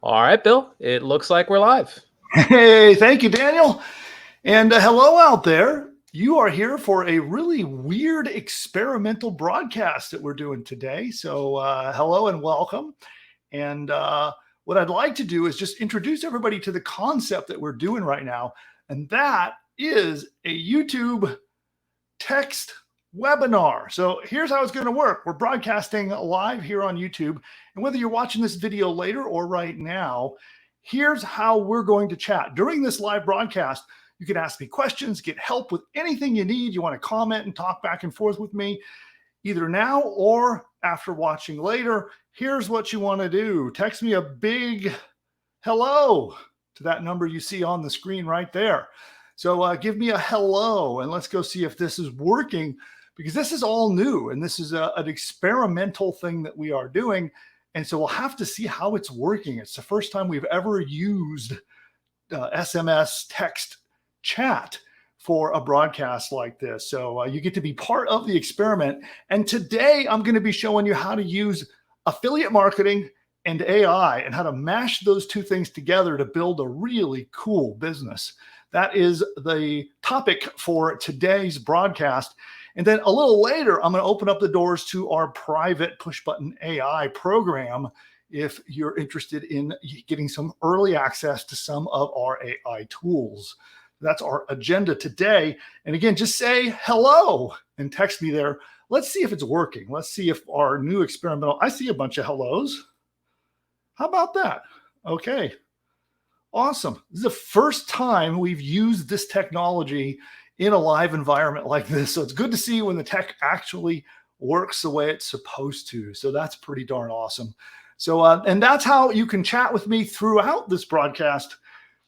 All right, Bill, it looks like we're live. Hey, thank you, Daniel. And hello out there. You are here for a really weird experimental broadcast that we're doing today. So, hello and welcome. And what I'd like to do is just introduce everybody to the concept that we're doing right now. And that is a YouTube text webinar. So here's how it's going to work. We're broadcasting live here on YouTube. And whether you're watching this video later or right now, here's how we're going to chat. During this live broadcast, you can ask me questions, get help with anything you need. You want to comment and talk back and forth with me, either now or after watching later. Here's what you want to do. Text me a big hello to that number you see on the screen right there. So give me a hello and let's go see if this is working, because this is all new and this is an experimental thing that we are doing. And so we'll have to see how it's working. It's the first time we've ever used SMS text chat for a broadcast like this. So you get to be part of the experiment. And today I'm going to be showing you how to use affiliate marketing and AI and how to mash those two things together to build a really cool business. That is the topic for today's broadcast. And then a little later, I'm going to open up the doors to our private push button AI program if you're interested in getting some early access to some of our AI tools. That's our agenda today. And again, just say hello and text me there. Let's see if it's working. Let's see if our new experimental, I see a bunch of hellos. How about that? Okay. Awesome. This is the first time we've used this technology in a live environment like this. So it's good to see when the tech actually works the way it's supposed to. So that's pretty darn awesome. So, and that's how you can chat with me throughout this broadcast.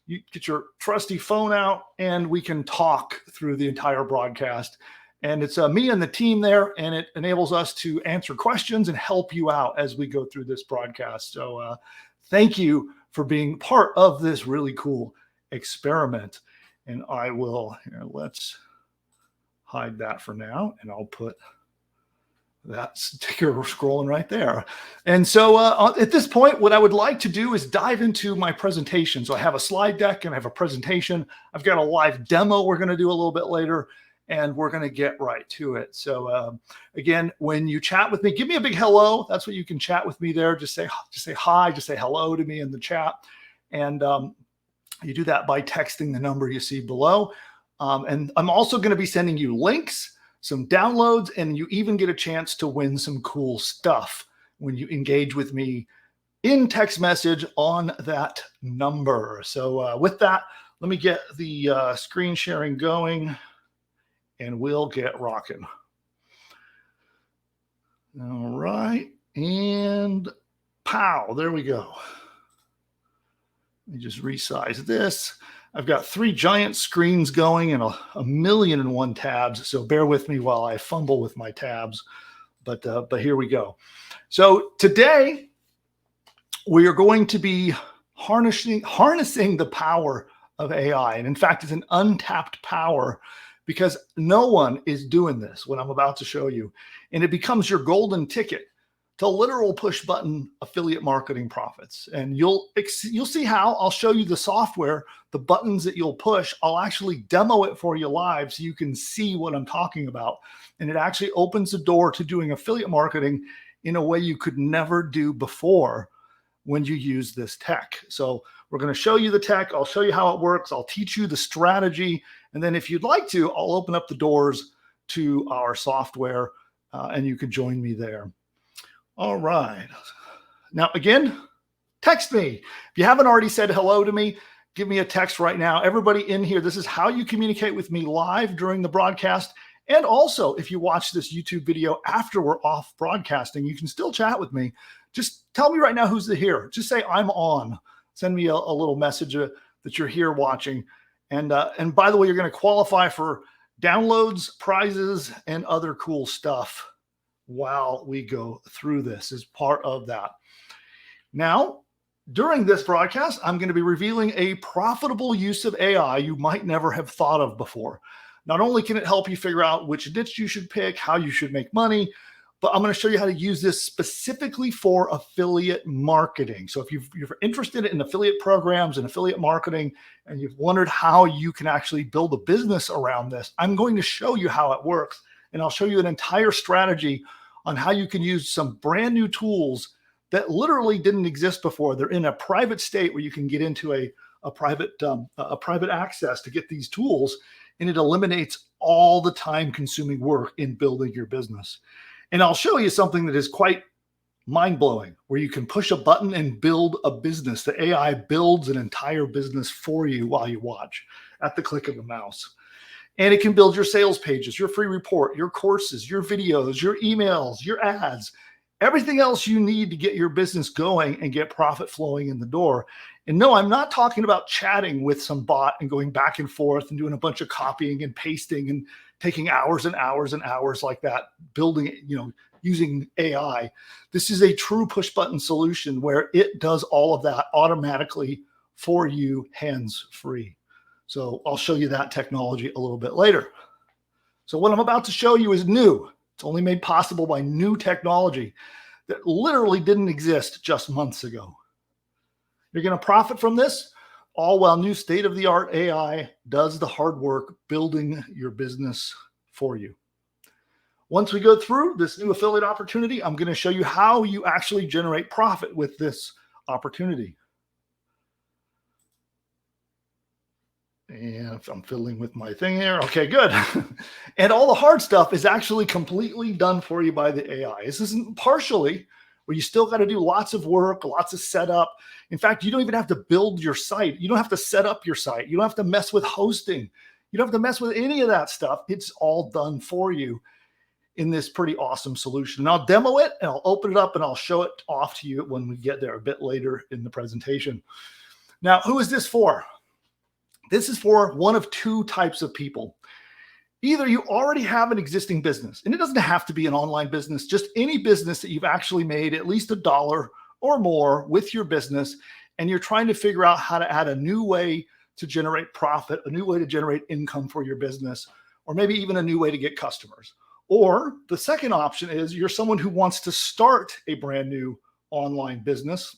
You get your trusty phone out and we can talk through the entire broadcast. And it's me and the team there, and it enables us to answer questions and help you out as we go through this broadcast. So thank you for being part of this really cool experiment. And I will, here, let's hide that for now. And I'll put that sticker scrolling right there. And so at this point, what I would like to do is dive into my presentation. So I have a slide deck and I have a presentation. I've got a live demo we're going to do a little bit later, and we're going to get right to it. So again, when you chat with me, give me a big hello. That's what you can chat with me there. Just say hi, just say hello to me in the chat. And you do that by texting the number you see below. And I'm also going to be sending you links, some downloads, and you even get a chance to win some cool stuff when you engage with me in text message on that number. So with that, let me get the screen sharing going and we'll get rocking. All right. And pow, there we go. Let me just resize this. I've got 3 giant screens going and a million and one tabs. So bear with me while I fumble with my tabs. But here we go. So today we are going to be harnessing the power of AI. And in fact, it's an untapped power because no one is doing this, what I'm about to show you. And it becomes your golden ticket to literal push button affiliate marketing profits. And you'll see how. I'll show you the software, the buttons that you'll push. I'll actually demo it for you live so you can see what I'm talking about. And it actually opens the door to doing affiliate marketing in a way you could never do before when you use this tech. So we're going to show you the tech. I'll show you how it works. I'll teach you the strategy. And then if you'd like to, I'll open up the doors to our software and you can join me there. All right. Now, again, text me. If you haven't already said hello to me, give me a text right now. Everybody in here, this is how you communicate with me live during the broadcast. And also, if you watch this YouTube video after we're off broadcasting, you can still chat with me. Just tell me right now who's here. Just say I'm on. Send me a little message that you're here watching. And by the way, you're going to qualify for downloads, prizes, and other cool stuff while we go through this as part of that. Now, during this broadcast, I'm going to be revealing a profitable use of AI you might never have thought of before. Not only can it help you figure out which niche you should pick, how you should make money, but I'm going to show you how to use this specifically for affiliate marketing. So if you're interested in affiliate programs and affiliate marketing, and you've wondered how you can actually build a business around this, I'm going to show you how it works. And I'll show you an entire strategy on how you can use some brand new tools that literally didn't exist before. They're in a private state where you can get into a private access to get these tools, and it eliminates all the time-consuming work in building your business. And I'll show you something that is quite mind-blowing, where you can push a button and build a business. The AI builds an entire business for you while you watch at the click of the mouse. And it can build your sales pages, your free report, your courses, your videos, your emails, your ads, everything else you need to get your business going and get profit flowing in the door. And no, I'm not talking about chatting with some bot and going back and forth and doing a bunch of copying and pasting and taking hours and hours and hours like that, building it, using AI. This is a true push button solution where it does all of that automatically for you, hands free. So I'll show you that technology a little bit later. So what I'm about to show you is new. It's only made possible by new technology that literally didn't exist just months ago. You're going to profit from this, all while new state-of-the-art AI does the hard work building your business for you. Once we go through this new affiliate opportunity, I'm going to show you how you actually generate profit with this opportunity. And I'm fiddling with my thing here. Okay, good. And all the hard stuff is actually completely done for you by the AI. This isn't partially, where you still got to do lots of work, lots of setup. In fact, you don't even have to build your site. You don't have to set up your site. You don't have to mess with hosting. You don't have to mess with any of that stuff. It's all done for you in this pretty awesome solution. And I'll demo it, and I'll open it up, and I'll show it off to you when we get there a bit later in the presentation. Now, who is this for? This is for one of two types of people. Either you already have an existing business, and it doesn't have to be an online business, just any business that you've actually made at least $1 or more with your business, and you're trying to figure out how to add a new way to generate profit, a new way to generate income for your business, or maybe even a new way to get customers. Or the second option is you're someone who wants to start a brand new online business,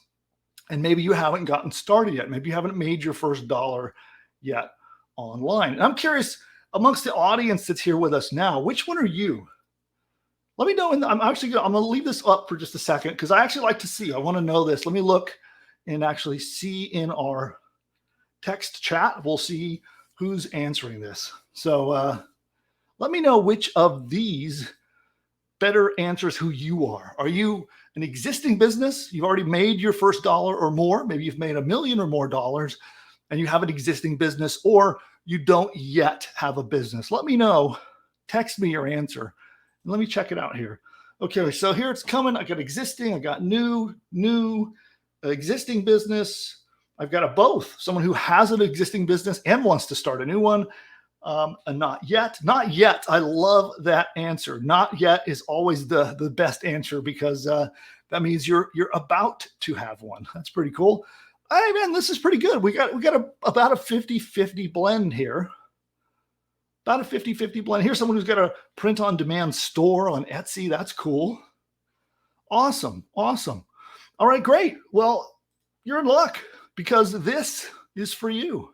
and maybe you haven't gotten started yet. Maybe you haven't made your first dollar yet online. And I'm curious, amongst the audience that's here with us now, which one are you? Let me know. I'm going to leave this up for just a second because I actually like to see. I want to know this. Let me look and actually see in our text chat. We'll see who's answering this. So let me know which of these better answers who you are. Are you an existing business? You've already made your first dollar or more. Maybe you've made $1 million or more dollars, and you have an existing business, or you don't yet have a business. Let me know. Text me your answer. And let me check it out here. Okay, so here it's coming. I got existing, I got new, existing business. I've got a both. Someone who has an existing business and wants to start a new one. And not yet. Not yet. I love that answer. Not yet is always the best answer because that means you're about to have one. That's pretty cool. Hey, man, this is pretty good. We got about a 50-50 blend here. About a 50-50 blend. Here's someone who's got a print-on-demand store on Etsy. That's cool. Awesome. Awesome. All right, great. Well, you're in luck because this is for you.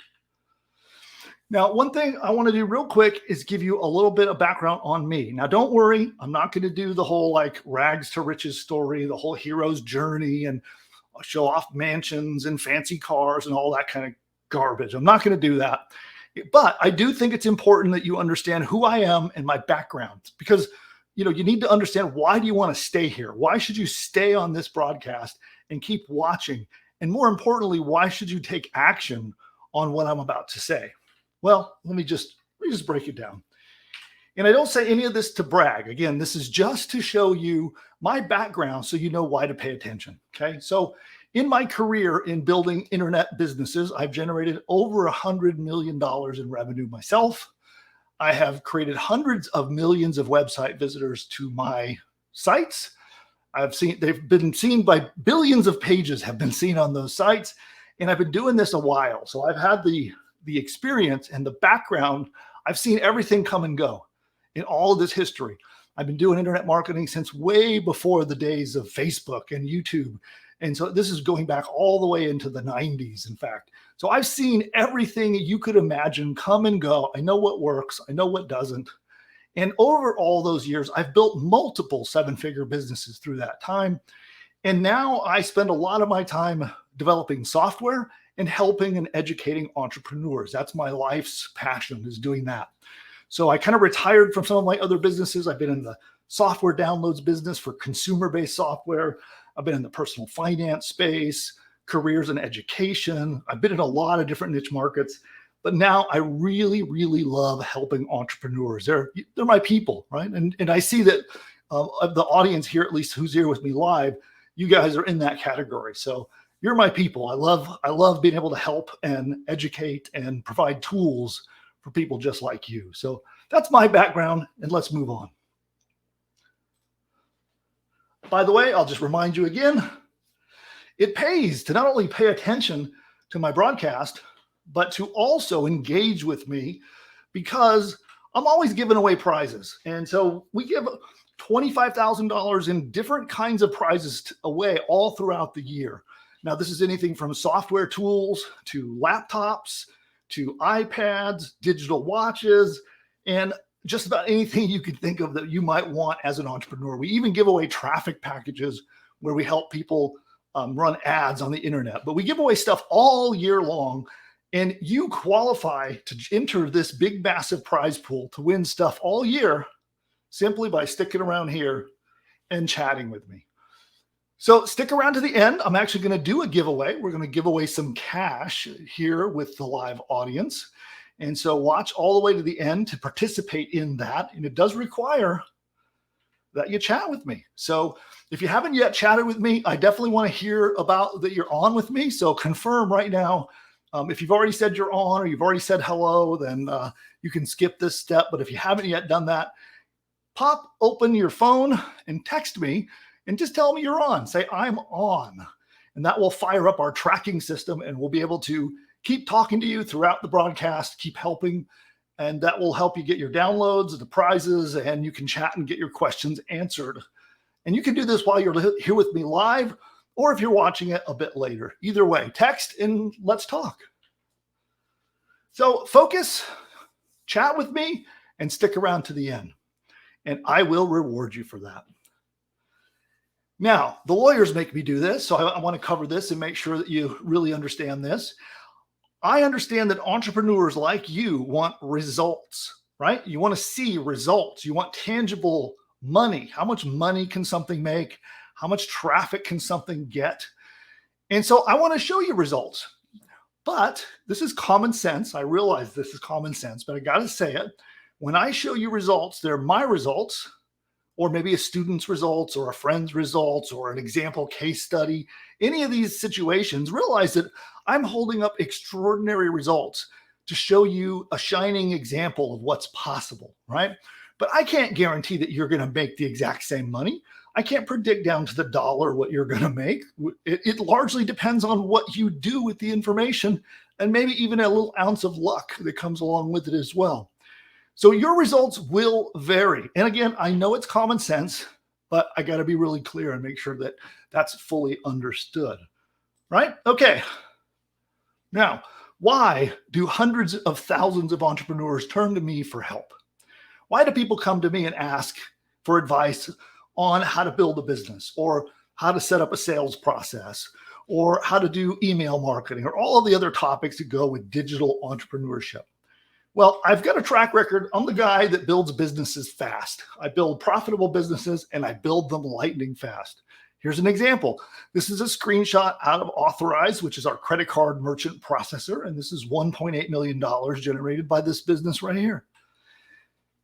Now, one thing I want to do real quick is give you a little bit of background on me. Now, don't worry. I'm not going to do the whole like rags to riches story, the whole hero's journey, and show off mansions and fancy cars and all that kind of garbage. I'm not going to do that. But I do think it's important that you understand who I am and my background, because you need to understand, why do you want to stay here? Why should you stay on this broadcast and keep watching? And more importantly, why should you take action on what I'm about to say? Well, let me just break it down. And I don't say any of this to brag. Again, this is just to show you my background so you know why to pay attention. Okay. So in my career in building internet businesses, I've generated over $100 million in revenue myself. I have created hundreds of millions of website visitors to my sites. They've been seen by billions of pages have been seen on those sites. And I've been doing this a while. So I've had the experience and the background. I've seen everything come and go in all of this history. I've been doing internet marketing since way before the days of Facebook and YouTube. And so this is going back all the way into the 90s, in fact. So I've seen everything you could imagine come and go. I know what works. I know what doesn't. And over all those years, I've built multiple seven-figure businesses through that time. And now I spend a lot of my time developing software and helping and educating entrepreneurs. That's my life's passion, is doing that. So I kind of retired from some of my other businesses. I've been in the software downloads business for consumer-based software. I've been in the personal finance space, careers and education. I've been in a lot of different niche markets. But now I really, really love helping entrepreneurs. They're my people, right? And I see that of the audience here, at least who's here with me live, you guys are in that category. So you're my people. I love being able to help and educate and provide tools for people just like you. So that's my background, and let's move on. By the way, I'll just remind you again, it pays to not only pay attention to my broadcast, but to also engage with me, because I'm always giving away prizes. And so we give $25,000 in different kinds of prizes away all throughout the year. Now, this is anything from software tools to laptops to iPads, digital watches, and just about anything you could think of that you might want as an entrepreneur. We even give away traffic packages where we help people run ads on the internet. But we give away stuff all year long, and you qualify to enter this big, massive prize pool to win stuff all year simply by sticking around here and chatting with me. So stick around to the end. I'm actually going to do a giveaway. We're going to give away some cash here with the live audience. And so watch all the way to the end to participate in that. And it does require that you chat with me. So if you haven't yet chatted with me, I definitely want to hear about that you're on with me. So confirm right now. If you've already said you're on or you've already said hello, then you can skip this step. But if you haven't yet done that, pop open your phone and text me and just tell me you're on. Say, I'm on. And that will fire up our tracking system, and we'll be able to keep talking to you throughout the broadcast, keep helping. And that will help you get your downloads, the prizes, and you can chat and get your questions answered. And you can do this while you're here with me live, or if you're watching it a bit later. Either way, text and let's talk. So focus, chat with me, and stick around to the end. And I will reward you for that. Now, the lawyers make me do this, so I want to cover this and make sure that you really understand this. I understand that entrepreneurs like you want results, right? You want to see results. You want tangible money. How much money can something make? How much traffic can something get? And so I want to show you results. But this is common sense. I realize this is common sense, but I got to say it. When I show you results, they're my results, or maybe a student's results or a friend's results or an example case study. Any of these situations, realize that I'm holding up extraordinary results to show you a shining example of what's possible, right? But I can't guarantee that you're going to make the exact same money. I can't predict down to the dollar what you're going to make. It largely depends on what you do with the information, and maybe even a little ounce of luck that comes along with it as well. So your results will vary. And again, I know it's common sense, but I got to be really clear and make sure that that's fully understood, right? Okay. Now, why do hundreds of thousands of entrepreneurs turn to me for help? Why do people come to me and ask for advice on how to build a business, or how to set up a sales process, or how to do email marketing, or all of the other topics that go with digital entrepreneurship? Well, I've got a track record. I'm the guy that builds businesses fast. I build profitable businesses, and I build them lightning fast. Here's an example. This is a screenshot out of Authorize, which is our credit card merchant processor. And this is $1.8 million generated by this business right here.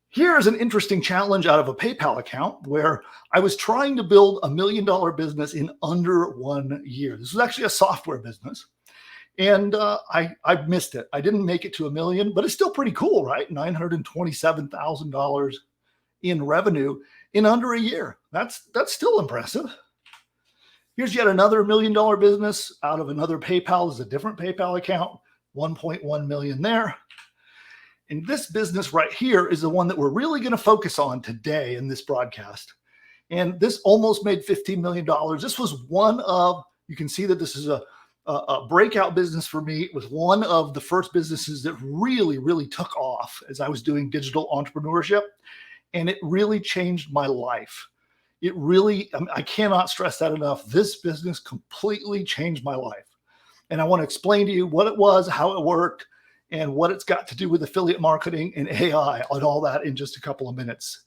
Here's an interesting challenge out of a PayPal account where I was trying to build $1 million business in under 1 year. This was actually a software business. And I missed it. I didn't make it to $1 million, but it's still pretty cool, right? $927,000 in revenue in under a year. That's still impressive. Here's yet another $1 million business out of another PayPal. This is a different PayPal account, 1.1 million there. And this business right here is the one that we're really going to focus on today in this broadcast. And this almost made $15 million. This was one of, you can see that this is a breakout business for me. It was one of the first businesses that really, really took off as I was doing digital entrepreneurship. And it really changed my life. It really, I cannot stress that enough. This business completely changed my life. And I want to explain to you what it was, how it worked, and what it's got to do with affiliate marketing and AI and all that in just a couple of minutes.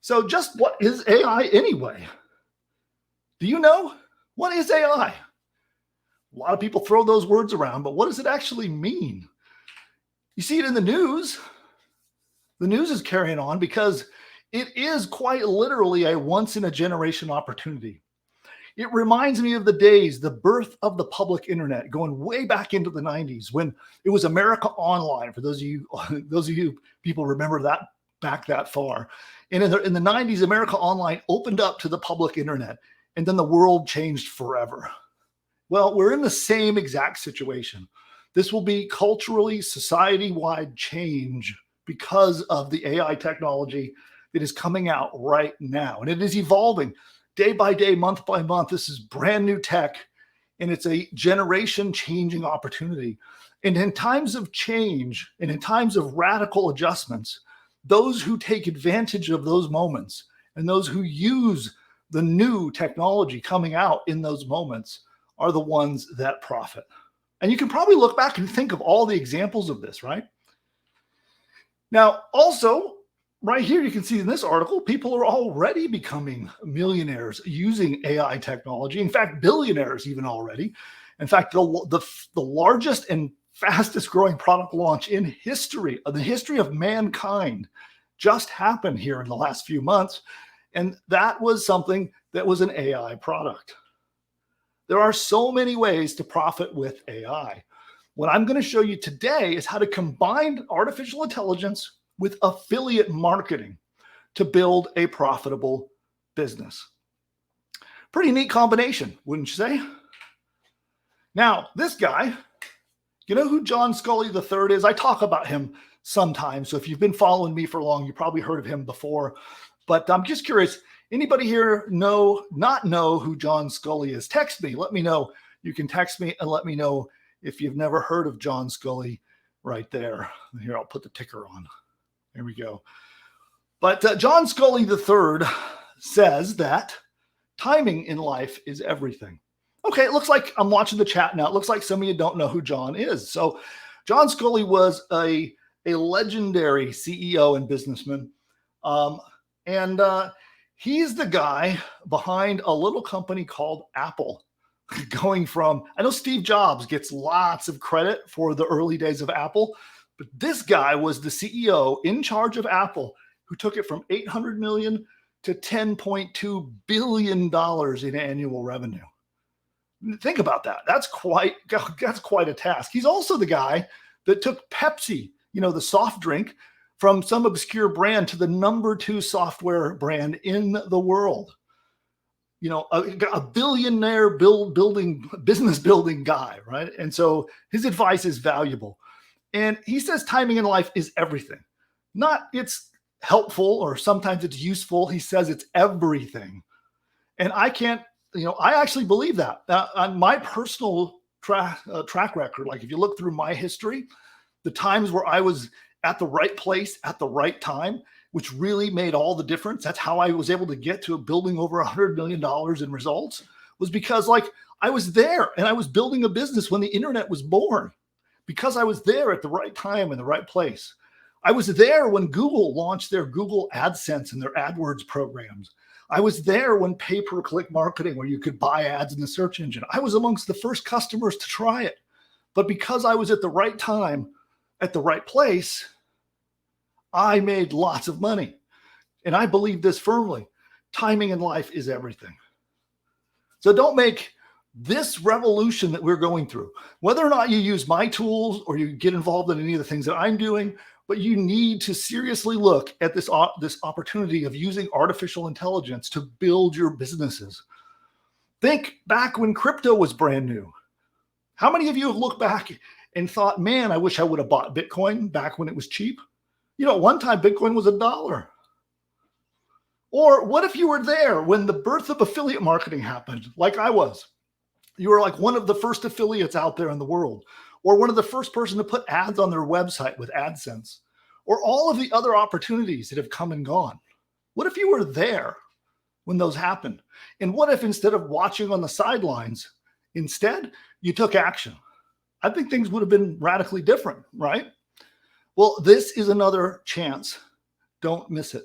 So just what is AI anyway? Do you know? What is AI? A lot of people throw those words around, but what does it actually mean? You see it in the news. The news is carrying on because it is quite literally a once in a generation opportunity. It reminds me of the days, the birth of the public internet, going way back into the 90s when it was America Online. For those of you people remember that back that far. And in the 90s, America Online opened up to the public internet, and then the world changed forever. Well, we're in the same exact situation. This will be culturally, society-wide change because of the AI technology that is coming out right now. And it is evolving day by day, month by month. This is brand new tech, and it's a generation-changing opportunity. And in times of change and in times of radical adjustments, those who take advantage of those moments and those who use the new technology coming out in those moments are the ones that profit. And you can probably look back and think of all the examples of this, right? Now, also, right here, you can see in this article, people are already becoming millionaires using AI technology. In fact, billionaires even already. In fact, the largest and fastest growing product launch in history, of the history of mankind, just happened here in the last few months. And that was something that was an AI product. There are so many ways to profit with AI. What I'm going to show you today is how to combine artificial intelligence with affiliate marketing to build a profitable business. Pretty neat combination, wouldn't you say? Now, this guy, you know who John Scully III is? I talk about him sometimes. So if you've been following me for long, you probably heard of him before. But I'm just curious, anybody here not know who John Scully is? Text me. Let me know. You can text me and let me know if you've never heard of John Scully right there. Here, I'll put the ticker on. There we go. But John Scully III says that timing in life is everything. Okay, it looks like I'm watching the chat now. It looks like some of you don't know who John is. So John Scully was a legendary CEO and businessman. He's the guy behind a little company called Apple. Going from, I know Steve Jobs gets lots of credit for the early days of Apple, but this guy was the CEO in charge of Apple who took it from 800 million to $10.2 billion in annual revenue. Think about that. That's quite a task. He's also the guy that took Pepsi, the soft drink, from some obscure brand to the #2 software brand in the world. A billionaire business building guy, right? And so his advice is valuable. And he says timing in life is everything. Not it's helpful or sometimes it's useful. He says it's everything. And I actually believe that. On my personal track record, like if you look through my history, the times where I was at the right place at the right time, which really made all the difference. That's how I was able to get to building over $100 million in results, was because I was there and I was building a business when the internet was born, because I was there at the right time in the right place. I was there when Google launched their Google AdSense and their AdWords programs. I was there when pay-per-click marketing, where you could buy ads in the search engine. I was amongst the first customers to try it. But because I was at the right time, at the right place, I made lots of money. And I believe this firmly. Timing in life is everything. So don't make this revolution that we're going through, whether or not you use my tools or you get involved in any of the things that I'm doing, but you need to seriously look at this opportunity of using artificial intelligence to build your businesses. Think back when crypto was brand new. How many of you have looked back and thought, man, I wish I would have bought Bitcoin back when it was cheap. At one time, Bitcoin was $1. Or what if you were there when the birth of affiliate marketing happened, like I was? You were like one of the first affiliates out there in the world, or one of the first person to put ads on their website with AdSense, or all of the other opportunities that have come and gone. What if you were there when those happened? And what if instead of watching on the sidelines, instead you took action? I think things would have been radically different, right? Well, this is another chance. Don't miss it.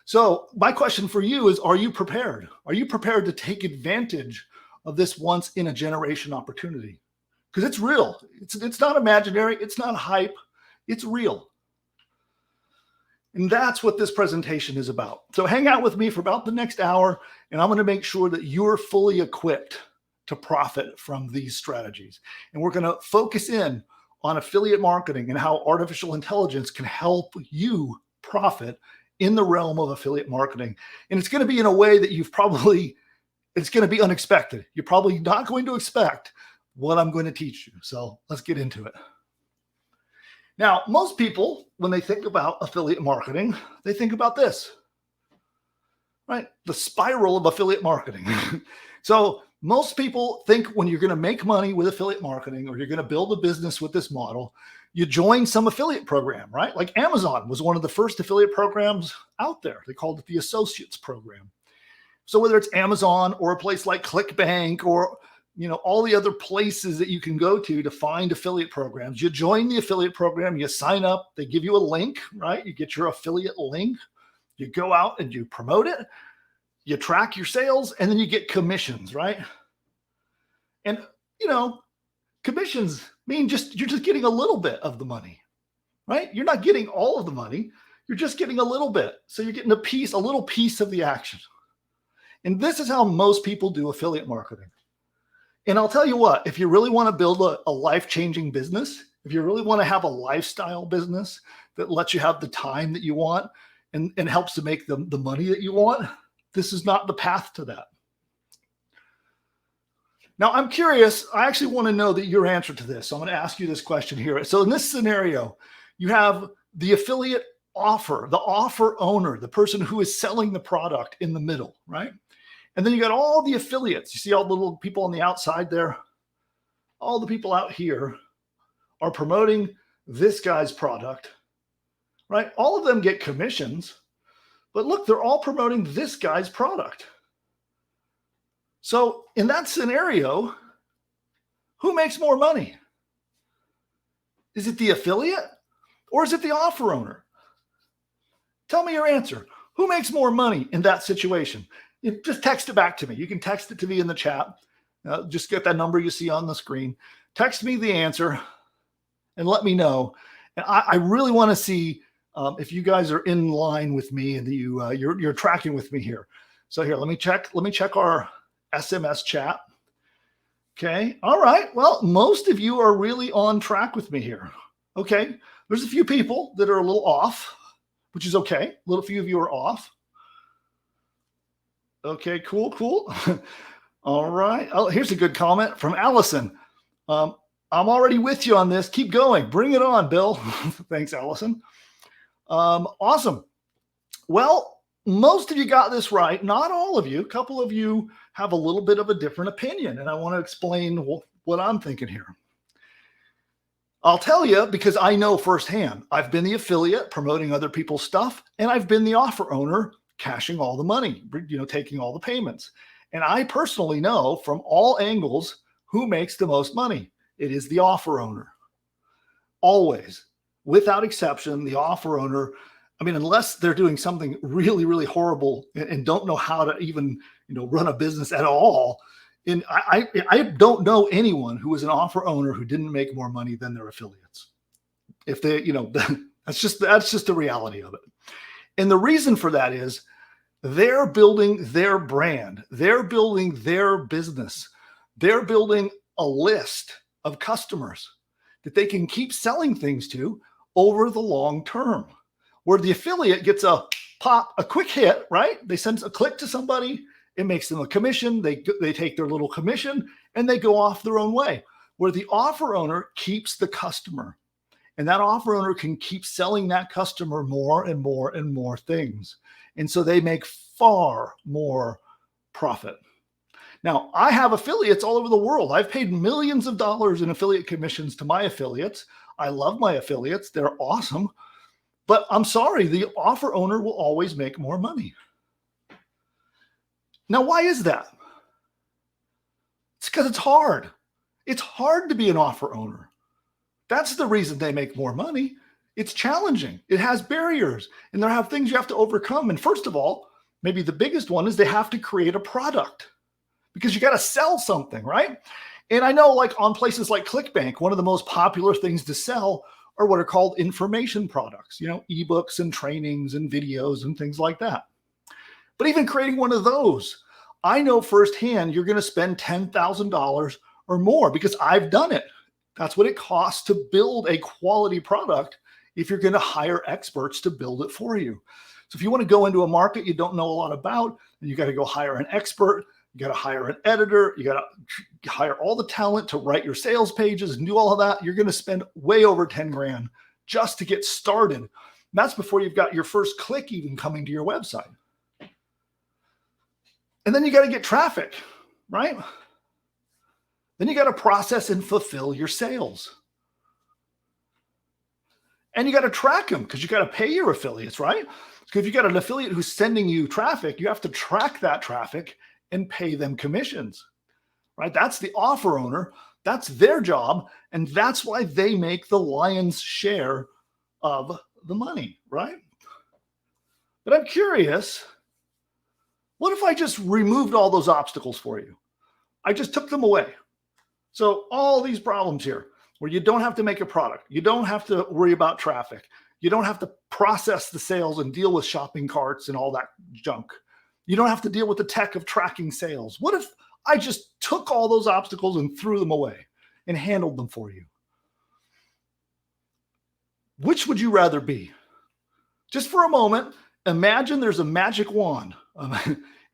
So my question for you is, are you prepared? Are you prepared to take advantage of this once in a generation opportunity? Because it's real. It's not imaginary. It's not hype. It's real. And that's what this presentation is about. So hang out with me for about the next hour, and I'm going to make sure that you're fully equipped to profit from these strategies. And we're going to focus in on affiliate marketing and how artificial intelligence can help you profit in the realm of affiliate marketing. And it's going to be in a way that it's going to be unexpected. You're probably not going to expect what I'm going to teach you. So let's get into it. Now, most people, when they think about affiliate marketing, they think about this, right? The spiral of affiliate marketing. So most people think when you're going to make money with affiliate marketing, or you're going to build a business with this model, you join some affiliate program, right? Like Amazon was one of the first affiliate programs out there. They called it the Associates Program. So whether it's Amazon or a place like ClickBank or all the other places that you can go to find affiliate programs, you join the affiliate program, you sign up, they give you a link, right? You get your affiliate link, you go out and you promote it, you track your sales, and then you get commissions, right? And, commissions mean you're just getting a little bit of the money, right? You're not getting all of the money. You're just getting a little bit. So you're getting a little piece of the action. And this is how most people do affiliate marketing. And I'll tell you what, if you really want to build a life-changing business, if you really want to have a lifestyle business that lets you have the time that you want and helps to make the money that you want, this is not the path to that. Now, I'm curious. I actually want to know your answer to this. So I'm going to ask you this question here. So in this scenario, you have the affiliate offer, the offer owner, the person who is selling the product in the middle, right? And then you got all the affiliates. You see all the little people on the outside there? All the people out here are promoting this guy's product, right? All of them get commissions, but look, they're all promoting this guy's product. So in that scenario, who makes more money? Is it the affiliate or is it the offer owner? Tell me your answer. Who makes more money in that situation? Just text it back to me. You can text it to me in the chat. Just get that number you see on the screen. Text me the answer and let me know. And I really want to see if you guys are in line with me and you're tracking with me here. So here, let me check our SMS chat. Okay. All right. Well, most of you are really on track with me here. Okay. There's a few people that are a little off, which is okay. A little few of you are off. Okay, cool. All right. Oh, here's a good comment from Allison. I'm already with you on this. Keep going. Bring it on, Bill. Thanks, Allison. Awesome. Well, most of you got this right. Not all of you. A couple of you have a little bit of a different opinion, and I want to explain what I'm thinking here. I'll tell you because I know firsthand. I've been the affiliate promoting other people's stuff, and I've been the offer owner cashing all the money, taking all the payments. And I personally know from all angles who makes the most money. It is the offer owner. Always, without exception, the offer owner, unless they're doing something really, really horrible and don't know how to even, run a business at all. And I don't know anyone who is an offer owner who didn't make more money than their affiliates. If they, that's just the reality of it. And the reason for that is they're building their brand. They're building their business. They're building a list of customers that they can keep selling things to over the long term, where the affiliate gets a quick hit, right? They send a click to somebody. It makes them a commission. They take their little commission and they go off their own way. where the offer owner keeps the customer. And that offer owner can keep selling that customer more and more and more things. And so they make far more profit. Now, I have affiliates all over the world. I've paid millions of dollars in affiliate commissions to my affiliates. I love my affiliates. They're awesome. But I'm sorry, the offer owner will always make more money. Now, why is that? It's because it's hard. It's hard to be an offer owner. That's the reason they make more money. It's challenging. It has barriers, and there have things you have to overcome. And first of all, maybe the biggest one is they have to create a product, because you got to sell something, right? And I know, like on places like ClickBank, one of the most popular things to sell are what are called information products, ebooks and trainings and videos and things like that. But even creating one of those, I know firsthand you're going to spend $10,000 or more, because I've done it. That's what it costs to build a quality product if you're going to hire experts to build it for you. So if you want to go into a market you don't know a lot about, then you got to go hire an expert. You got to hire an editor. You got to hire all the talent to write your sales pages and do all of that. You're going to spend way over 10 grand just to get started. And that's before you've got your first click even coming to your website. And then you got to get traffic, right? Then you got to process and fulfill your sales. And you got to track them, because you got to pay your affiliates, right? Because if you got an affiliate who's sending you traffic, you have to track that traffic and pay them commissions, right? That's the offer owner. That's their job. And that's why they make the lion's share of the money, right? But I'm curious, what if I just removed all those obstacles for you? I just took them away. So all these problems here, where you don't have to make a product, you don't have to worry about traffic, you don't have to process the sales and deal with shopping carts and all that junk. You don't have to deal with the tech of tracking sales. What if I just took all those obstacles and threw them away and handled them for you? Which would you rather be? Just for a moment, imagine there's a magic wand.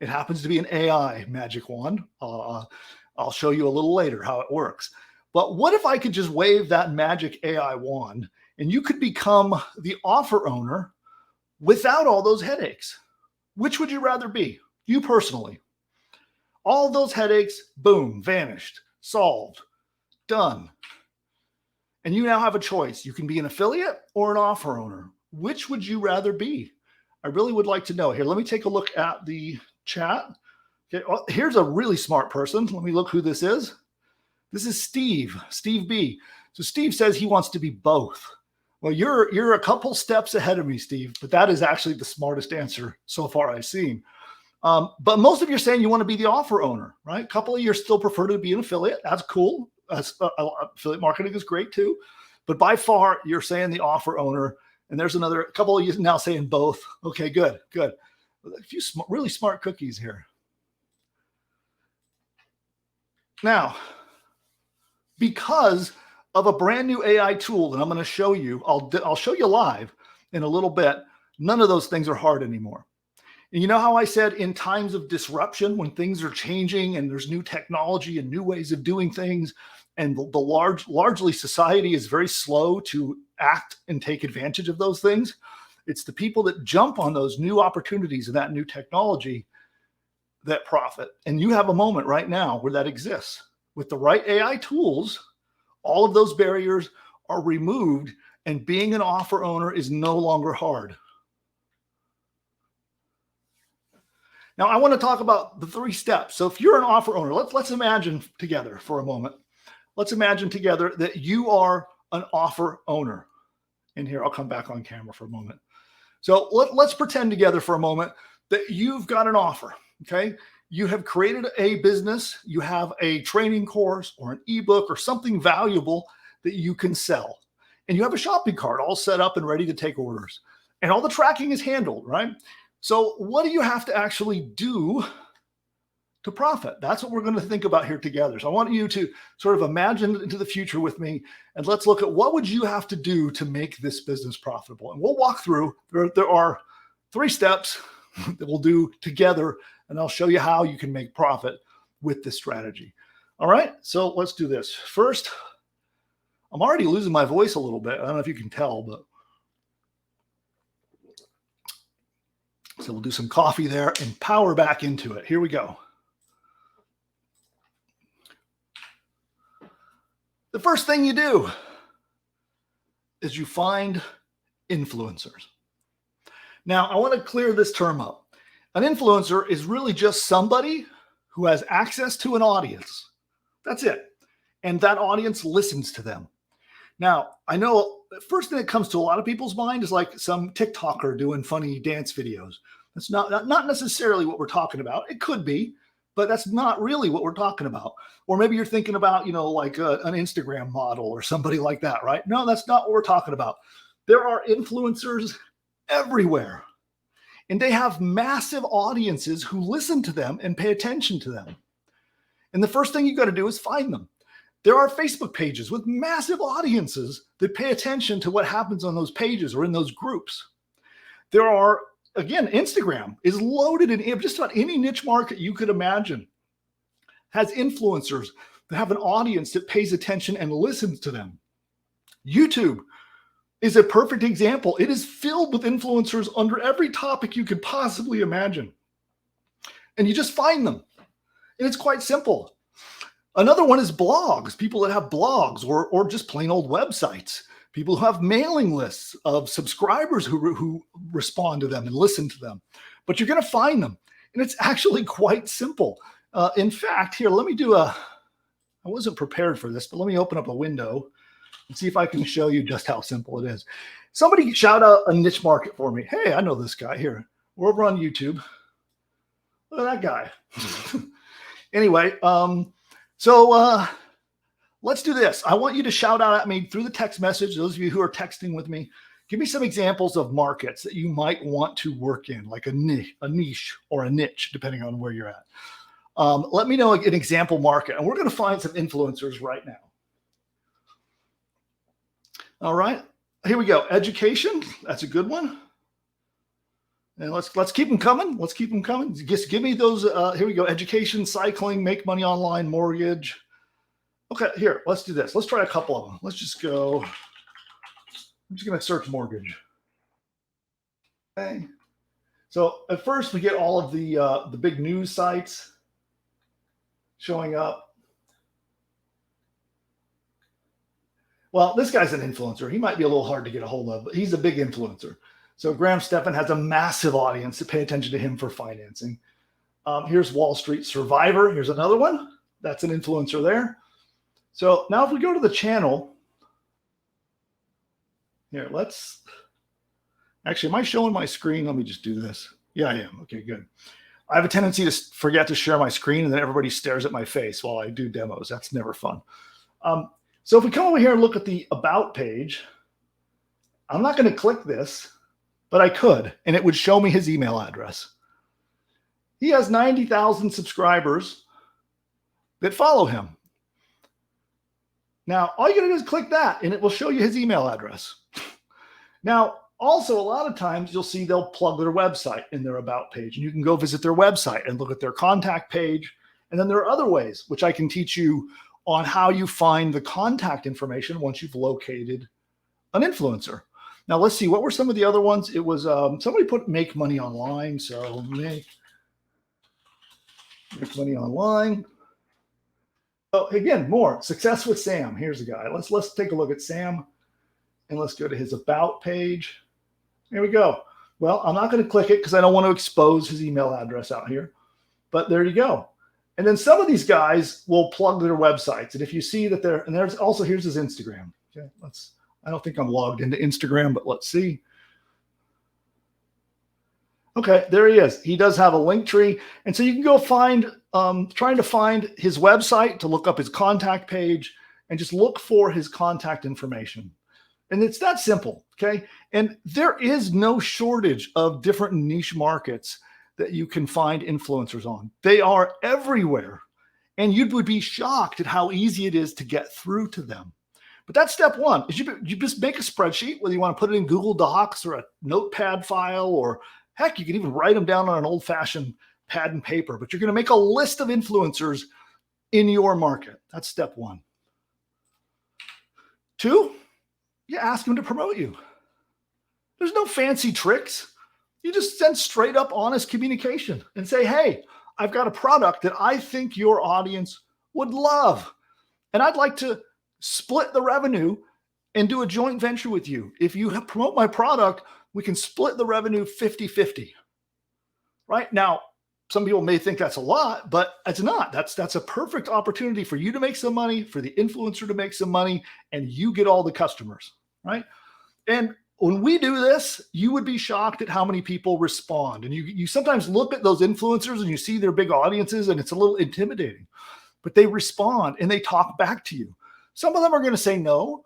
It happens to be an AI magic wand. I'll show you a little later how it works. But what if I could just wave that magic AI wand and you could become the offer owner without all those headaches? Which would you rather be? You personally. All those headaches, boom, vanished, solved, done. And you now have a choice. You can be an affiliate or an offer owner. Which would you rather be? I really would like to know. Here, let me take a look at the chat. Okay, well, here's a really smart person. Let me look who this is. This is Steve B. So Steve says he wants to be both. Well, you're a couple steps ahead of me, Steve, but that is actually the smartest answer so far I've seen. But most of you are saying you want to be the offer owner, right? A couple of you still prefer to be an affiliate. That's cool. Affiliate marketing is great too. But by far, you're saying the offer owner. And there's a couple of you now saying both. Okay, good. A few really smart cookies here. Now, because of a brand new AI tool that I'm going to show you, I'll show you live in a little bit. None of those things are hard anymore. And you know how I said in times of disruption, when things are changing and there's new technology and new ways of doing things, and largely society is very slow to act and take advantage of those things. It's the people that jump on those new opportunities and that new technology that profit. And you have a moment right now where that exists. With the right AI tools, all of those barriers are removed, and being an offer owner is no longer hard. Now, I want to talk about the 3 steps. So if you're an offer owner, let's imagine together for a moment. Let's imagine together that you are an offer owner. And here, I'll come back on camera for a moment. So let's pretend together for a moment that you've got an offer, okay? You have created a business, you have a training course or an ebook or something valuable that you can sell. And you have a shopping cart all set up and ready to take orders. And all the tracking is handled, right? So what do you have to actually do to profit? That's what we're going to think about here together. So I want you to sort of imagine into the future with me, and let's look at what would you have to do to make this business profitable. And we'll walk through, there are 3 steps that we'll do together, and I'll show you how you can make profit with this strategy. All right, so let's do this. First, I'm already losing my voice a little bit. I don't know if you can tell, but so we'll do some coffee there and power back into it. Here we go. The first thing you do is you find influencers. Now, I want to clear this term up. An influencer is really just somebody who has access to an audience. That's it. And that audience listens to them. Now, I know the first thing that comes to a lot of people's mind is like some TikToker doing funny dance videos. That's not necessarily what we're talking about. It could be, but that's not really what we're talking about. Or maybe you're thinking about, like an Instagram model or somebody like that, right? No, that's not what we're talking about. There are influencers everywhere, and they have massive audiences who listen to them and pay attention to them. And the first thing you got to do is find them. There are Facebook pages with massive audiences that pay attention to what happens on those pages or in those groups. There are, again, Instagram is loaded in just about any niche market you could imagine, has influencers that have an audience that pays attention and listens to them. YouTube is a perfect example. It is filled with influencers under every topic you could possibly imagine. And you just find them. And it's quite simple. Another one is blogs, people that have blogs or just plain old websites, people who have mailing lists of subscribers who respond to them and listen to them. But you're going to find them. And it's actually quite simple. In fact, here, let me do I wasn't prepared for this, but let me open up a window and see if I can show you just how simple it is. Somebody shout out a niche market for me. Hey, I know this guy here. We're over on YouTube. Look at that guy. Anyway, so let's do this. I want you to shout out at me through the text message. Those of you who are texting with me, give me some examples of markets that you might want to work in, like a niche or a niche, depending on where you're at. Let me know an example market, and we're going to find some influencers right now. All right, here we go. Education, that's a good one. And let's keep them coming. Let's keep them coming. Just give me those. Here we go. Education, cycling, make money online, mortgage. Okay, here, let's do this. Let's try a couple of them. Let's just go. I'm just going to search mortgage. Okay. So at first we get all of the big news sites showing up. Well, this guy's an influencer. He might be a little hard to get a hold of, but he's a big influencer. So Graham Stephan has a massive audience to pay attention to him for financing. Here's Wall Street Survivor. Here's another one. That's an influencer there. So now if we go to the channel, here, actually, am I showing my screen? Let me just do this. Yeah, I am. Okay, good. I have a tendency to forget to share my screen, and then everybody stares at my face while I do demos. That's never fun. So if we come over here and look at the About page, I'm not going to click this, but I could, and it would show me his email address. He has 90,000 subscribers that follow him. Now, all you got to do is click that, and it will show you his email address. Now, also, a lot of times you'll see they'll plug their website in their About page, and you can go visit their website and look at their contact page. And then there are other ways, which I can teach you on how you find the contact information once you've located an influencer. Now, let's see. What were some of the other ones? It was somebody put make money online. So make money online. Oh, again, more success with Sam. Here's a guy. Let's take a look at Sam, and let's go to his About page. Here we go. Well, I'm not going to click it because I don't want to expose his email address out here. But there you go. And then some of these guys will plug their websites. And if you see that and there's also, here's his Instagram. Okay, I don't think I'm logged into Instagram, but let's see. Okay, there he is. He does have a link tree. And so you can go find, trying to find his website to look up his contact page and just look for his contact information. And it's that simple, okay? And there is no shortage of different niche markets that you can find influencers on. They are everywhere. And you would be shocked at how easy it is to get through to them. But that's step one, is you just make a spreadsheet, whether you want to put it in Google Docs or a notepad file, or heck, you can even write them down on an old-fashioned pad and paper. But you're going to make a list of influencers in your market. That's step one. 2, you ask them to promote you. There's no fancy tricks. You just send straight up honest communication and say, hey, I've got a product that I think your audience would love. And I'd like to split the revenue and do a joint venture with you. If you promote my product, we can split the revenue 50-50. Right? Now, some people may think that's a lot, but it's not. That's a perfect opportunity for you to make some money, for the influencer to make some money, and you get all the customers, right? And when we do this, you would be shocked at how many people respond. And you sometimes look at those influencers and you see their big audiences and it's a little intimidating, but they respond and they talk back to you. Some of them are going to say no.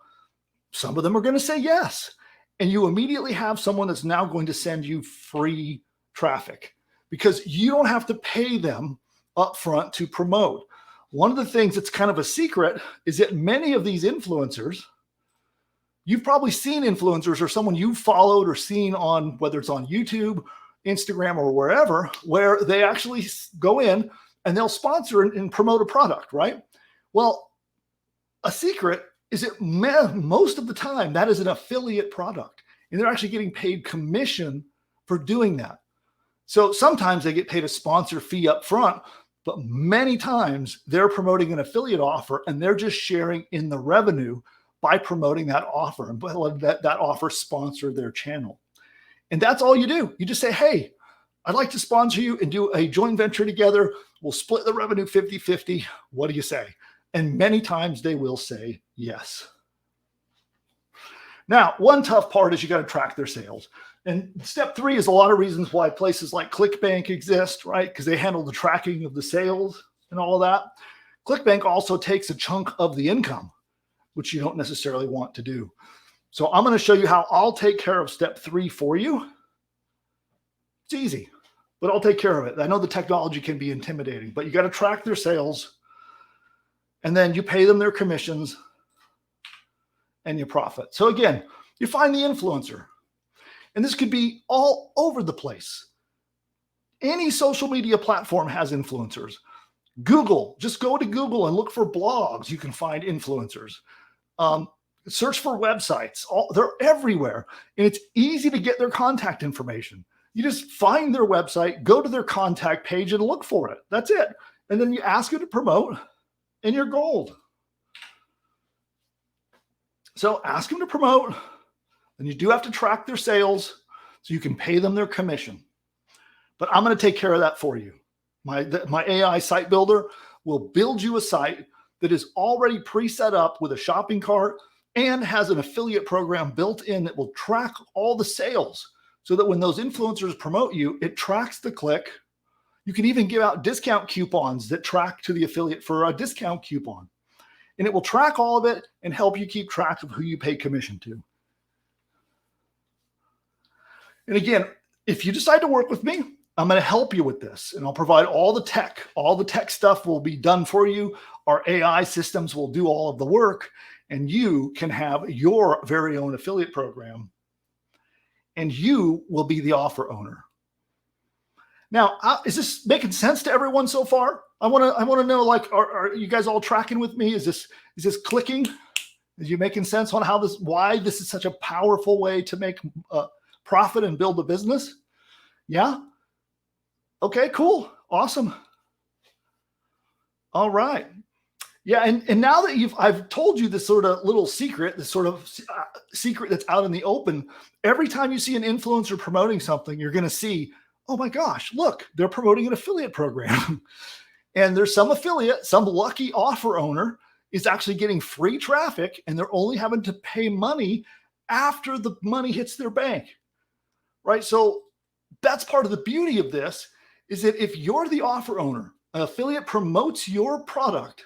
Some of them are going to say yes. And you immediately have someone that's now going to send you free traffic because you don't have to pay them up front to promote. One of the things that's kind of a secret is that many of these influencers, you've probably seen influencers or someone you've followed or seen on, whether it's on YouTube, Instagram, or wherever, where they actually go in and they'll sponsor and promote a product, right? Well, a secret is that most of the time that is an affiliate product and they're actually getting paid commission for doing that. So sometimes they get paid a sponsor fee up front, but many times they're promoting an affiliate offer and they're just sharing in the revenue by promoting that offer and let that offer sponsor their channel. And that's all you do. You just say, hey, I'd like to sponsor you and do a joint venture together. We'll split the revenue 50-50. What do you say? And many times they will say yes. Now, one tough part is you got to track their sales. And step 3 is a lot of reasons why places like ClickBank exist, right? Because they handle the tracking of the sales and all of that. ClickBank also takes a chunk of the income, which you don't necessarily want to do. So I'm going to show you how I'll take care of step 3 for you. It's easy, but I'll take care of it. I know the technology can be intimidating, but you got to track their sales and then you pay them their commissions and you profit. So again, you find the influencer, and this could be all over the place. Any social media platform has influencers. Google, just go to Google and look for blogs. You can find influencers. Search for websites. They're everywhere. And it's easy to get their contact information. You just find their website, go to their contact page and look for it. That's it. And then you ask them to promote and you're gold. So ask them to promote, and you do have to track their sales so you can pay them their commission. But I'm going to take care of that for you. My AI site builder will build you a site that is already pre-set up with a shopping cart and has an affiliate program built in that will track all the sales so that when those influencers promote you, it tracks the click. You can even give out discount coupons that track to the affiliate for a discount coupon. And it will track all of it and help you keep track of who you pay commission to. And again, if you decide to work with me, I'm going to help you with this, and I'll provide all the tech. All the tech stuff will be done for you. Our AI systems will do all of the work, and you can have your very own affiliate program, and you will be the offer owner. Now, is this making sense to everyone so far? I want to know, like, are you guys all tracking with me? Is this clicking? Is you making sense on why this is such a powerful way to make profit and build a business? Yeah. Okay, cool. Awesome. All right. Yeah. And now that I've told you this sort of little secret, this sort of secret that's out in the open, every time you see an influencer promoting something, you're going to see, oh my gosh, look, they're promoting an affiliate program. And there's some affiliate, some lucky offer owner is actually getting free traffic, and they're only having to pay money after the money hits their bank, right? So that's part of the beauty of this, is that if you're the offer owner, an affiliate promotes your product,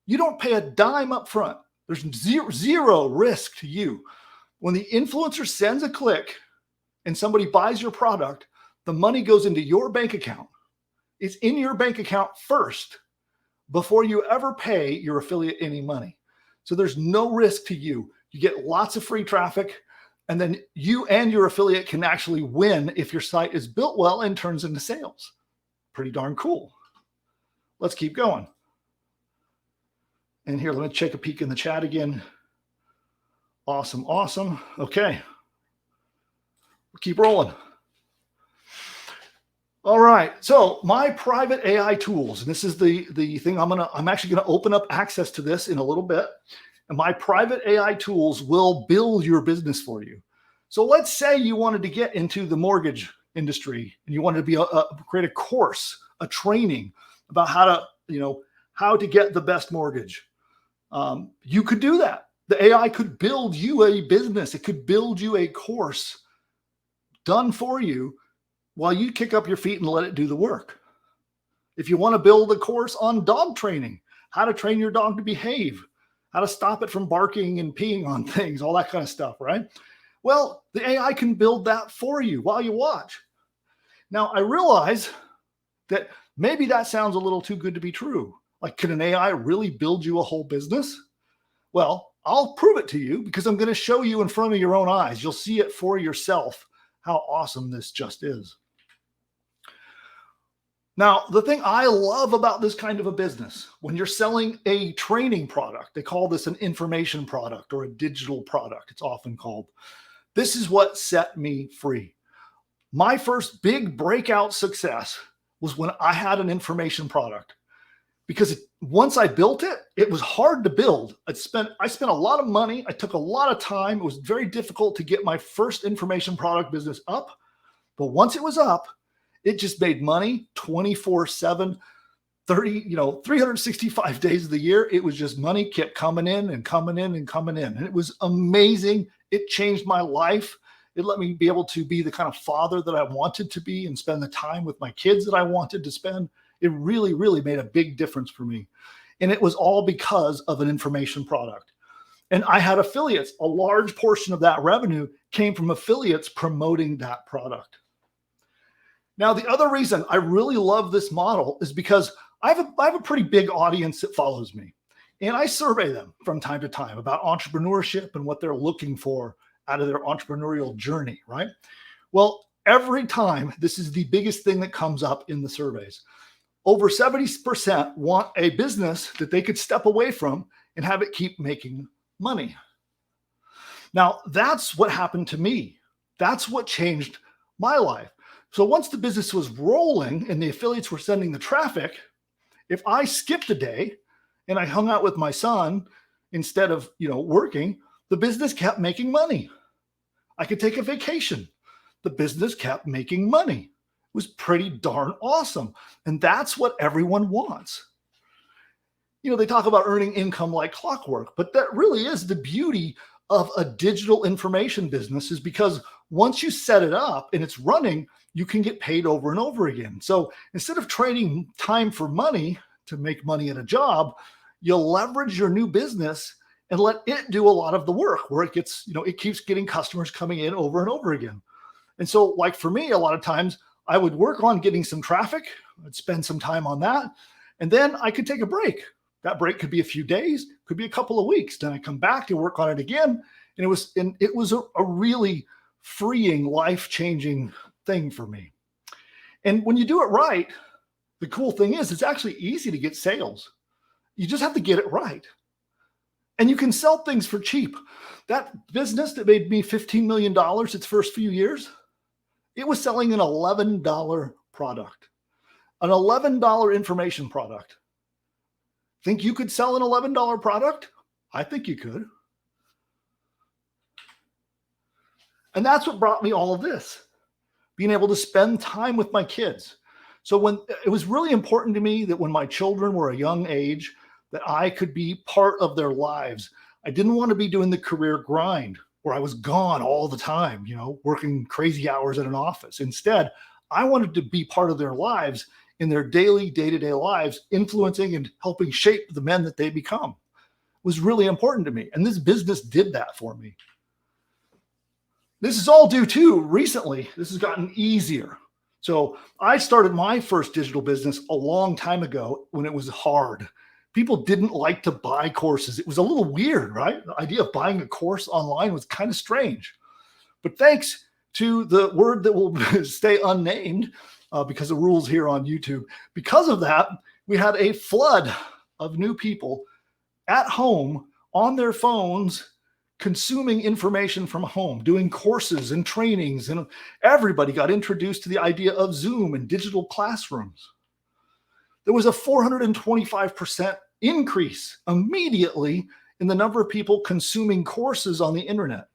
you don't pay a dime up front. There's zero risk to you. When the influencer sends a click and somebody buys your product, the money goes into your bank account. It's in your bank account first before you ever pay your affiliate any money. So there's no risk to you. You get lots of free traffic, and then you and your affiliate can actually win if your site is built well and turns into sales. Pretty darn cool. Let's keep going. And here, let me take a peek in the chat again. Awesome, awesome. Okay. We'll keep rolling. All right. So my private AI tools, and this is the thing I'm actually going to open up access to this in a little bit. And my private AI tools will build your business for you. So let's say you wanted to get into the mortgage industry and you wanted to create a course, a training about how to get the best mortgage. You could do that. The AI could build you a business. It could build you a course done for you while you kick up your feet and let it do the work. If you want to build a course on dog training, how to train your dog to behave, how to stop it from barking and peeing on things, all that kind of stuff, right? Well, the AI can build that for you while you watch. Now, I realize that maybe that sounds a little too good to be true. Like, can an AI really build you a whole business? Well, I'll prove it to you because I'm going to show you in front of your own eyes. You'll see it for yourself how awesome this just is. Now, the thing I love about this kind of a business, when you're selling a training product, they call this an information product or a digital product, it's often called. This is what set me free. My first big breakout success was when I had an information product, because once I built it, it was hard to build. I spent a lot of money. I took a lot of time. It was very difficult to get my first information product business up. But once it was up, it just made money 24/7, 365 days of the year. It was just money kept coming in and coming in and coming in. And it was amazing. It changed my life. It let me be able to be the kind of father that I wanted to be and spend the time with my kids that I wanted to spend. It really, really made a big difference for me. And it was all because of an information product. And I had affiliates. A large portion of that revenue came from affiliates promoting that product. Now, the other reason I really love this model is because I have a pretty big audience that follows me. And I survey them from time to time about entrepreneurship and what they're looking for out of their entrepreneurial journey, right? Well, every time, this is the biggest thing that comes up in the surveys. Over 70% want a business that they could step away from and have it keep making money. Now, that's what happened to me. That's what changed my life. So once the business was rolling and the affiliates were sending the traffic, if I skipped a day and I hung out with my son instead of, working, the business kept making money. I could take a vacation. The business kept making money. It was pretty darn awesome. And that's what everyone wants. They talk about earning income like clockwork, but that really is the beauty of a digital information business, is because once you set it up and it's running, you can get paid over and over again. So instead of trading time for money to make money at a job, you'll leverage your new business and let it do a lot of the work, where it gets, it keeps getting customers coming in over and over again. And so, like for me, a lot of times I would work on getting some traffic, I'd spend some time on that, and then I could take a break. That break could be a few days, could be a couple of weeks. Then I come back to work on it again. And it was a really freeing, life-changing thing for me. And when you do it right, the cool thing is it's actually easy to get sales. You just have to get it right. And you can sell things for cheap. That business that made me $15 million its first few years, it was selling an $11 product, an $11 information product. Think you could sell an $11 product? I think you could. And that's what brought me all of this, being able to spend time with my kids. So when it was really important to me that when my children were a young age, that I could be part of their lives. I didn't want to be doing the career grind where I was gone all the time, working crazy hours at an office. Instead, I wanted to be part of their lives, in their daily, day-to-day lives, influencing and helping shape the men that they become. It was really important to me. And this business did that for me. This is all due to recently, this has gotten easier. So I started my first digital business a long time ago when it was hard. People didn't like to buy courses. It was a little weird, right? The idea of buying a course online was kind of strange. But thanks to the word that will stay unnamed, because of rules here on YouTube, because of that, we had a flood of new people at home on their phones, consuming information from home, doing courses and trainings. And everybody got introduced to the idea of Zoom and digital classrooms. There was a 425% increase immediately in the number of people consuming courses on the internet.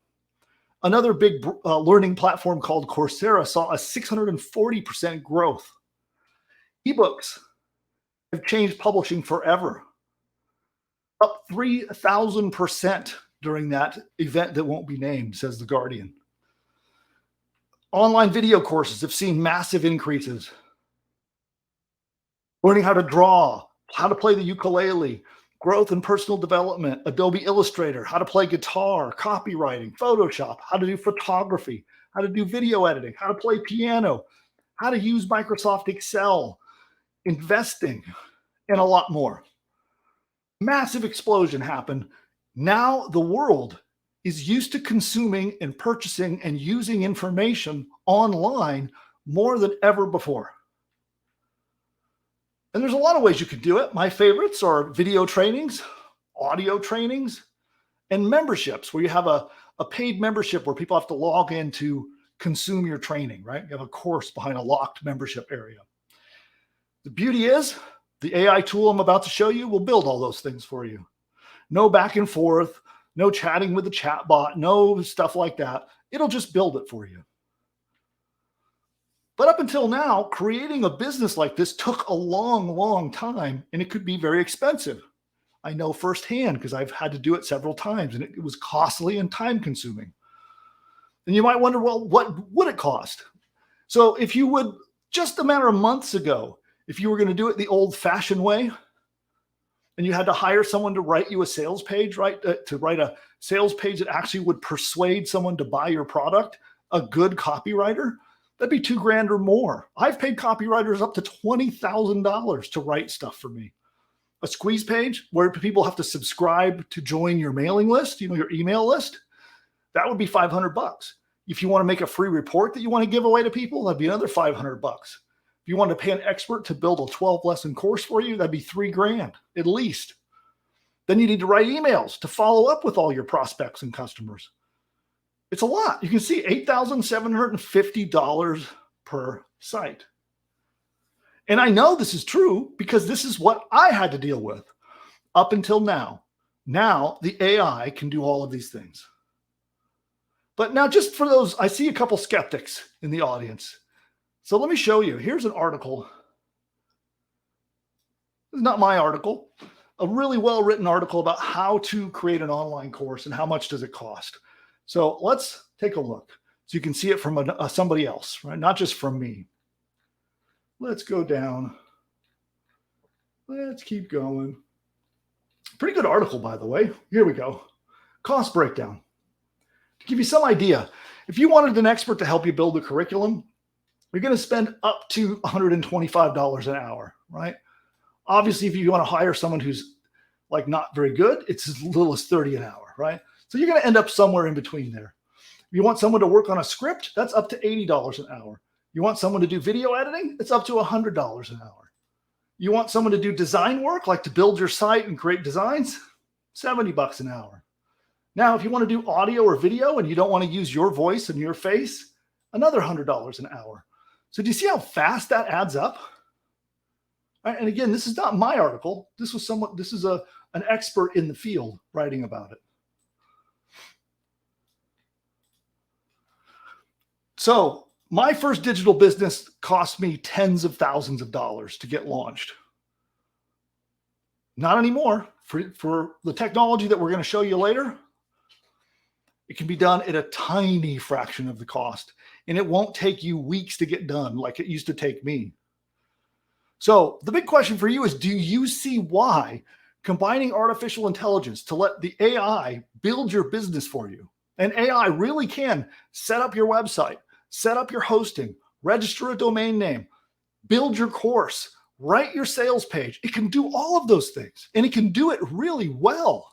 Another big learning platform called Coursera saw a 640% growth. Ebooks have changed publishing forever, up 3,000% during that event that won't be named, says The Guardian. Online video courses have seen massive increases. Learning how to draw, how to play the ukulele, growth and personal development, Adobe Illustrator, how to play guitar, copywriting, Photoshop, how to do photography, how to do video editing, how to play piano, how to use Microsoft Excel, investing, and a lot more. Massive explosion happened. Now the world is used to consuming and purchasing and using information online more than ever before. And there's a lot of ways you could do it. My favorites are video trainings, audio trainings, and memberships, where you have a paid membership where people have to log in to consume your training, right? You have a course behind a locked membership area. The beauty is the AI tool I'm about to show you will build all those things for you. No back and forth, no chatting with the chat bot, no stuff like that. It'll just build it for you. But up until now, creating a business like this took a long, long time, and it could be very expensive. I know firsthand because I've had to do it several times, and it was costly and time consuming. And you might wonder, well, what would it cost? So if you would, just a matter of months ago, if you were going to do it the old fashioned way, and you had to hire someone to write you a sales page, right? To write a sales page that actually would persuade someone to buy your product, a good copywriter, that'd be $2,000 or more. I've paid copywriters up to $20,000 to write stuff for me. A squeeze page where people have to subscribe to join your mailing list, your email list, that would be $500. If you want to make a free report that you want to give away to people, that'd be another $500. If you want to pay an expert to build a 12-lesson course for you, that'd be $3,000 at least. Then you need to write emails to follow up with all your prospects and customers. It's a lot. You can see $8,750 per site. And I know this is true because this is what I had to deal with up until now. Now the AI can do all of these things. But now, just for those, I see a couple skeptics in the audience. So let me show you. Here's an article. This is not my article. A really well-written article about how to create an online course and how much does it cost. So let's take a look so you can see it from somebody else, right? Not just from me. Let's go down. Let's keep going. Pretty good article, by the way. Here we go. Cost breakdown. To give you some idea, if you wanted an expert to help you build a curriculum, you're going to spend up to $125 an hour, right? Obviously, if you want to hire someone who's like not very good, it's as little as $30 an hour, right? So you're going to end up somewhere in between there. If you want someone to work on a script, that's up to $80 an hour. You want someone to do video editing, it's up to $100 an hour. You want someone to do design work, like to build your site and create designs, $70 an hour. Now, if you want to do audio or video and you don't want to use your voice and your face, another $100 an hour. So do you see how fast that adds up? All right, and again, this is not my article. This is an expert in the field writing about it. So my first digital business cost me tens of thousands of dollars to get launched. Not anymore. For the technology that we're going to show you later, it can be done at a tiny fraction of the cost, and it won't take you weeks to get done like it used to take me. So the big question for you is, do you see why combining artificial intelligence to let the AI build your business for you? And AI really can set up your website, set up your hosting, register a domain name, build your course, write your sales page. It can do all of those things, and it can do it really well.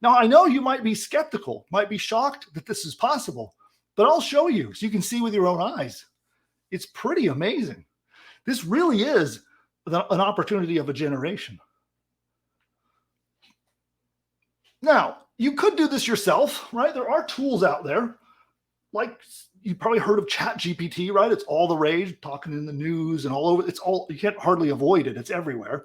Now, I know you might be skeptical, might be shocked that this is possible, but I'll show you so you can see with your own eyes. It's pretty amazing. This really is an opportunity of a generation. Now, you could do this yourself, right? There are tools out there, like you probably heard of ChatGPT, right? It's all the rage, talking in the news and all over. It's all, you can't hardly avoid it. It's everywhere.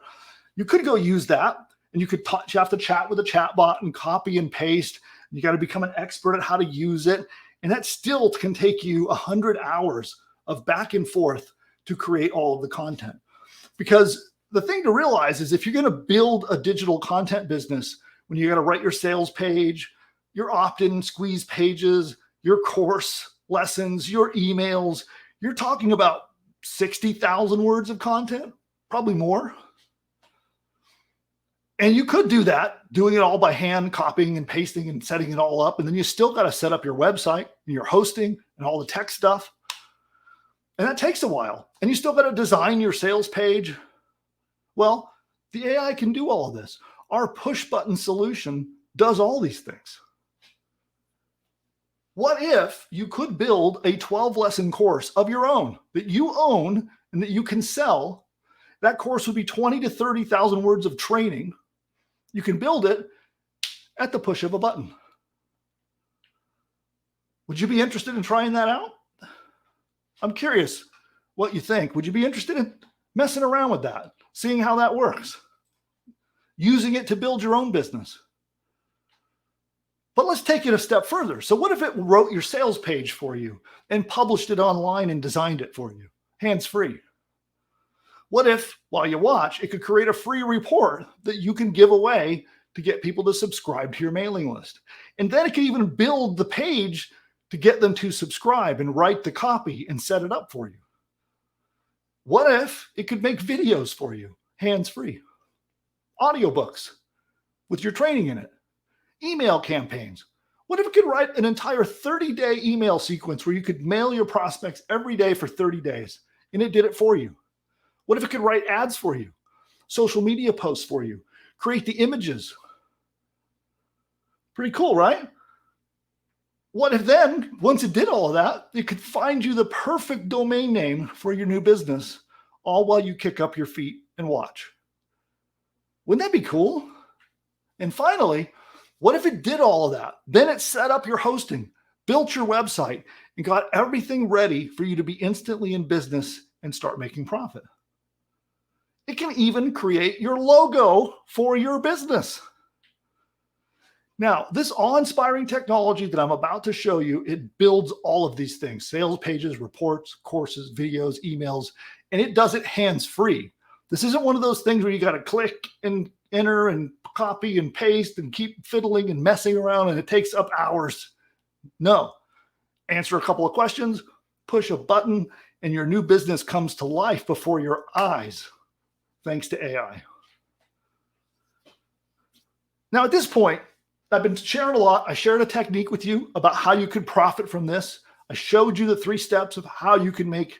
You could go use that, and you you have to chat with a chat bot and copy and paste. You got to become an expert at how to use it. And that still can take you 100 hours of back and forth to create all of the content. Because the thing to realize is if you're going to build a digital content business, when you got to write your sales page, your opt-in squeeze pages, your course lessons, your emails, you're talking about 60,000 words of content, probably more. And you could do that, doing it all by hand, copying and pasting and setting it all up. And then you still got to set up your website and your hosting and all the tech stuff. And that takes a while. And you still got to design your sales page. Well, the AI can do all of this. Our push button solution does all these things. What if you could build a 12-lesson course of your own that you own and that you can sell? That course would be 20 to 30,000 words of training. You can build it at the push of a button. Would you be interested in trying that out? I'm curious what you think. Would you be interested in messing around with that, seeing how that works, using it to build your own business? But let's take it a step further. So what if it wrote your sales page for you and published it online and designed it for you, hands-free? What if, while you watch, it could create a free report that you can give away to get people to subscribe to your mailing list? And then it can even build the page to get them to subscribe and write the copy and set it up for you. What if it could make videos for you, hands-free? Audiobooks with your training in it. Email campaigns. What if it could write an entire 30-day email sequence where you could mail your prospects every day for 30 days and it did it for you? What if it could write ads for you, social media posts for you, create the images? Pretty cool, right? What if then, once it did all of that, it could find you the perfect domain name for your new business, all while you kick up your feet and watch? Wouldn't that be cool? And finally, what if it did all of that? Then it set up your hosting, built your website, and got everything ready for you to be instantly in business and start making profit. It can even create your logo for your business. Now, this awe-inspiring technology that I'm about to show you, it builds all of these things: sales pages, reports, courses, videos, emails, and it does it hands-free. This isn't one of those things where you got to click and enter and copy and paste and keep fiddling and messing around and it takes up hours. No. Answer a couple of questions, push a button, and your new business comes to life before your eyes, thanks to AI. Now, at this point, I've been sharing a lot. I shared a technique with you about how you could profit from this. I showed you the 3 steps of how you can make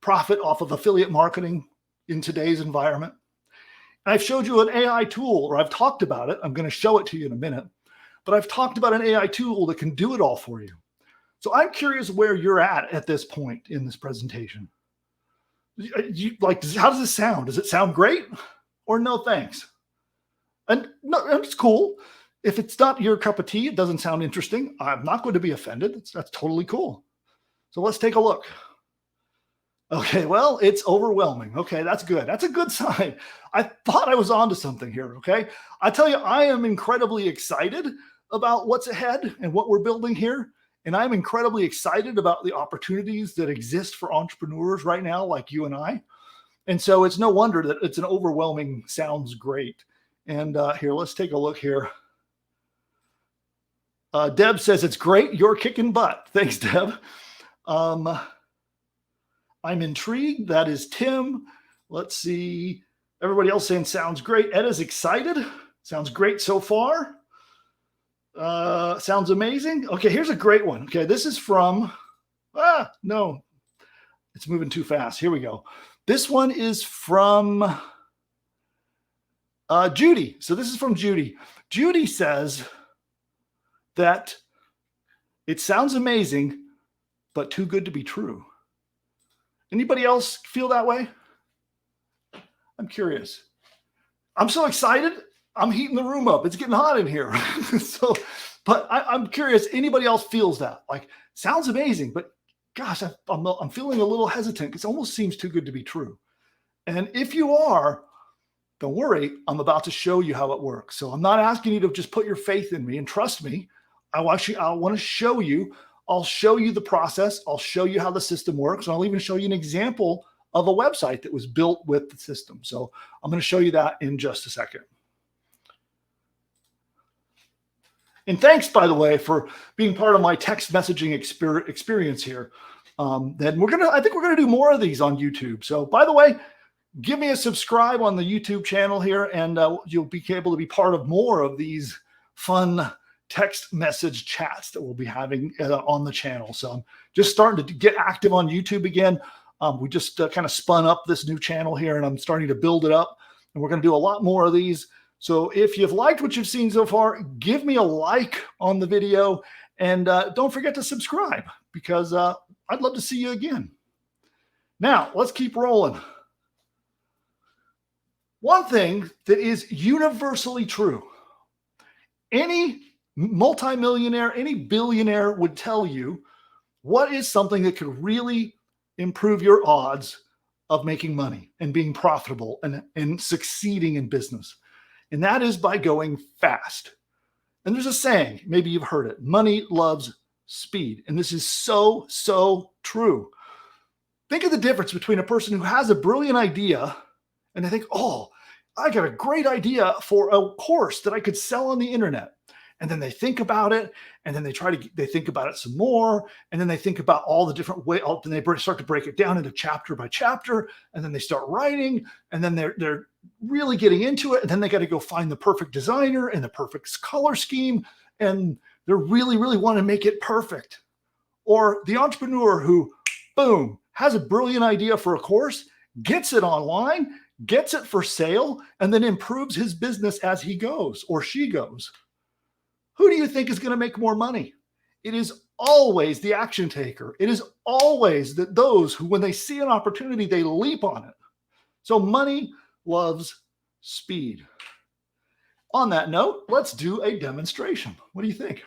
profit off of affiliate marketing in today's environment. And I've showed you an AI tool, or I've talked about it. I'm going to show it to you in a minute. But I've talked about an AI tool that can do it all for you. So I'm curious where you're at this point in this presentation. How does this sound? Does it sound great? Or no thanks? And no, it's cool. If it's not your cup of tea, it doesn't sound interesting, I'm not going to be offended. That's totally cool. So let's take a look. Okay, well, it's overwhelming. Okay, that's good. That's a good sign. I thought I was onto something here, okay? I tell you, I am incredibly excited about what's ahead and what we're building here. And I'm incredibly excited about the opportunities that exist for entrepreneurs right now, like you and I. And so it's no wonder that it's an overwhelming, sounds great. And here, let's take a look here. Deb says, it's great. You're kicking butt. Thanks, Deb. I'm intrigued. That is Tim. Let's see. Everybody else saying sounds great. Ed is excited. Sounds great so far. Sounds amazing. Okay, here's a great one. Okay, this is from, no, it's moving too fast. Here we go. This one is from Judy. So this is from Judy. Judy says that it sounds amazing, but too good to be true. Anybody else feel that way? I'm curious. I'm so excited. I'm heating the room up. It's getting hot in here. So, but I'm curious, anybody else feels that? Like, sounds amazing, but gosh, I'm feeling a little hesitant because it almost seems too good to be true. And if you are, don't worry, I'm about to show you how it works. So I'm not asking you to just put your faith in me and trust me. I want to show you. I'll show you the process. I'll show you how the system works. And I'll even show you an example of a website that was built with the system. So I'm going to show you that in just a second. And thanks, by the way, for being part of my text messaging experience here. Then I think we're gonna do more of these on YouTube. So, by the way, give me a subscribe on the YouTube channel here, and you'll be able to be part of more of these fun text message chats that we'll be having on the channel. So I'm just starting to get active on YouTube again. We just kind of spun up this new channel here, and I'm starting to build it up. And we're going to do a lot more of these. So if you've liked what you've seen so far, give me a like on the video, and don't forget to subscribe, because I'd love to see you again. Now, let's keep rolling. One thing that is universally true, any multimillionaire, any billionaire would tell you what is something that could really improve your odds of making money and being profitable and succeeding in business. And that is by going fast. And there's a saying, maybe you've heard it, money loves speed. And this is so, so true. Think of the difference between a person who has a brilliant idea and they think, oh, I got a great idea for a course that I could sell on the internet. And then they think about it, and then they think about it some more, and then they think about all the different ways, and they start to break it down into chapter by chapter, and then they start writing, and then they're really getting into it, and then they got to go find the perfect designer and the perfect color scheme, and they really, really want to make it perfect. Or the entrepreneur who, boom, has a brilliant idea for a course, gets it online, gets it for sale, and then improves his business as he goes or she goes. Who do you think is going to make more money? It is always the action taker. It is always those who, when they see an opportunity, they leap on it. So money loves speed. On that note, let's do a demonstration. What do you think?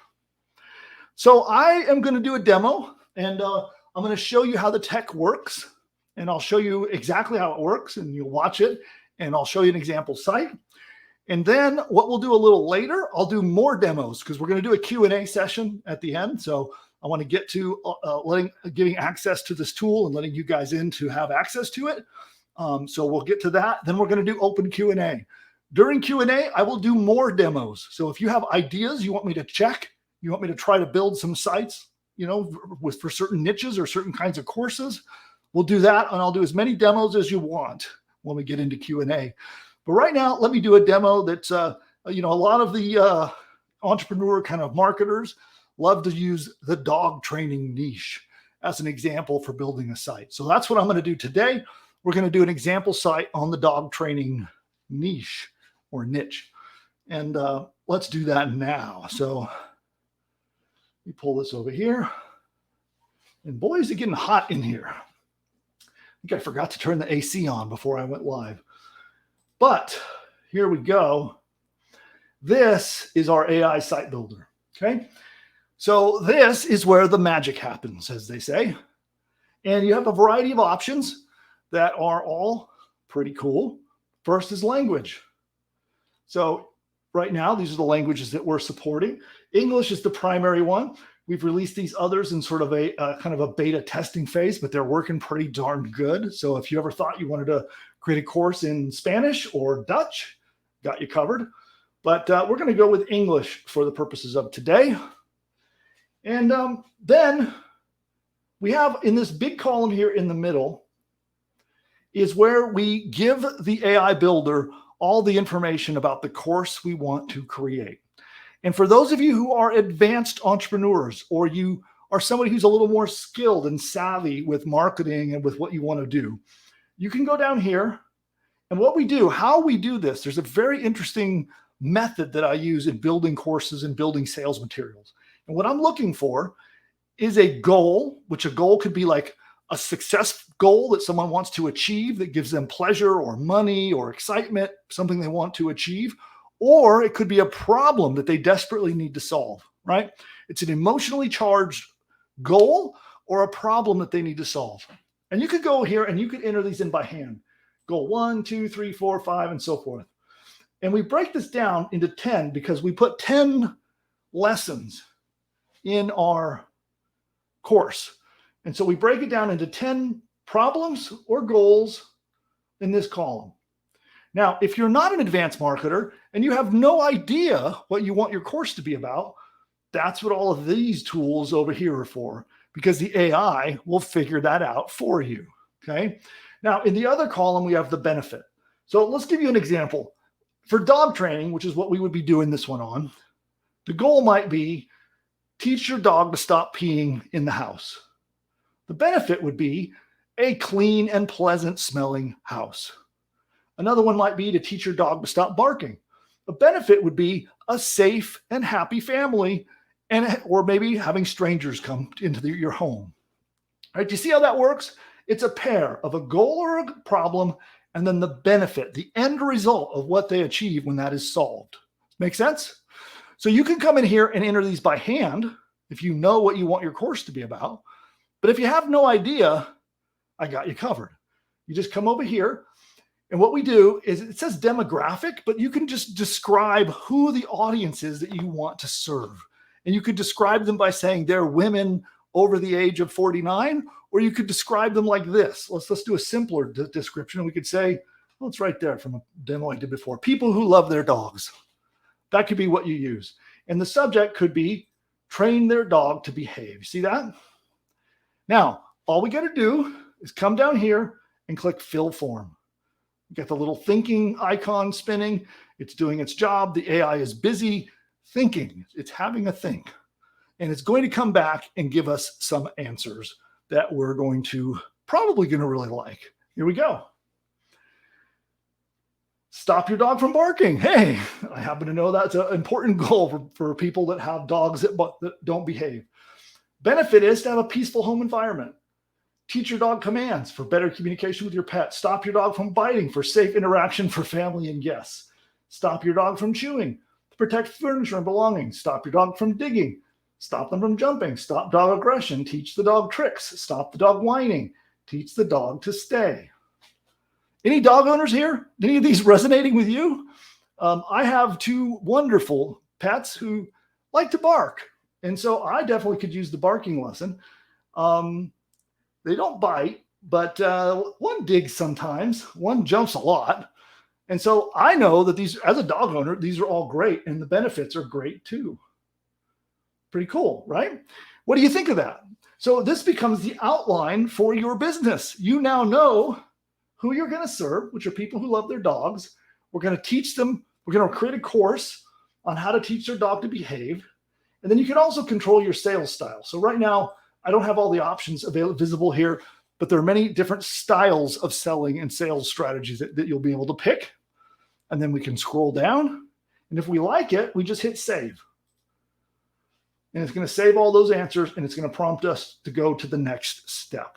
So I am going to do a demo, and I'm going to show you how the tech works, and I'll show you exactly how it works, and you'll watch it, and I'll show you an example site. And then what we'll do a little later, I'll do more demos, because we're going to do a Q&A session at the end. So I want to get to giving access to this tool and letting you guys in to have access to it. So we'll get to that. Then we're going to do open Q&A. During Q&A, I will do more demos. So if you have ideas you want me to check, you want me to try to build some sites, for certain niches or certain kinds of courses, we'll do that. And I'll do as many demos as you want when we get into Q&A. But right now, let me do a demo that's, a lot of the entrepreneur kind of marketers love to use the dog training niche as an example for building a site. So that's what I'm going to do today. We're going to do an example site on the dog training niche or niche. And let's do that now. So let me pull this over here. And boy, is it getting hot in here. I think I forgot to turn the AC on before I went live. But here we go. This is our AI site builder, okay? So this is where the magic happens, as they say. And you have a variety of options that are all pretty cool. First is language. So right now, these are the languages that we're supporting. English is the primary one. We've released these others in sort of a kind of a beta testing phase, but they're working pretty darn good. So if you ever thought you wanted to create a course in Spanish or Dutch, got you covered. But we're going to go with English for the purposes of today. And then we have in this big column here in the middle is where we give the AI builder all the information about the course we want to create. And for those of you who are advanced entrepreneurs, or you are somebody who's a little more skilled and savvy with marketing and with what you want to do, you can go down here. And what we do, how we do this, there's a very interesting method that I use in building courses and building sales materials. And what I'm looking for is a goal, which a goal could be like a success goal that someone wants to achieve that gives them pleasure or money or excitement, something they want to achieve. or it could be a problem that they desperately need to solve, right? It's an emotionally charged goal or a problem that they need to solve. And you could go here and you could enter these in by hand. Goal 1, 2, 3, 4, 5, and so forth. And we break this down into 10 because we put 10 lessons in our course. And so we break it down into 10 problems or goals in this column. Now, if you're not an advanced marketer and you have no idea what you want your course to be about, that's what all of these tools over here are for, because the AI will figure that out for you. Okay. Now, in the other column, we have the benefit. So let's give you an example. For dog training, which is what we would be doing this one on, the goal might be teach your dog to stop peeing in the house. The benefit would be a clean and pleasant smelling house. Another one might be to teach your dog to stop barking. The benefit would be a safe and happy family, or maybe having strangers come into your home. All right, do you see how that works? It's a pair of a goal or a problem, and then the benefit, the end result of what they achieve when that is solved. Make sense? So you can come in here and enter these by hand if you know what you want your course to be about. But if you have no idea, I got you covered. You just come over here. And what we do is it says demographic, but you can just describe who the audience is that you want to serve. And you could describe them by saying they're women over the age of 49, or you could describe them like this. Let's do a simpler description. We could say, well, it's right there from a demo I did before. People who love their dogs. That could be what you use. And the subject could be train their dog to behave. You see that? Now, all we got to do is come down here and click fill form. You got the little thinking icon spinning. It's doing its job. The AI is busy thinking. It's having a think. And it's going to come back and give us some answers that we're probably going to really like. Here we go. Stop your dog from barking. Hey, I happen to know that's an important goal for people that have dogs that don't behave. Benefit is to have a peaceful home environment. Teach your dog commands for better communication with your pet. Stop your dog from biting for safe interaction for family and guests. Stop your dog from chewing to protect furniture and belongings. Stop your dog from digging. Stop them from jumping. Stop dog aggression. Teach the dog tricks. Stop the dog whining. Teach the dog to stay. Any dog owners here? Any of these resonating with you? I have 2 wonderful pets who like to bark. And so I definitely could use the barking lesson. They don't bite, but one digs sometimes. One jumps a lot. And so I know that these, as a dog owner, these are all great, and the benefits are great too. Pretty cool, right? What do you think of that? So this becomes the outline for your business. You now know who you're going to serve, which are people who love their dogs. We're going to teach them. We're going to create a course on how to teach their dog to behave. And then you can also control your sales style. So right now, I don't have all the options visible here, but there are many different styles of selling and sales strategies that you'll be able to pick. And then we can scroll down. And if we like it, we just hit save. And it's going to save all those answers, and it's going to prompt us to go to the next step.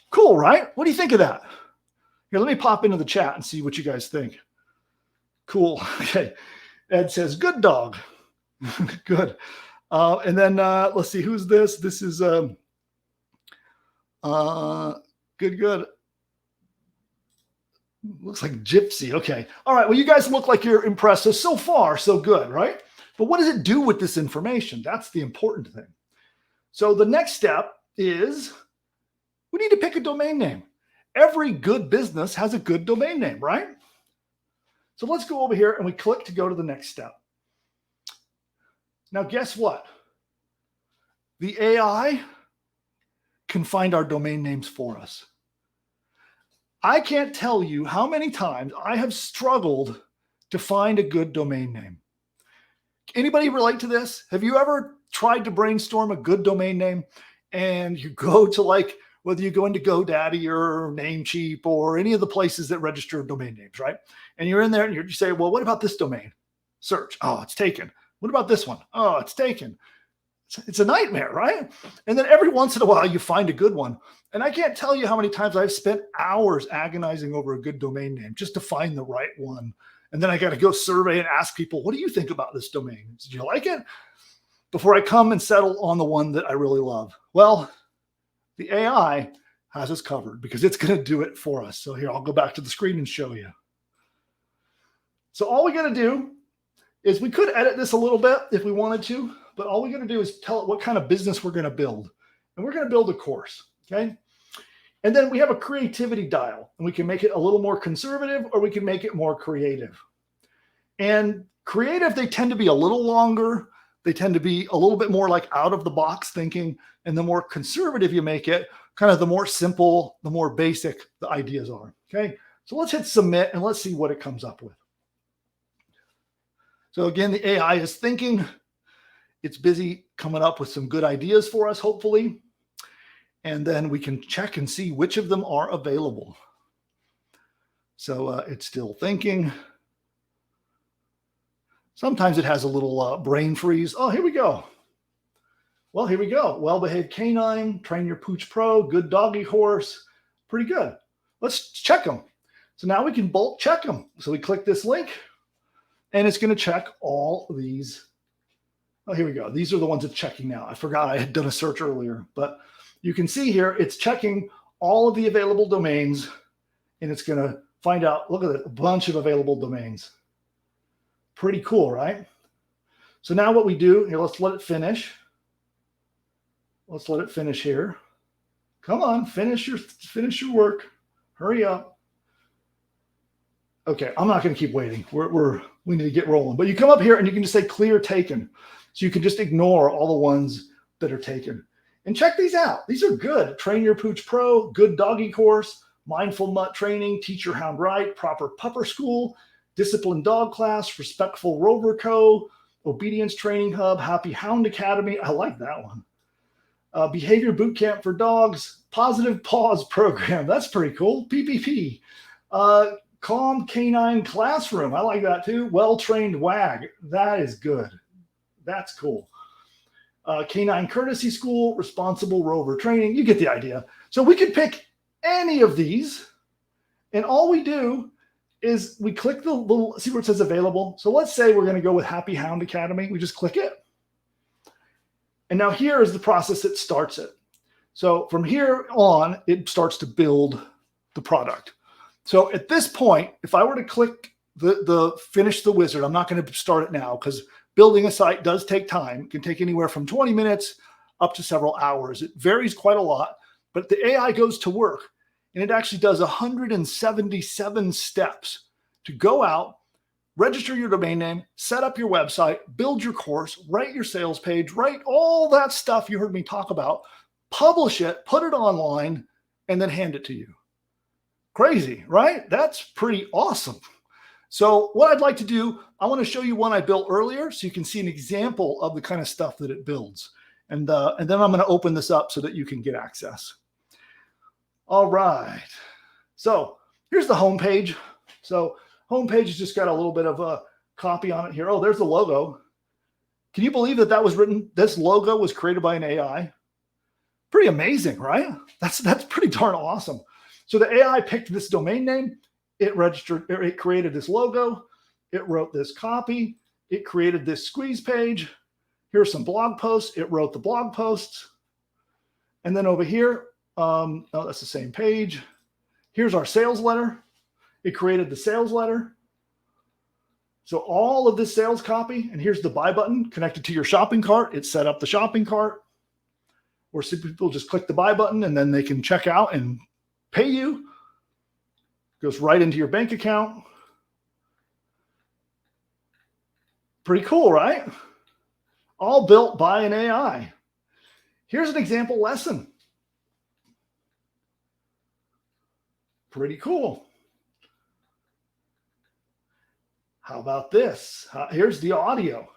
Cool, right? What do you think of that? Here, let me pop into the chat and see what you guys think. Cool. Okay. Ed says, good dog. Good. And then let's see, who's this? This is good. Looks like Gypsy. Okay. All right. Well, you guys look like you're impressed. So far, so good, right? But what does it do with this information? That's the important thing. So the next step is we need to pick a domain name. Every good business has a good domain name, right? So let's go over here and we click to go to the next step. Now, guess what? The AI can find our domain names for us. I can't tell you how many times I have struggled to find a good domain name. Anybody relate to this? Have you ever tried to brainstorm a good domain name and you go to whether you go into GoDaddy or Namecheap or any of the places that register domain names, right? And you're in there and you say, well, what about this domain? Search. Oh, it's taken. What about this one? Oh, it's taken. It's a nightmare, right? And then every once in a while, you find a good one. And I can't tell you how many times I've spent hours agonizing over a good domain name just to find the right one And then I got to go survey and ask people, what do you think about this domain? Did you like it? Before I come and settle on the one that I really love. Well, the AI has us covered because it's going to do it for us. So here, I'll go back to the screen and show you. So all we got to do is we could edit this a little bit if we wanted to, but all we got to do is tell it what kind of business we're going to build. And we're going to build a course, okay? And then we have a creativity dial, and we can make it a little more conservative or we can make it more creative. And creative, they tend to be a little longer. They tend to be a little bit more like out of the box thinking. And the more conservative you make it, kind of the more simple, the more basic the ideas are, okay? So let's hit submit and let's see what it comes up with. So again, the AI is thinking. It's busy coming up with some good ideas for us, hopefully. And then we can check and see which of them are available. So it's still thinking. Sometimes it has a little brain freeze. Oh, here we go. Well, here we go. Well-behaved canine, train your pooch pro, good doggy horse. Pretty good. Let's check them. So now we can bulk check them. So we click this link and it's going to check all these. Oh, here we go. These are the ones it's checking now. I forgot I had done a search earlier, but you can see here it's checking all of the available domains and it's going to find out, look at it, a bunch of available domains. Pretty cool, right? So now what we do, here, let's let it finish. Let's let it finish here. Come on, finish your work. Hurry up. Okay, I'm not going to keep waiting. We need to get rolling. But you come up here and you can just say clear taken. So you can just ignore all the ones that are taken. And check these out. These are good. Train Your Pooch Pro, good doggy course, mindful mutt training, teach your hound right, proper pupper school, disciplined dog class, respectful rover co, obedience training hub, happy hound academy. I like that one. Behavior boot camp for dogs, positive pause program. That's pretty cool. PPP. Calm canine classroom. I like that too. Well-trained wag. That is good. That's cool. Canine courtesy school, responsible rover training. You get the idea. So we could pick any of these, and all we do is we click the little, see where it says available. So let's say we're going to go with Happy Hound Academy. We just click it. And now here is the process that starts it. So from here on, it starts to build the product. So at this point, if I were to click the finish the wizard, I'm not going to start it now because building a site does take time. It can take anywhere from 20 minutes up to several hours. It varies quite a lot, but the AI goes to work and it actually does 177 steps to go out, register your domain name, set up your website, build your course, write your sales page, write all that stuff you heard me talk about, publish it, put it online, and then hand it to you. Crazy, right? That's pretty awesome. So what I'd like to do, I want to show you one I built earlier so you can see an example of the kind of stuff that it builds. And then I'm going to open this up so that you can get access. All right. So here's the home page. So homepage has just got a little bit of a copy on it here. Oh, there's the logo. Can you believe that was written? This logo was created by an AI. Pretty amazing, right? That's pretty darn awesome. So the AI picked this domain name. It created this logo. It wrote this copy. It created this squeeze page. Here's some blog posts. It wrote the blog posts. And then over here, oh, that's the same page. Here's our sales letter. It created the sales letter. So all of this sales copy, and here's the buy button connected to your shopping cart. It set up the shopping cart, or some people just click the buy button and then they can check out and pay you. Goes right into your bank account. Pretty cool, right? All built by an AI. Here's an example lesson. Pretty cool. How about this? Here's the audio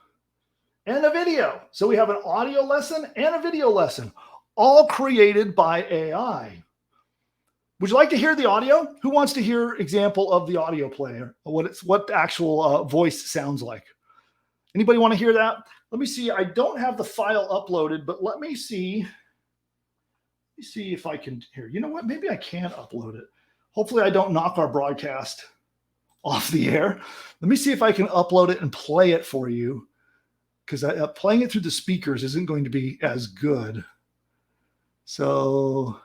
and a video. So we have an audio lesson and a video lesson, all created by AI. Would you like to hear the audio? Who wants to hear example of the audio player? What the actual voice sounds like? Anybody want to hear that? Let me see. I don't have the file uploaded, but let me see. Let me see if I can hear. You know what? Maybe I can upload it. Hopefully I don't knock our broadcast off the air. Let me see if I can upload it and play it for you, because playing it through the speakers isn't going to be as good. So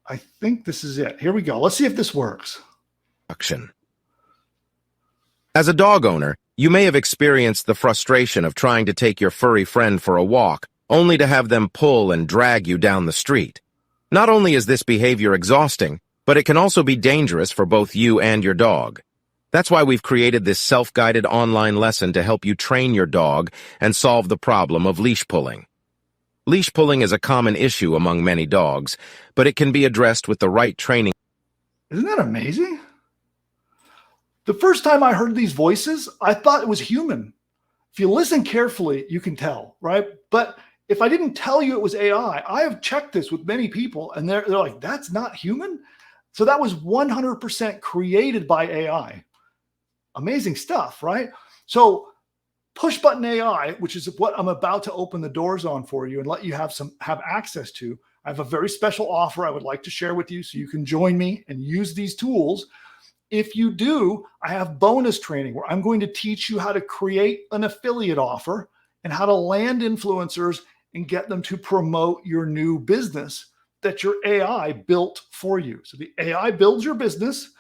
I think this is it. Here we go. Let's see if this works. As a dog owner, you may have experienced the frustration of trying to take your furry friend for a walk, only to have them pull and drag you down the street. Not only is this behavior exhausting, but it can also be dangerous for both you and your dog. That's why we've created this self-guided online lesson to help you train your dog and solve the problem of leash pulling. Leash pulling is a common issue among many dogs, but it can be addressed with the right training. Isn't that amazing? The first time I heard these voices, I thought it was human. If you listen carefully, you can tell, right? But if I didn't tell you it was AI, I have checked this with many people, and they're like, that's not human? So that was 100% created by AI. Amazing stuff, right? So push button AI, which is what I'm about to open the doors on for you and let you have access to. I have a very special offer I would like to share with you so you can join me and use these tools. If you do, I have bonus training where I'm going to teach you how to create an affiliate offer and how to land influencers and get them to promote your new business that your AI built for you. So the AI builds your business.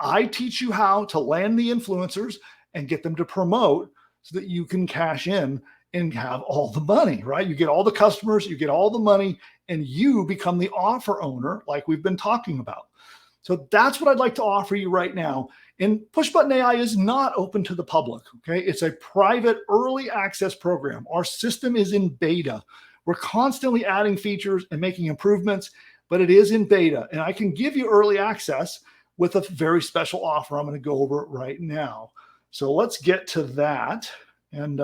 I teach you how to land the influencers and get them to promote so that you can cash in and have all the money, right? You get all the customers, you get all the money, and you become the offer owner like we've been talking about. So that's what I'd like to offer you right now. And Push Button AI is not open to the public, okay? It's a private early access program. Our system is in beta. We're constantly adding features and making improvements, but it is in beta. And I can give you early access with a very special offer I'm going to go over right now. So let's get to that and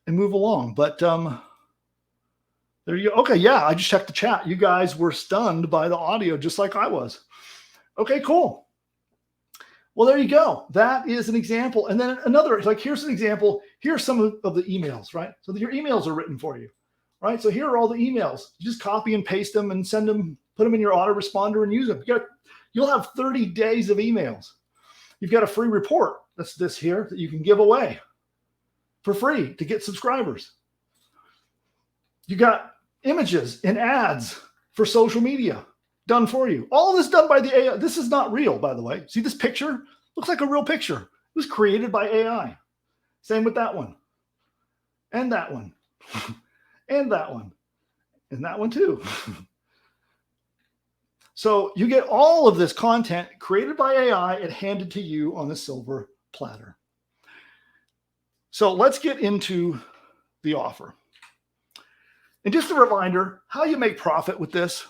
move along. But there you go. Okay, yeah, I just checked the chat. You guys were stunned by the audio just like I was. Okay, cool. Well, there you go. That is an example. And then another, like, here's an example. Here's some of the emails, right? So your emails are written for you, right? So here are all the emails. You just copy and paste them and send them, put them in your autoresponder and use them. You'll have 30 days of emails. You've got a free report. That's this here that you can give away for free to get subscribers. You got images and ads for social media done for you. All of this done by the AI. This is not real, by the way. See this picture? Looks like a real picture. It was created by AI. Same with that one. And that one. And that one. And that one too. So you get all of this content created by AI and handed to you on a silver platter. So let's get into the offer. And just a reminder, how you make profit with this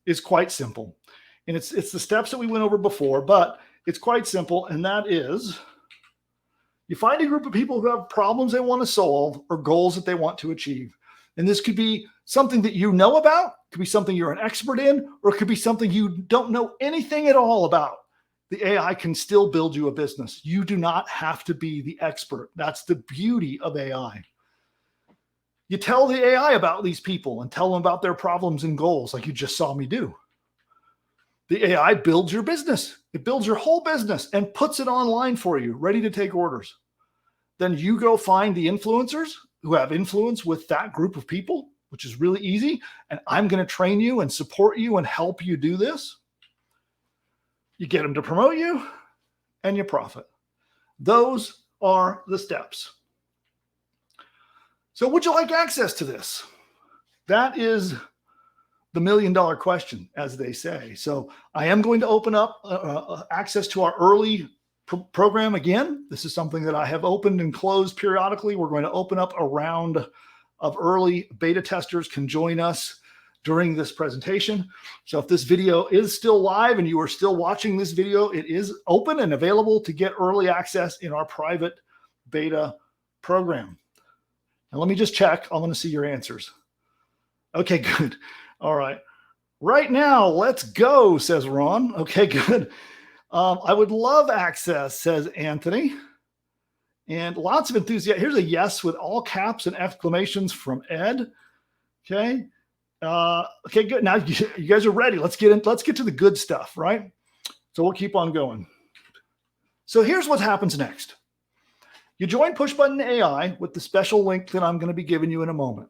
is quite simple. And it's the steps that we went over before, but it's quite simple. And that is, you find a group of people who have problems they want to solve or goals that they want to achieve. And this could be something that you know about, could be something you're an expert in, or it could be something you don't know anything at all about. The AI can still build you a business. You do not have to be the expert. That's the beauty of AI. You tell the AI about these people and tell them about their problems and goals like you just saw me do. The AI builds your business. It builds your whole business and puts it online for you, ready to take orders. Then you go find the influencers who have influence with that group of people, which is really easy. And I'm going to train you and support you and help you do this. You get them to promote you and you profit. Those are the steps. So would you like access to this? That is the $1 million question, as they say. So I am going to open up access to our early program again. This is something that I have opened and closed periodically. We're going to open up a round of early beta testers can join us during this presentation. So if this video is still live and you are still watching this video, it is open and available to get early access in our private beta program. Now, let me just check. I want to see your answers. Okay, good. All right. Right now, let's go, says Ron. Okay, good. I would love access, says Anthony. And lots of enthusiasm. Here's a yes with all caps and exclamations from Ed. Okay. Okay, good. Now you guys are ready. Let's get to the good stuff, right? So we'll keep on going. So here's what happens next. You join Push Button AI with the special link that I'm going to be giving you in a moment.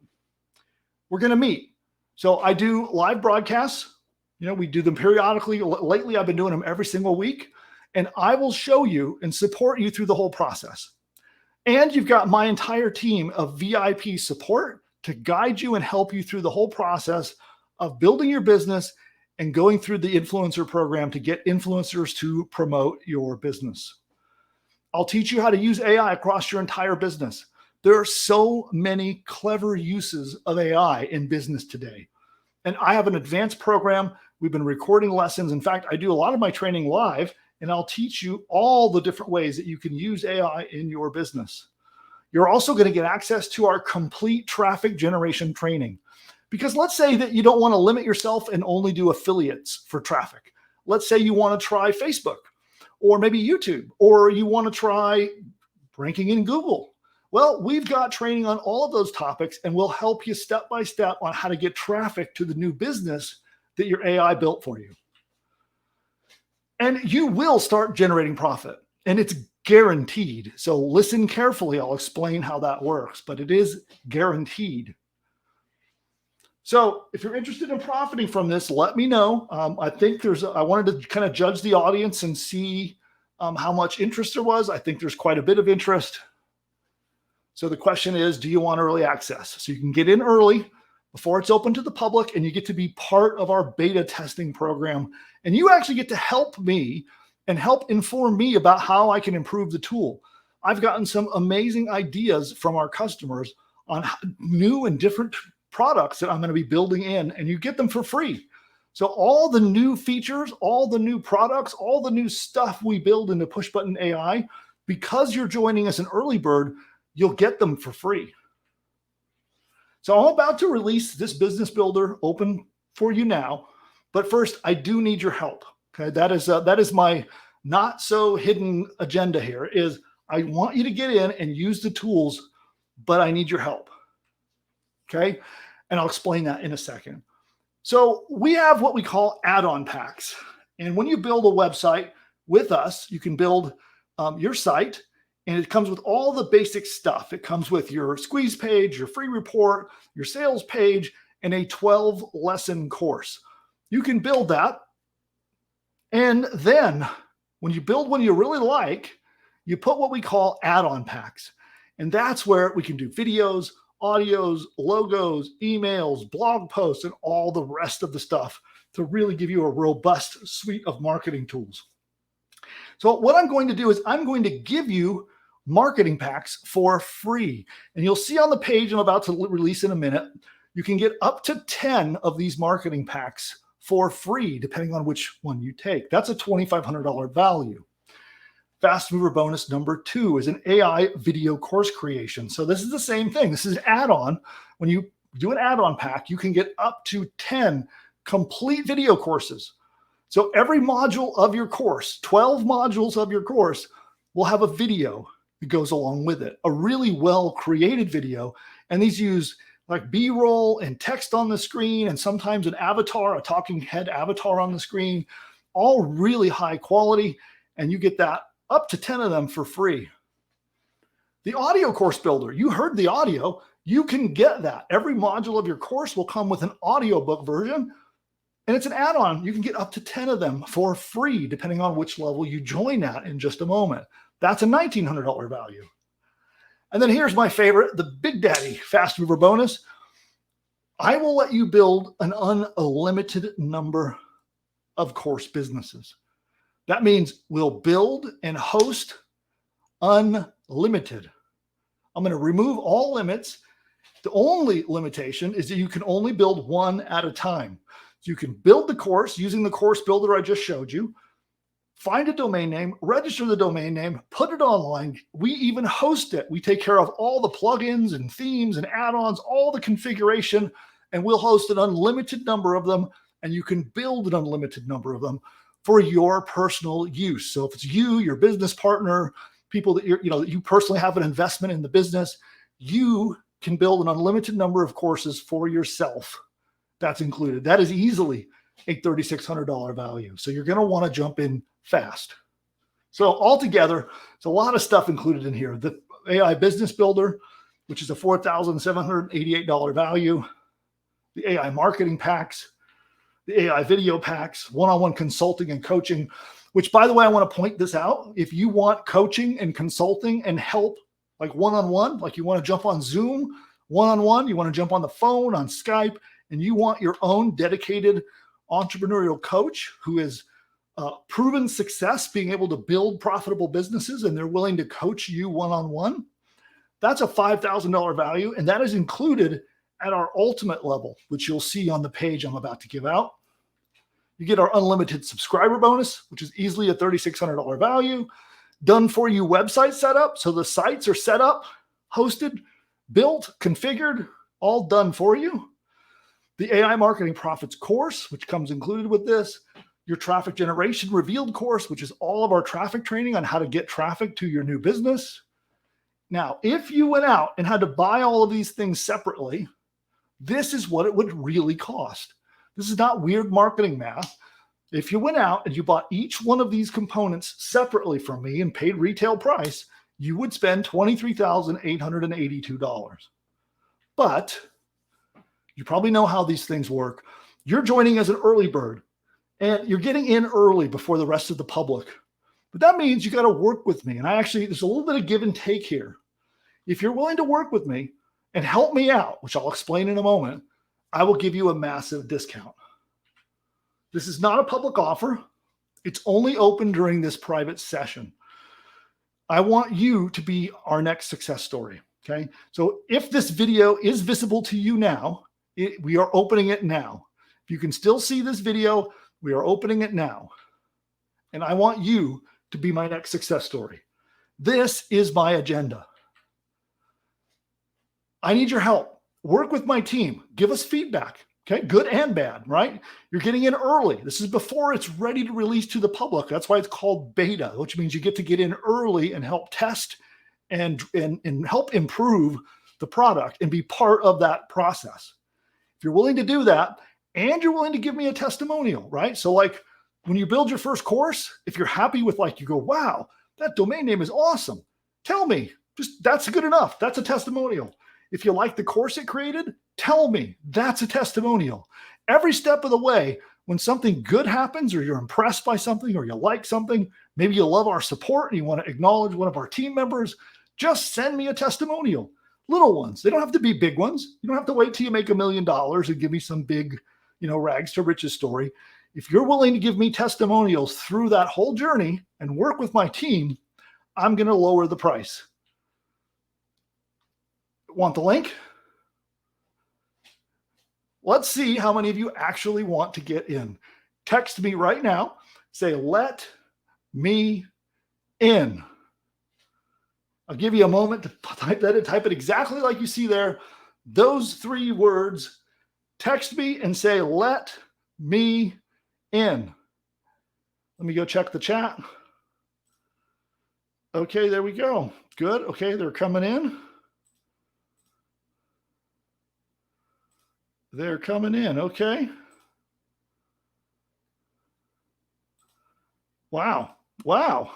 We're going to meet. So I do live broadcasts. We do them periodically. Lately, I've been doing them every single week. And I will show you and support you through the whole process. And you've got my entire team of VIP support to guide you and help you through the whole process of building your business and going through the influencer program to get influencers to promote your business. I'll teach you how to use AI across your entire business. There are so many clever uses of AI in business today. And I have an advanced program. We've been recording lessons. In fact, I do a lot of my training live, and I'll teach you all the different ways that you can use AI in your business. You're also going to get access to our complete traffic generation training. Because let's say that you don't want to limit yourself and only do affiliates for traffic. Let's say you want to try Facebook or maybe YouTube, or you want to try ranking in Google. Well, we've got training on all of those topics, and we'll help you step by step on how to get traffic to the new business that your AI built for you. And you will start generating profit, and it's guaranteed. So listen carefully. I'll explain how that works, but it is guaranteed. So if you're interested in profiting from this, let me know. I wanted to kind of judge the audience and see how much interest there was. I think there's quite a bit of interest. So the question is, do you want early access? So you can get in early before it's open to the public, and you get to be part of our beta testing program. And you actually get to help me and help inform me about how I can improve the tool. I've gotten some amazing ideas from our customers on new and different products that I'm going to be building in, and you get them for free. So all the new features, all the new products, all the new stuff we build into Push Button AI, because you're joining us an early bird, you'll get them for free. So I'm about to release this business builder open for you now, but first I do need your help. Okay, that is my not so hidden agenda here. Is I want you to get in and use the tools, but I need your help. Okay, and I'll explain that in a second. So we have what we call add-on packs, and when you build a website with us, you can build your site. And it comes with all the basic stuff. It comes with your squeeze page, your free report, your sales page, and a 12-lesson course. You can build that. And then when you build one you really like, you put what we call add-on packs. And that's where we can do videos, audios, logos, emails, blog posts, and all the rest of the stuff to really give you a robust suite of marketing tools. So what I'm going to do is I'm going to give you marketing packs for free. And you'll see on the page I'm about to release in a minute, you can get up to 10 of these marketing packs for free, depending on which one you take. That's a $2,500 value. Fast mover bonus number 2 is an AI video course creation. So this is the same thing. This is add-on. When you do an add-on pack, you can get up to 10 complete video courses. So every module of your course, 12 modules of your course, will have a video that goes along with it, a really well-created video. And these use like B-roll and text on the screen, and sometimes an avatar, a talking head avatar on the screen, all really high quality. And you get that up to 10 of them for free. The audio course builder, you heard the audio, you can get that. Every module of your course will come with an audiobook version, and it's an add-on. You can get up to 10 of them for free, depending on which level you join at in just a moment. That's a $1,900 value. And then here's my favorite, the Big Daddy Fast Mover Bonus. I will let you build an unlimited number of course businesses. That means we'll build and host unlimited. I'm going to remove all limits. The only limitation is that you can only build one at a time. So you can build the course using the course builder I just showed you, find a domain name, register the domain name, put it online. We even host it. We take care of all the plugins and themes and add-ons, all the configuration, and we'll host an unlimited number of them, and you can build an unlimited number of them for your personal use. So if it's you, your business partner, people that you personally have an investment in the business, you can build an unlimited number of courses for yourself. That's included. That is easily a $3,600 value. So you're going to want to jump in fast. So altogether, it's a lot of stuff included in here. The AI Business Builder, which is a $4,788 value. The AI Marketing Packs, the AI Video Packs, one-on-one consulting and coaching, which, by the way, I want to point this out. If you want coaching and consulting and help, like one-on-one, like you want to jump on Zoom one-on-one, you want to jump on the phone, on Skype, and you want your own dedicated entrepreneurial coach who is proven success being able to build profitable businesses, and they're willing to coach you one-on-one, that's a $5,000 value, and that is included at our ultimate level, which you'll see on the page I'm about to give out. You get our unlimited subscriber bonus, which is easily a $3,600 value. Done for you website setup. So the sites are set up, hosted, built, configured, all done for you. The AI Marketing Profits course, which comes included with this. Your Traffic Generation Revealed course, which is all of our traffic training on how to get traffic to your new business. Now, if you went out and had to buy all of these things separately, this is what it would really cost. This is not weird marketing math. If you went out and you bought each one of these components separately from me and paid retail price, you would spend $23,882. But you probably know how these things work. You're joining as an early bird, and you're getting in early before the rest of the public. But that means you got to work with me. And there's a little bit of give and take here. If you're willing to work with me and help me out, which I'll explain in a moment, I will give you a massive discount. This is not a public offer. It's only open during this private session. I want you to be our next success story. Okay. So if this video is visible to you now, we are opening it now. If you can still see this video, we are opening it now. And I want you to be my next success story. This is my agenda. I need your help. Work with my team. Give us feedback. Okay, good and bad, right? You're getting in early. This is before it's ready to release to the public. That's why it's called beta, which means you get to get in early and help test and help improve the product and be part of that process. If you're willing to do that and you're willing to give me a testimonial, right? So like when you build your first course, if you're happy with you go, wow, that domain name is awesome. Tell me, just that's good enough. That's a testimonial. If you like the course it created, tell me. That's a testimonial. Every step of the way, when something good happens or you're impressed by something or you like something, maybe you love our support and you want to acknowledge one of our team members, just send me a testimonial. Little ones. They don't have to be big ones. You don't have to wait till you make $1 million and give me some big, rags to riches story. If you're willing to give me testimonials through that whole journey and work with my team, I'm going to lower the price. Want the link? Let's see how many of you actually want to get in. Text me right now. Say, let me in. I'll give you a moment to type that in. Type it exactly like you see there. Those 3 words. Text me and say, let me in. Let me go check the chat. Okay, there we go. Good. Okay, they're coming in. They're coming in. Okay. Wow. Wow.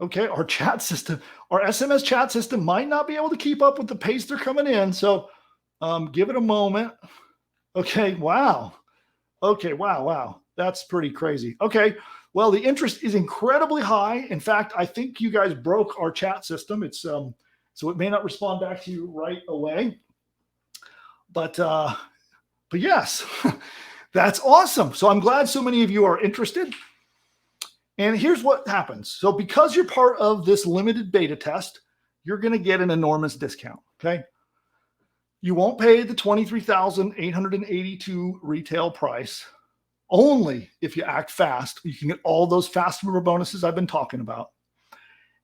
Okay. Our chat system, our SMS chat system might not be able to keep up with the pace they're coming in. So give it a moment. Okay. Wow. Okay. Wow. Wow. That's pretty crazy. Okay. Well, the interest is incredibly high. In fact, I think you guys broke our chat system. It's so it may not respond back to you right away. But yes, that's awesome. So I'm glad so many of you are interested. And here's what happens. So because you're part of this limited beta test, you're going to get an enormous discount. Okay. You won't pay the $23,882 retail price. Only if you act fast. You can get all those fast mover bonuses I've been talking about.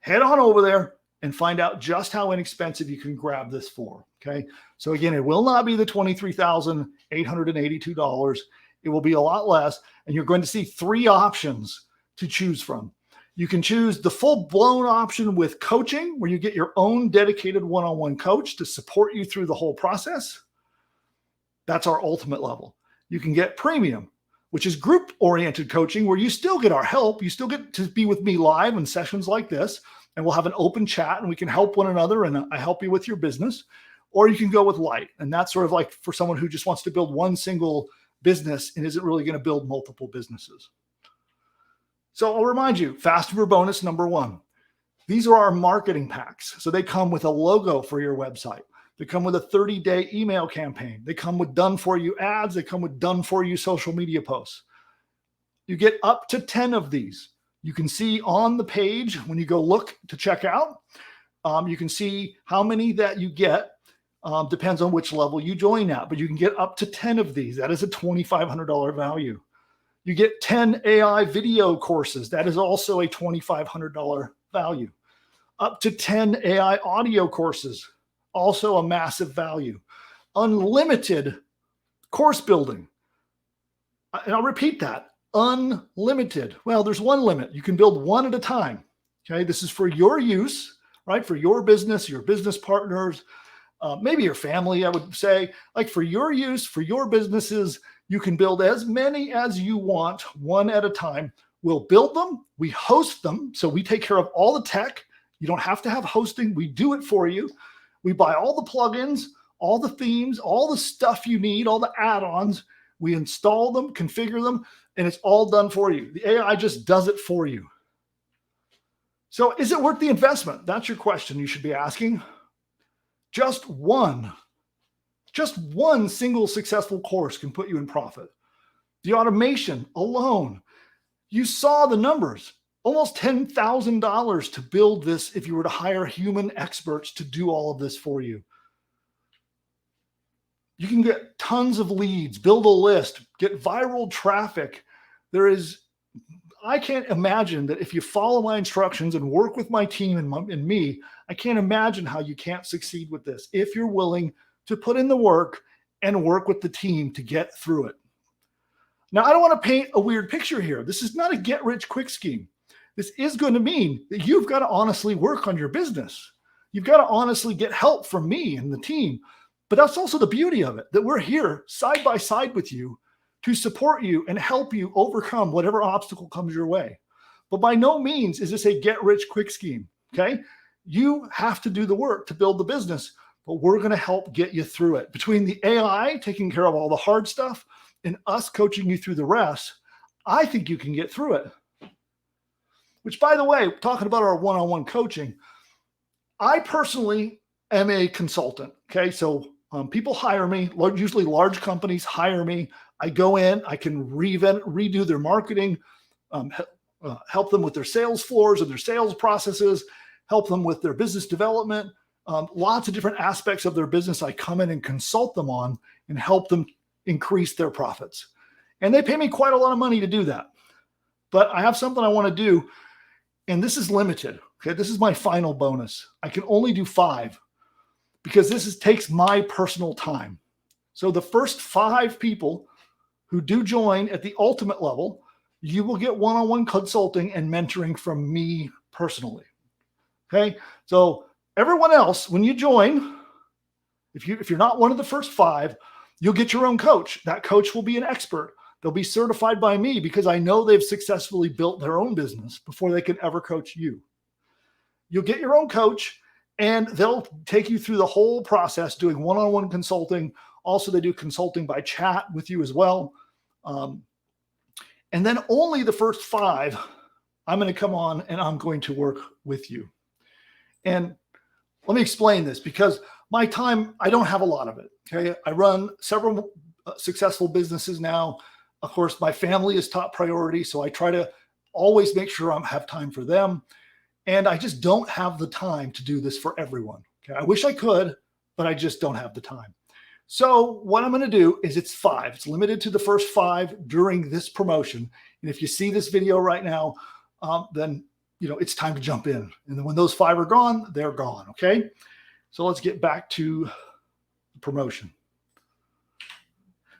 Head on over there and find out just how inexpensive you can grab this for. Okay. So again, it will not be the $23,882. It will be a lot less. And you're going to see 3 options to choose from. You can choose the full-blown option with coaching, where you get your own dedicated one-on-one coach to support you through the whole process. That's our ultimate level. You can get premium, which is group-oriented coaching, where you still get our help. You still get to be with me live in sessions like this, and we'll have an open chat and we can help one another and I help you with your business. Or you can go with light. And that's sort of like for someone who just wants to build one single business and isn't really going to build multiple businesses. So I'll remind you, Fast Mover bonus number 1. These are our marketing packs. So they come with a logo for your website. They come with a 30-day email campaign. They come with done-for-you ads. They come with done-for-you social media posts. You get up to 10 of these. You can see on the page when you go look to check out, you can see how many that you get. Depends on which level you join at, but you can get up to 10 of these. That is a $2,500 value. You get 10 AI video courses. That is also a $2,500 value. Up to 10 AI audio courses, also a massive value. Unlimited course building. And I'll repeat that, unlimited. Well, there's one limit. You can build one at a time. Okay, this is for your use, right? For your business partners, maybe your family, I would say. Like for your use, for your businesses, you can build as many as you want, one at a time. We'll build them. We host them. So we take care of all the tech. You don't have to have hosting. We do it for you. We buy all the plugins, all the themes, all the stuff you need, all the add-ons. We install them, configure them, and it's all done for you. The AI just does it for you. So is it worth the investment? That's your question you should be asking. Just one single successful course can put you in profit. The automation alone, you saw the numbers, almost $10,000 to build this if you were to hire human experts to do all of this for you. You can get tons of leads, build a list, get viral traffic. I can't imagine that if you follow my instructions and work with my team and me, I can't imagine how you can't succeed with this if you're willing to put in the work and work with the team to get through it. Now, I don't want to paint a weird picture here. This is not a get-rich-quick scheme. This is going to mean that you've got to honestly work on your business. You've got to honestly get help from me and the team. But that's also the beauty of it, that we're here side by side with you to support you and help you overcome whatever obstacle comes your way. But by no means is this a get-rich-quick scheme, okay? You have to do the work to build the business, but we're going to help get you through it. Between the AI taking care of all the hard stuff and us coaching you through the rest, I think you can get through it. Which, by the way, talking about our one-on-one coaching, I personally am a consultant, okay? So people hire me, usually large companies hire me. I go in, I can redo their marketing, help them with their sales floors and their sales processes, help them with their business development, lots of different aspects of their business I come in and consult them on and help them increase their profits. And they pay me quite a lot of money to do that. But I have something I want to do, and this is limited. Okay, this is my final bonus. I can only do 5 because this takes my personal time. So the first 5 people who do join at the ultimate level, you will get one-on-one consulting and mentoring from me personally. Okay, so everyone else, when you join, if you're not one of the first 5, you'll get your own coach. That coach will be an expert. They'll be certified by me because I know they've successfully built their own business before they can ever coach you. You'll get your own coach, and they'll take you through the whole process doing one-on-one consulting. Also, they do consulting by chat with you as well. And then only the first 5, I'm going to come on and I'm going to work with you. And let me explain this because my time, I don't have a lot of it. Okay. I run several successful businesses now. Of course, my family is top priority. So I try to always make sure I have time for them. And I just don't have the time to do this for everyone. Okay. I wish I could, but I just don't have the time. So what I'm going to do is it's 5. It's limited to the first 5 during this promotion. And if you see this video right now, then it's time to jump in. And then when those 5 are gone, they're gone. Okay. So let's get back to the promotion.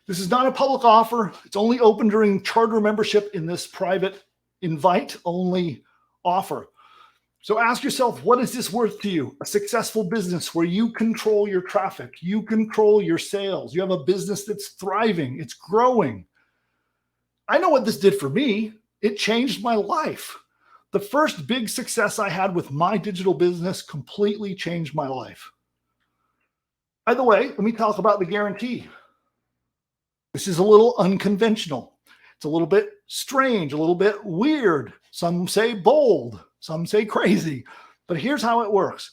This is not a public offer. It's only open during charter membership in this private invite only offer. So ask yourself, what is this worth to you? A successful business where you control your traffic, you control your sales, you have a business that's thriving, it's growing. I know what this did for me. It changed my life. The first big success I had with my digital business completely changed my life. By the way, let me talk about the guarantee. This is a little unconventional. It's a little bit strange, a little bit weird. Some say bold, some say crazy, but here's how it works.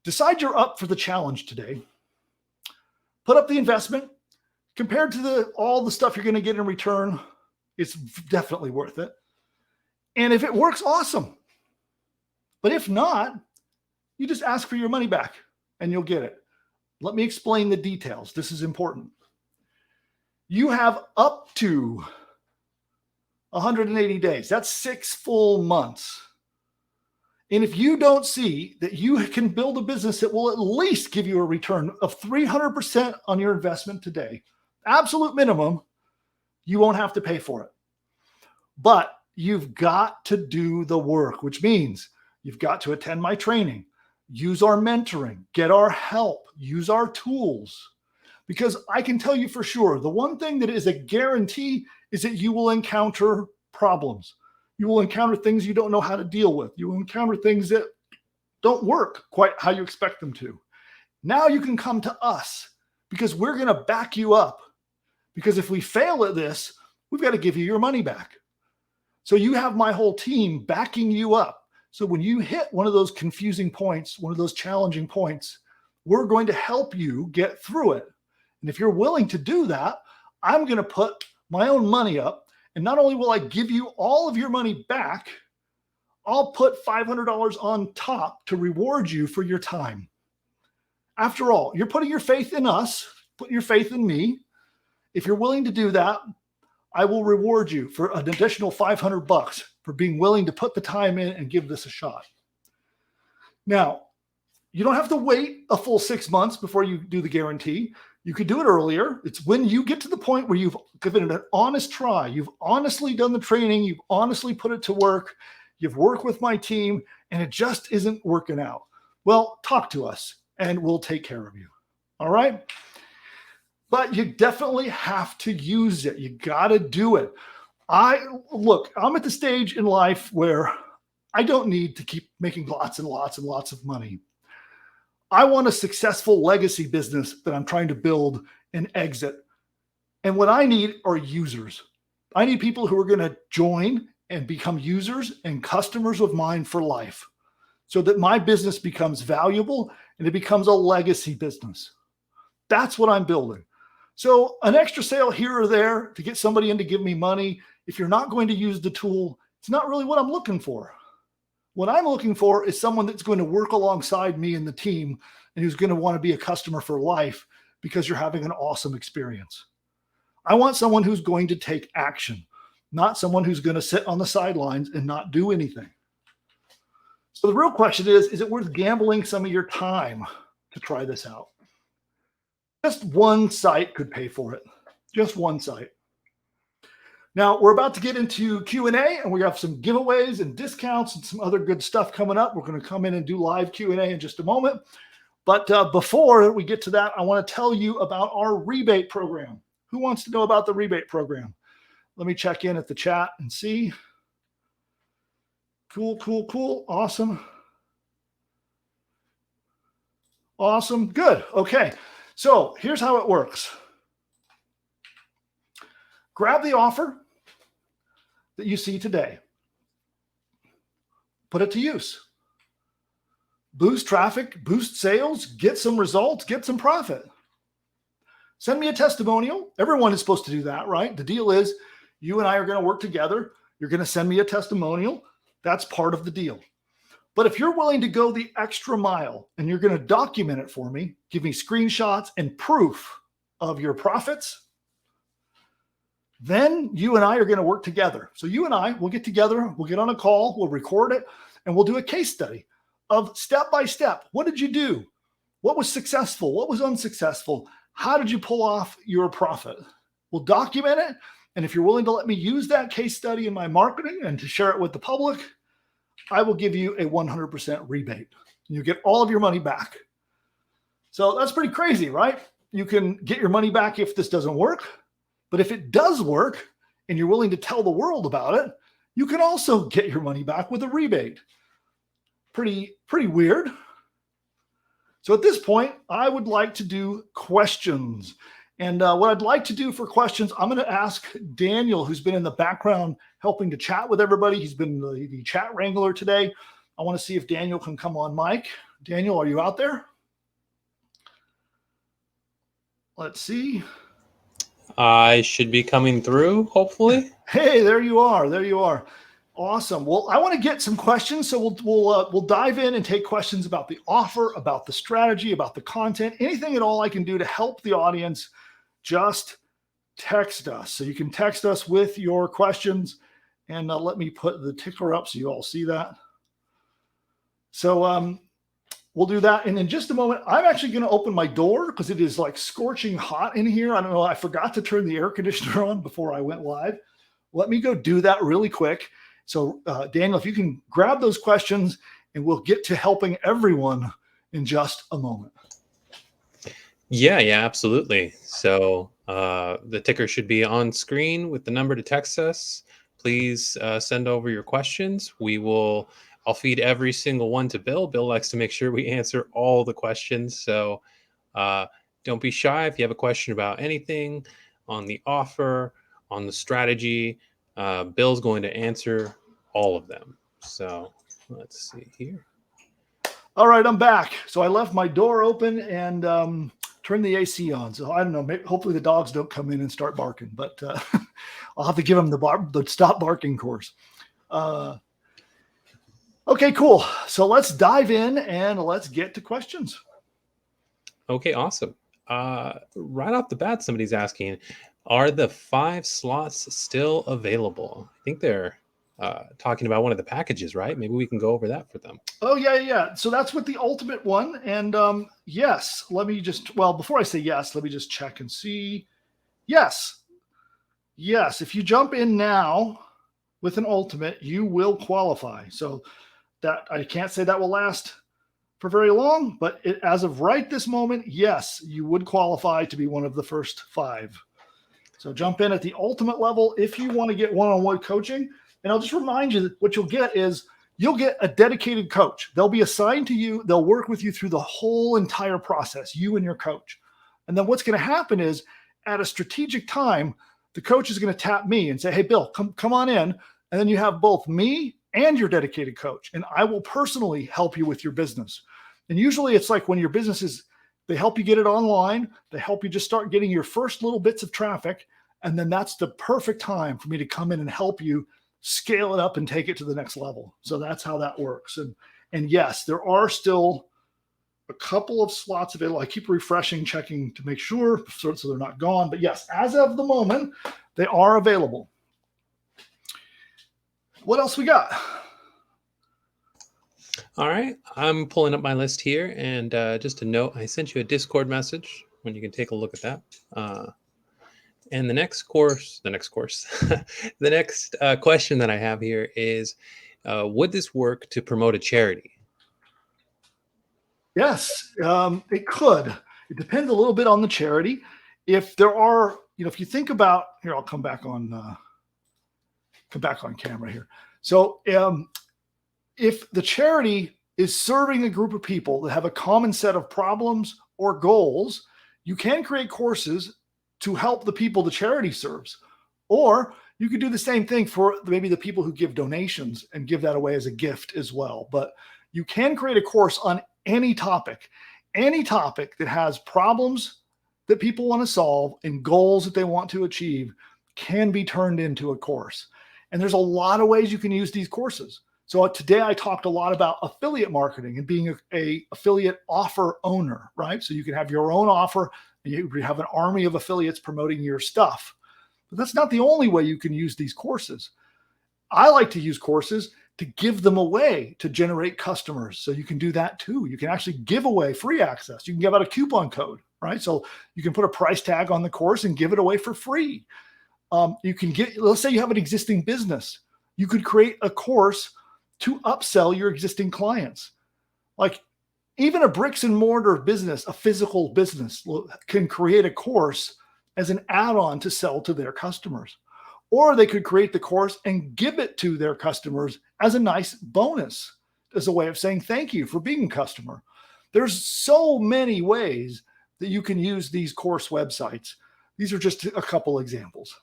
Decide you're up for the challenge today. Put up the investment. Compared to all the stuff you're going to get in return, it's definitely worth it. And if it works, awesome. But if not, you just ask for your money back and you'll get it. Let me explain the details. This is important. You have up to 180 days. That's 6 full months. And if you don't see that you can build a business that will at least give you a return of 300% on your investment today, absolute minimum, you won't have to pay for it. But you've got to do the work, which means you've got to attend my training, use our mentoring, get our help, use our tools. Because I can tell you for sure, the one thing that is a guarantee is that you will encounter problems. You will encounter things you don't know how to deal with. You will encounter things that don't work quite how you expect them to. Now you can come to us because we're going to back you up. Because if we fail at this, we've got to give you your money back. So you have my whole team backing you up. So when you hit one of those confusing points, one of those challenging points, we're going to help you get through it. And if you're willing to do that, I'm going to put my own money up. And not only will I give you all of your money back, I'll put $500 on top to reward you for your time. After all, you're putting your faith in us, putting your faith in me. If you're willing to do that, I will reward you for an additional $500 for being willing to put the time in and give this a shot. Now, you don't have to wait a full 6 months before you do the guarantee. You could do it earlier. It's when you get to the point where you've given it an honest try. You've honestly done the training. You've honestly put it to work. You've worked with my team and it just isn't working out. Well, talk to us and we'll take care of you. All right. But you definitely have to use it. You got to do it. I'm at the stage in life where I don't need to keep making lots and lots and lots of money. I want a successful legacy business that I'm trying to build and exit. And what I need are users. I need people who are going to join and become users and customers of mine for life so that my business becomes valuable and it becomes a legacy business. That's what I'm building. So an extra sale here or there to get somebody in to give me money, if you're not going to use the tool, it's not really what I'm looking for. What I'm looking for is someone that's going to work alongside me and the team and who's going to want to be a customer for life because you're having an awesome experience. I want someone who's going to take action, not someone who's going to sit on the sidelines and not do anything. So the real question is it worth gambling some of your time to try this out? Just one site could pay for it. Just one site. Now, we're about to get into Q&A, and we have some giveaways and discounts and some other good stuff coming up. We're going to come in and do live Q&A in just a moment. But before we get to that, I want to tell you about our rebate program. Who wants to know about the rebate program? Let me check in at the chat and see. Cool, cool, cool. Awesome. Awesome. Good. Okay. So here's how it works. Grab the offer that you see today. Put it to use. Boost traffic, boost sales, get some results, get some profit. Send me a testimonial. Everyone is supposed to do that, right? The deal is you and I are going to work together. You're going to send me a testimonial. That's part of the deal. But if you're willing to go the extra mile and you're going to document it for me, give me screenshots and proof of your profits, then you and I are going to work together. So you and I will get together, we'll get on a call, we'll record it, and we'll do a case study of step by step. What did you do? What was successful? What was unsuccessful? How did you pull off your profit? We'll document it. And if you're willing to let me use that case study in my marketing and to share it with the public, I will give you a 100% rebate. You get all of your money back. So that's pretty crazy, right? You can get your money back if this doesn't work. But if it does work, and you're willing to tell the world about it, you can also get your money back with a rebate. Pretty weird. So at this point, I would like to do questions. And what I'd like to do for questions, I'm going to ask Daniel, who's been in the background helping to chat with everybody. He's been the chat wrangler today. I want to see if Daniel can come on mic. Daniel, are you out there? Let's see. I should be coming through, hopefully. Hey, there you are. There you are. Awesome. Well, I want to get some questions, so we'll dive in and take questions about the offer, about the strategy, about the content, anything at all I can do to help the audience. Just text us. So you can text us with your questions, and let me put the ticker up so you all see that. So we'll do that. And in just a moment, I'm actually going to open my door because it is like scorching hot in here. I don't know. I forgot to turn the air conditioner on before I went live. Let me go do that really quick. So Daniel, if you can grab those questions, and we'll get to helping everyone in just a moment. Yeah, absolutely. So the ticker should be on screen with the number to text us. Please send over your questions. I'll feed every single one to Bill. Bill likes to make sure we answer all the questions. So don't be shy if you have a question about anything on the offer, on the strategy. Bill's going to answer all of them. So let's see here. All right, I'm back. So I left my door open and turned the AC on. So I don't know. Maybe, hopefully the dogs don't come in and start barking, but I'll have to give them the stop barking course. Okay, cool. So let's dive in and let's get to questions. Okay, awesome. Right off the bat, somebody's asking, are the 5 slots still available? I think they're talking about one of the packages, right? Maybe we can go over that for them. Oh, yeah. So that's with the ultimate one. And yes, before I say yes, let me just check and see. Yes. If you jump in now with an ultimate, you will qualify. So that I can't say that will last for very long, but as of right this moment, yes, you would qualify to be one of the first 5. So jump in at the ultimate level if you want to get one-on-one coaching. And I'll just remind you that what you'll get is you'll get a dedicated coach. They'll be assigned to you. They'll work with you through the whole entire process, you and your coach. And then what's going to happen is at a strategic time, the coach is going to tap me and say, hey, Bill, come on in. And then you have both me and your dedicated coach. And I will personally help you with your business. And usually it's like when your business is, they help you get it online. They help you just start getting your first little bits of traffic. And then that's the perfect time for me to come in and help you scale it up and take it to the next level. So that's how that works. And yes, there are still a couple of slots available. I keep refreshing, checking to make sure so they're not gone. But yes, as of the moment, they are available. What else we got? All right, I'm pulling up my list here, and just a note, I sent you a Discord message when you can take a look at that. And the next question that I have here is, would this work to promote a charity? Yes, it could. It depends a little bit on the charity. If there are, if you think about here, I'll come back on camera here. So if the charity is serving a group of people that have a common set of problems or goals, you can create courses to help the people the charity serves. Or you could do the same thing for maybe the people who give donations and give that away as a gift as well. But you can create a course on any topic that has problems that people want to solve and goals that they want to achieve can be turned into a course. And there's a lot of ways you can use these courses. So today I talked a lot about affiliate marketing and being a affiliate offer owner, right? So you can have your own offer and you have an army of affiliates promoting your stuff. But that's not the only way you can use these courses. I like to use courses to give them away to generate customers. So you can do that too. You can actually give away free access. You can give out a coupon code, right? So you can put a price tag on the course and give it away for free. You can let's say you have an existing business. You could create a course to upsell your existing clients. Like even a bricks and mortar business, a physical business can create a course as an add-on to sell to their customers. Or they could create the course and give it to their customers as a nice bonus, as a way of saying thank you for being a customer. There's so many ways that you can use these course websites. These are just a couple examples.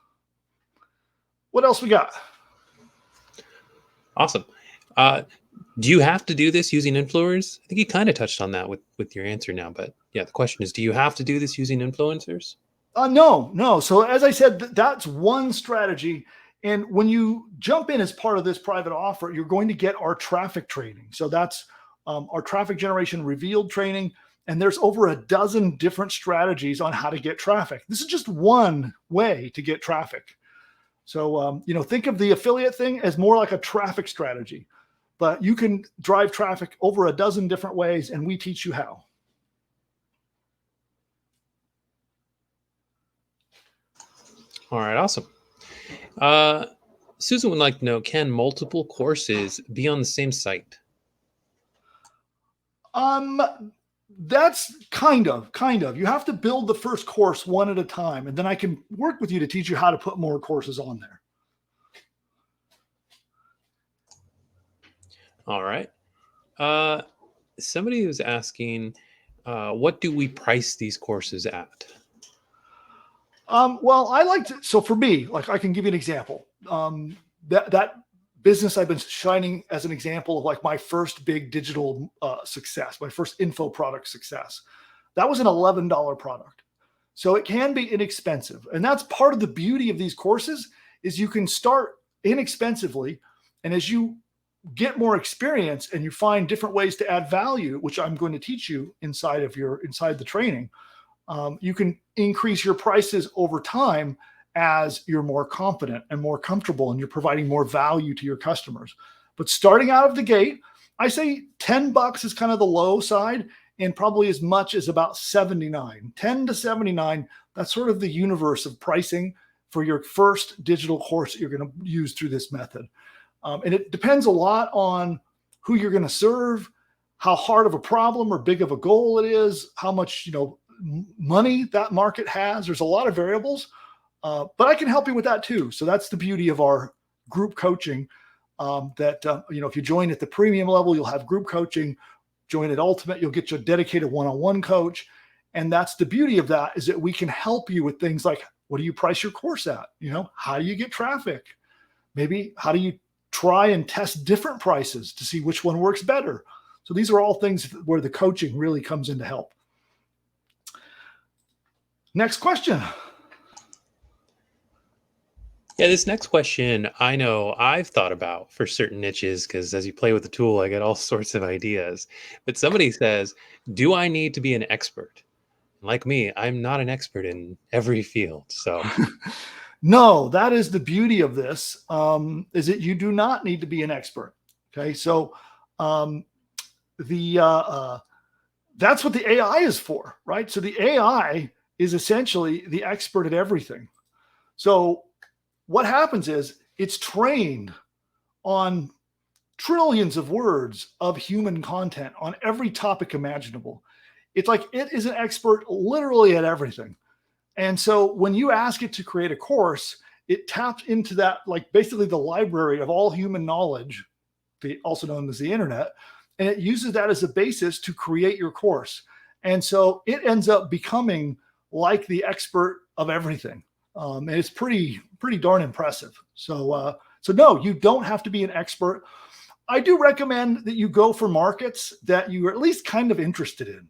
What else we got? Awesome. Do you have to do this using influencers? I think you kind of touched on that with your answer now, but yeah, the question is, do you have to do this using influencers? No. So as I said, that's one strategy. And when you jump in as part of this private offer, you're going to get our traffic training. So that's our traffic generation revealed training. And there's over a dozen different strategies on how to get traffic. This is just one way to get traffic. So, think of the affiliate thing as more like a traffic strategy, but you can drive traffic over a dozen different ways, and we teach you how. All right, awesome. Susan would like to know, can multiple courses be on the same site? That's kind of. You have to build the first course one at a time, and then I can work with you to teach you how to put more courses on there. All right. Somebody was asking, what do we price these courses at? Well, I like to, so for me, like I can give you an example. That business I've been shining as an example of like my first big digital success, my first info product success. That was an $11 product. So it can be inexpensive. And that's part of the beauty of these courses is you can start inexpensively. And as you get more experience and you find different ways to add value, which I'm going to teach you inside the training, you can increase your prices over time as you're more confident and more comfortable and you're providing more value to your customers. But starting out of the gate, I say $10 is kind of the low side and probably as much as about 79, 10 to 79. That's sort of the universe of pricing for your first digital course that you're going to use through this method. And it depends a lot on who you're going to serve, how hard of a problem or big of a goal it is, how much, money that market has. There's a lot of variables, but I can help you with that too. So that's the beauty of our group coaching. If you join at the premium level, you'll have group coaching. Join at Ultimate, you'll get your dedicated one-on-one coach. And that's the beauty of that, is that we can help you with things like, what do you price your course at? How do you get traffic? Maybe how do you try and test different prices to see which one works better? So these are all things where the coaching really comes in to help. Next question. Yeah, this next question, I know I've thought about for certain niches, because as you play with the tool, I get all sorts of ideas. But somebody says, do I need to be an expert? Like me, I'm not an expert in every field. So no, that is the beauty of this, is that you do not need to be an expert. Okay. So that's what the AI is for, right? So the AI is essentially the expert at everything. So what happens is it's trained on trillions of words of human content on every topic imaginable. It's like it is an expert literally at everything. And so when you ask it to create a course, it taps into that, like basically the library of all human knowledge, also known as the internet, and it uses that as a basis to create your course. And so it ends up becoming like the expert of everything. And it's pretty darn impressive. So no, you don't have to be an expert. I do recommend that you go for markets that you are at least kind of interested in.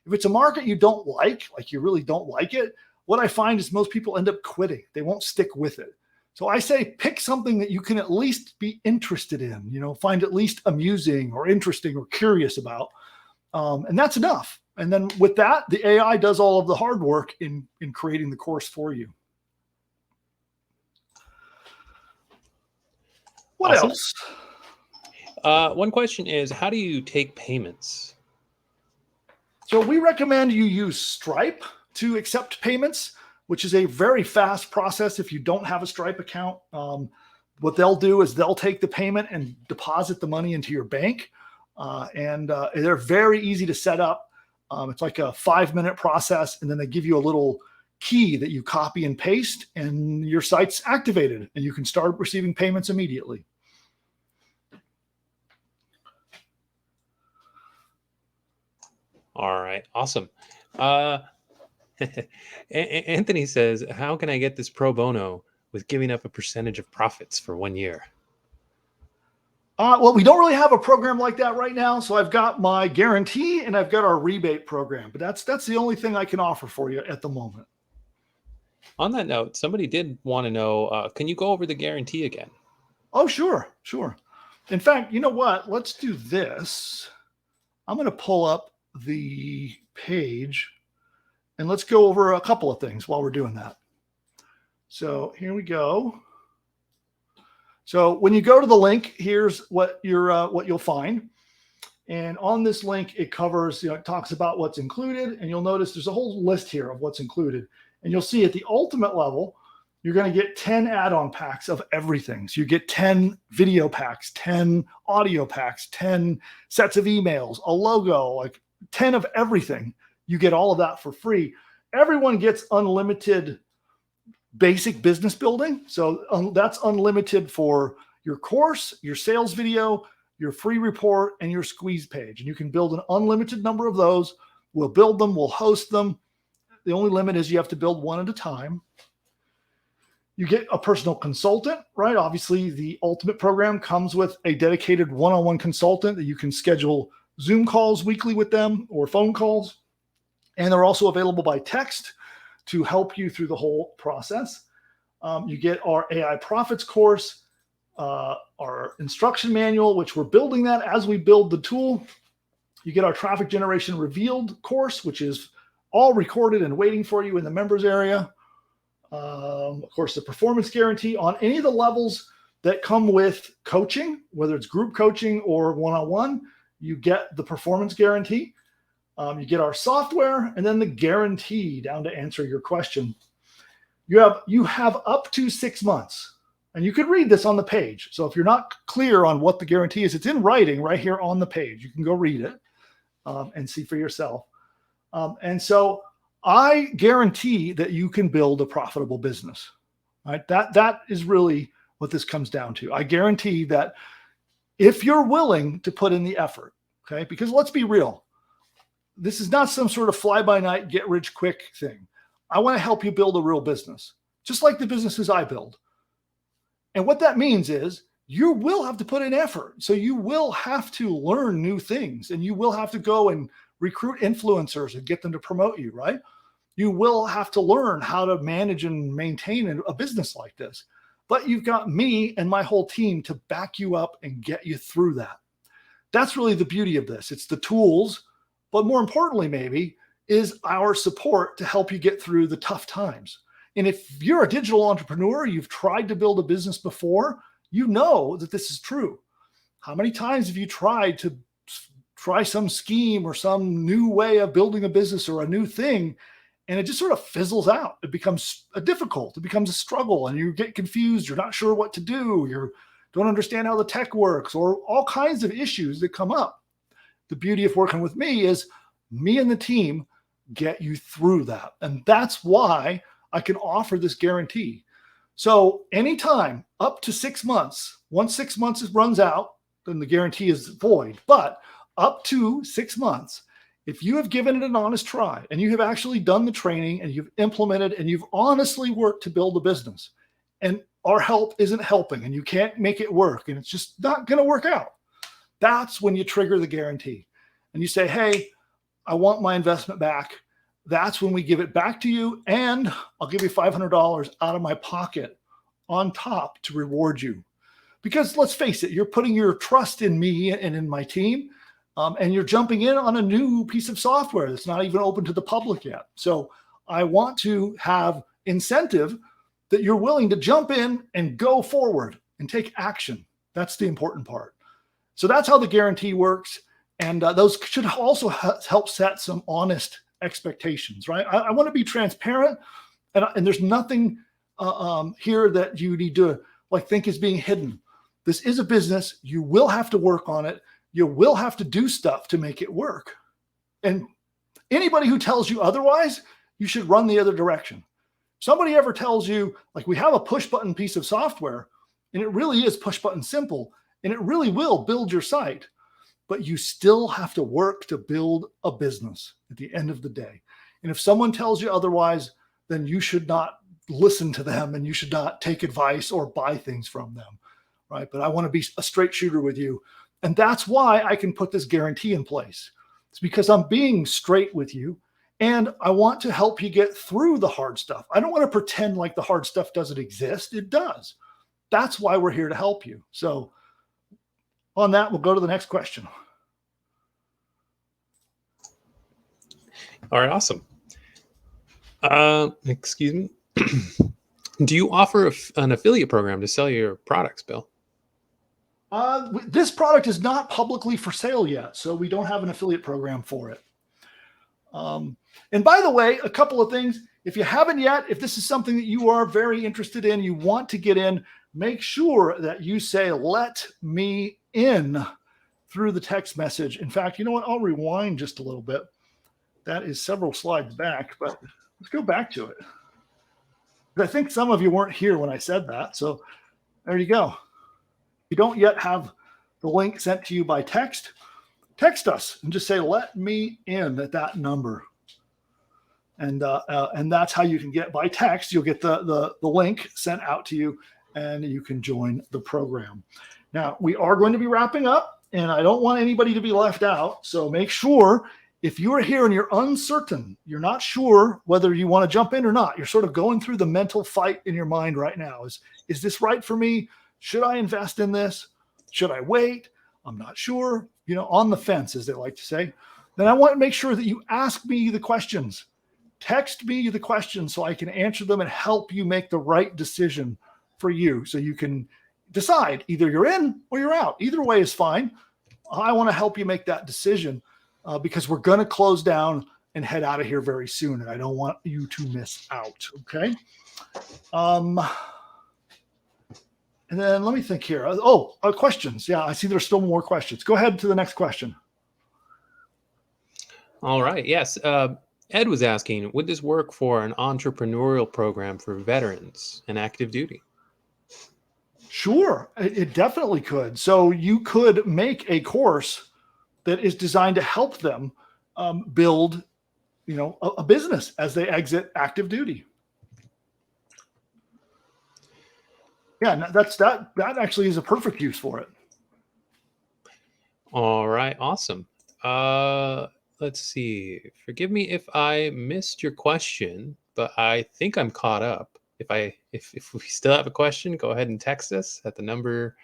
If it's a market you don't like you really don't like it, what I find is most people end up quitting. They won't stick with it. So I say pick something that you can at least be interested in, find at least amusing or interesting or curious about. And that's enough. And then with that, the AI does all of the hard work in creating the course for you. What awesome. else? One question is, how do you take payments? So we recommend you use Stripe to accept payments, which is a very fast process if you don't have a Stripe account. What they'll do is they'll take the payment and deposit the money into your bank. And they're very easy to set up. It's like a 5-minute process. And then they give you a little key that you copy and paste, and your site's activated and you can start receiving payments immediately. All right, awesome. Anthony says, how can I get this pro bono with giving up a percentage of profits for 1 year? Well, we don't really have a program like that right now. So I've got my guarantee and I've got our rebate program, but that's the only thing I can offer for you at the moment. On that note, somebody did want to know, can you go over the guarantee again? Oh, sure. In fact, you know what? Let's do this. I'm going to pull up the page and let's go over a couple of things while we're doing that. So here we go. So when you go to the link, here's what you'll find. And on this link, it covers, it talks about what's included. And you'll notice there's a whole list here of what's included. And you'll see at the ultimate level, you're going to get 10 add-on packs of everything. So you get 10 video packs, 10 audio packs, 10 sets of emails, a logo, like 10 of everything. You get all of that for free. Everyone gets unlimited basic business building. So that's unlimited for your course, your sales video, your free report, and your squeeze page. And you can build an unlimited number of those. We'll build them. We'll host them. The only limit is you have to build one at a time. You get a personal consultant, right? Obviously, the ultimate program comes with a dedicated one-on-one consultant that you can schedule Zoom calls weekly with them or phone calls. And they're also available by text to help you through the whole process. You get our AI Profits course, our instruction manual, which we're building that as we build the tool. You get our Traffic Generation Revealed course, which is all recorded and waiting for you in the members area. Of course, the performance guarantee on any of the levels that come with coaching, whether it's group coaching or one-on-one, you get the performance guarantee. You get our software and then the guarantee down to answer your question. You have up to 6 months, and you could read this on the page. So if you're not clear on what the guarantee is, it's in writing right here on the page. You can go read it and see for yourself. And so I guarantee that you can build a profitable business. Right? That is really what this comes down to. I guarantee that if you're willing to put in the effort, okay, because let's be real. This is not some sort of fly-by-night, get-rich-quick thing. I want to help you build a real business, just like the businesses I build. And what that means is you will have to put in effort. So you will have to learn new things, and you will have to go and recruit influencers and get them to promote you, right? You will have to learn how to manage and maintain a business like this. But you've got me and my whole team to back you up and get you through that. That's really the beauty of this. It's the tools, but more importantly, maybe, is our support to help you get through the tough times. And if you're a digital entrepreneur, you've tried to build a business before, you know that this is true. How many times have you tried to try some scheme or some new way of building a business or a new thing, and it just sort of fizzles out? It becomes difficult. It becomes a struggle, and you get confused. You're not sure what to do. You don't understand how the tech works, or all kinds of issues that come up. The beauty of working with me is me and the team get you through that. And that's why I can offer this guarantee. So anytime up to 6 months, once 6 months runs out, then the guarantee is void. But up to 6 months, if you have given it an honest try and you have actually done the training and you've implemented and you've honestly worked to build a business, and our help isn't helping and you can't make it work and it's just not going to work out, that's when you trigger the guarantee and you say, hey, I want my investment back. That's when we give it back to you, and I'll give you $500 out of my pocket on top to reward you. Because let's face it, you're putting your trust in me and in my team, and you're jumping in on a new piece of software that's not even open to the public yet. So I want to have incentive that you're willing to jump in and go forward and take action. That's the important part. So that's how the guarantee works. And those should also help set some honest expectations, right? I want to be transparent, and there's nothing here that you need to think is being hidden. This is a business. You will have to work on it. You will have to do stuff to make it work. And anybody who tells you otherwise you should run the other direction. Somebody ever tells you, like, we have a push button piece of software and it really is push button simple and it really will build your site, but you still have to work to build a business at the end of the day. And if someone tells you otherwise, then you should not listen to them and you should not take advice or buy things from them, right? But I want to be a straight shooter with you. And that's why I can put this guarantee in place. It's because I'm being straight with you and I want to help you get through the hard stuff. I don't want to pretend like the hard stuff doesn't exist. It does. That's why we're here to help you. So on that, we'll go to the next question. All right, awesome. Excuse me. Do you offer an affiliate program to sell your products, Bill? This product is not publicly for sale yet, so we don't have an affiliate program for it. And by the way, a couple of things. If you haven't yet, if this is something that you are very interested in, you want to get in, make sure that you say, "Let me in," through the text message. In fact, you know what? I'll rewind just a little bit. That is several slides back, but let's go back to it. I think some of you weren't here when I said that. So there you go. If you don't yet have the link sent to you by text, text us and just say, "Let me in," at that number. And that's how you can get, by text, you'll get the link sent out to you and you can join the program. Now, we are going to be wrapping up and I don't want anybody to be left out. So make sure, if you are here and you're uncertain, you're not sure whether you want to jump in or not, you're sort of going through the mental fight in your mind right now. Is this right for me? Should I invest in this? Should I wait? I'm not sure. You know, on the fence, as they like to say. Then I want to make sure that you ask me the questions. Text me the questions so I can answer them and help you make the right decision for you so you can decide either you're in or you're out. Either way is fine. I want to help you make that decision because we're going to close down and head out of here very soon. And I don't want you to miss out. Okay. And then let me think here. Questions. Yeah, I see there's still more questions. Go ahead to the next question. All right. Yes. Ed was asking, would this work for an entrepreneurial program for veterans and active duty? Sure, it definitely could. So you could make a course that is designed to help them build, a business as they exit active duty. Yeah, that actually is a perfect use for it. All right, awesome. Let's see. Forgive me if I missed your question, but I think I'm caught up. If we still have a question, go ahead and text us at the number